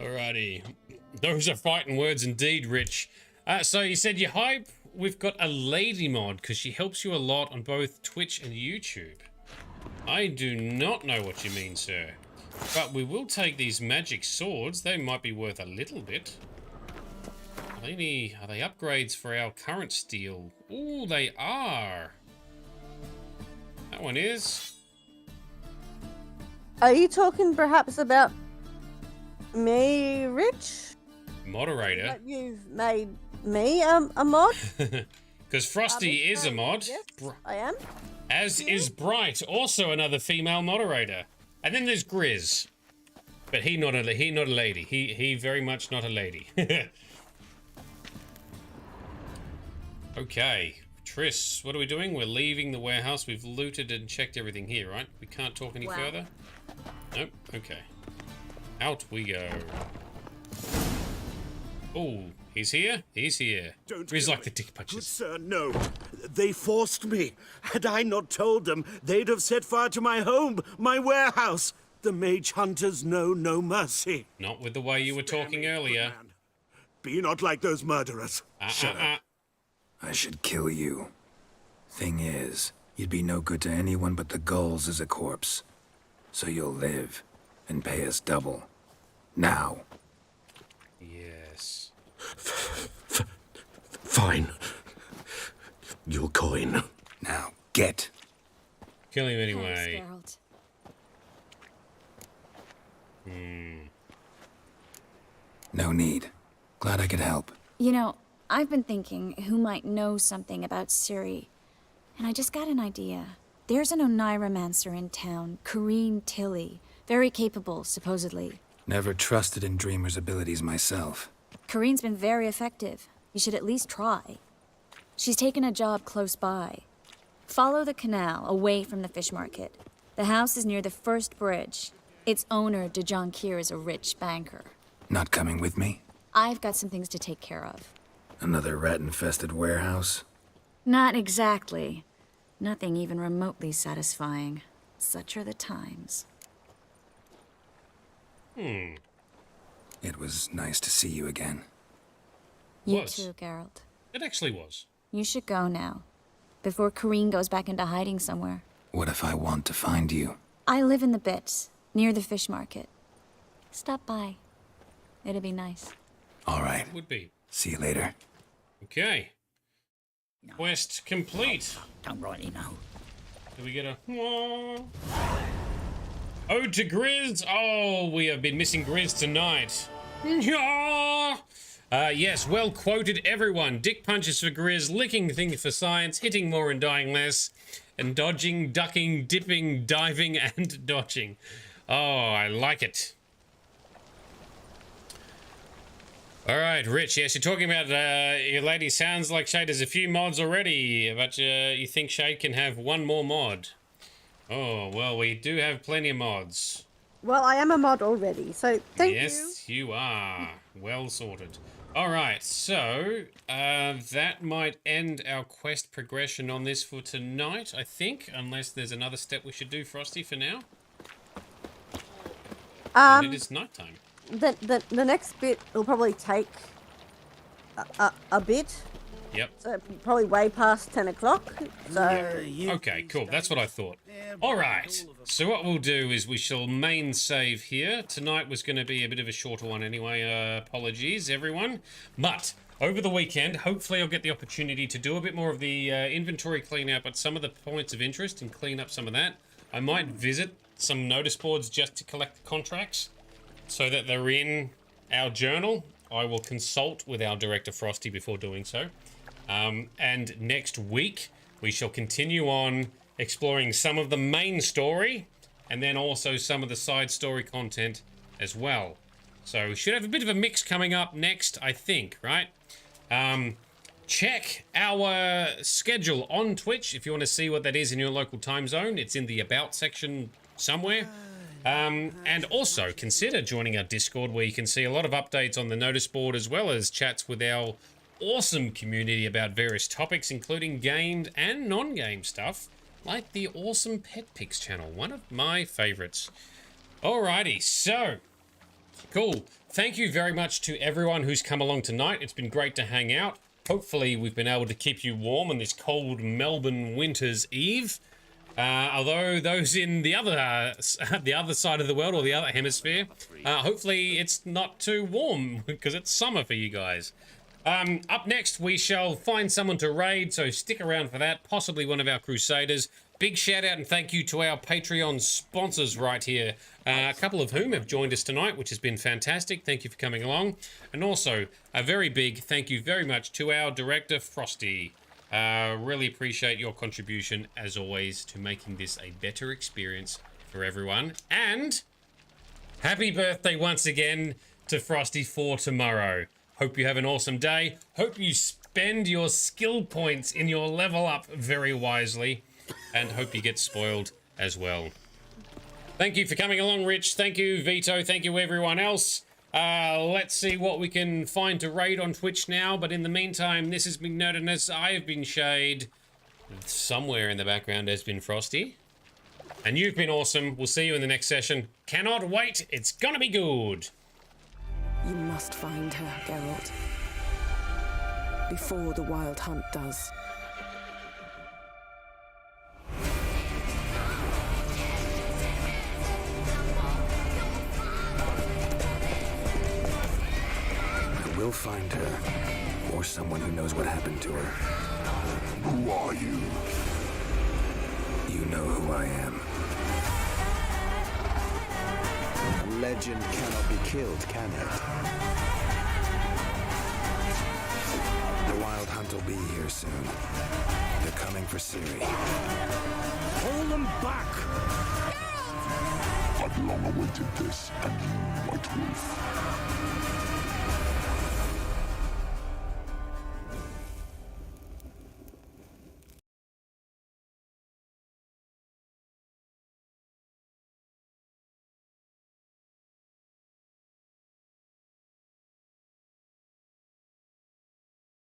Alrighty. Those are fighting words indeed, Rich. So you said you hype. We've got a lady mod because she helps you a lot on both Twitch and YouTube. I do not know what you mean, sir. But we will take these magic swords. They might be worth a little bit. Are they upgrades for our current steel? Ooh, they are. That one is. Are you talking perhaps about me, Rich? Moderator. That you've made me a mod? Because Frosty is a mod. Yes, I am. As is Bright, also another female moderator. And then there's Grizz. But he not a lady. He very much not a lady. Okay, Triss, what are we doing? We're leaving the warehouse. We've looted and checked everything here, right? We can't talk any further? Nope, okay. Out we go. Oh, he's here? He's here. He's like the dick punches. Good sir, no. They forced me. Had I not told them, they'd have set fire to my home, my warehouse. The mage hunters know no mercy. Not with the way you were talking earlier. Be not like those murderers. Shut up. I should kill you. Thing is, you'd be no good to anyone but the gulls as a corpse. So you'll live and pay us double. Now. Yes. Fine. Your coin. Now, get. Kill him anyway. Thanks, Geralt. No need. Glad I could help. You know, I've been thinking who might know something about Ciri, and I just got an idea. There's an Oneiromancer in town, Corrine Tilly. Very capable, supposedly. Never trusted in Dreamer's abilities myself. Corrine's been very effective. You should at least try. She's taken a job close by. Follow the canal, away from the fish market. The house is near the first bridge. Its owner, Dejon Kier, is a rich banker. Not coming with me? I've got some things to take care of. Another rat-infested warehouse? Not exactly. Nothing even remotely satisfying. Such are the times. It was nice to see you again. You too, Geralt. It actually was. You should go now, before Corrine goes back into hiding somewhere. What if I want to find you? I live in the Bits, near the fish market. Stop by. It'd be nice. All right. Would be. See you later. Okay. Quest complete. Don't rightly know. Do we get a... Ode to Grizz. Oh, we have been missing Grizz tonight. Yes, well quoted everyone. Dick punches for Grizz, licking things for science, hitting more and dying less, and dodging, ducking, dipping, diving, and dodging. Oh, I like it. All right, Rich, yes, you're talking about your lady. Sounds like Shade has a few mods already, but you think Shade can have one more mod. Oh, well, we do have plenty of mods. Well, I am a mod already, so thank you. Yes, you are. Well sorted. All right, so that might end our quest progression on this for tonight, I think, unless there's another step we should do, Frosty, for now. And it is nighttime. The next bit will probably take a bit. Yep. So probably way past 10 o'clock. So okay, cool. That's what I thought. All right. So what we'll do is we shall main save here. Tonight was going to be a bit of a shorter one anyway. Apologies, everyone. But over the weekend, hopefully I'll get the opportunity to do a bit more of the inventory clean out, but some of the points of interest and clean up some of that. I might visit some notice boards just to collect the contracts so that they're in our journal. I will consult with our director Frosty before doing so. And next week, we shall continue on exploring some of the main story and then also some of the side story content as well. So we should have a bit of a mix coming up next, I think, right? Check our schedule on Twitch if you want to see what that is in your local time zone. It's in the About section somewhere. And also consider joining our Discord where you can see a lot of updates on the notice board as well as chats with our awesome community about various topics, including gamed and non-game stuff, like the awesome Pet Pics channel, one of my favorites. Alrighty, so, cool. Thank you very much to everyone who's come along tonight. It's been great to hang out. Hopefully we've been able to keep you warm on this cold Melbourne winter's eve. Although those in the other side of the world or the other hemisphere, hopefully it's not too warm because it's summer for you guys. Up next, we shall find someone to raid, so stick around for that, possibly one of our Crusaders. Big shout out and thank you to our Patreon sponsors right here, a couple of whom have joined us tonight, which has been fantastic. Thank you for coming along. And also, a very big thank you very much to our director, Frosty. Really appreciate your contribution, as always, to making this a better experience for everyone. And happy birthday once again to Frosty for tomorrow. Hope you have an awesome day. Hope you spend your skill points in your level up very wisely, and hope you get spoiled as well. Thank you for coming along, Rich. Thank you, Vito. Thank you, everyone else. Let's see what we can find to raid on Twitch now, but in the meantime, this has been Nerdedness. I have been Shade. Somewhere in the background has been Frosty. And you've been awesome. We'll see you in the next session. Cannot wait. It's gonna be good. You must find her, Geralt. Before the Wild Hunt does. I will find her, or someone who knows what happened to her. Who are you? You know who I am. A legend cannot be killed, can it? The Wild Hunt will be here soon. They're coming for Ciri. Hold them back! I've long awaited this, and you, White Wolf.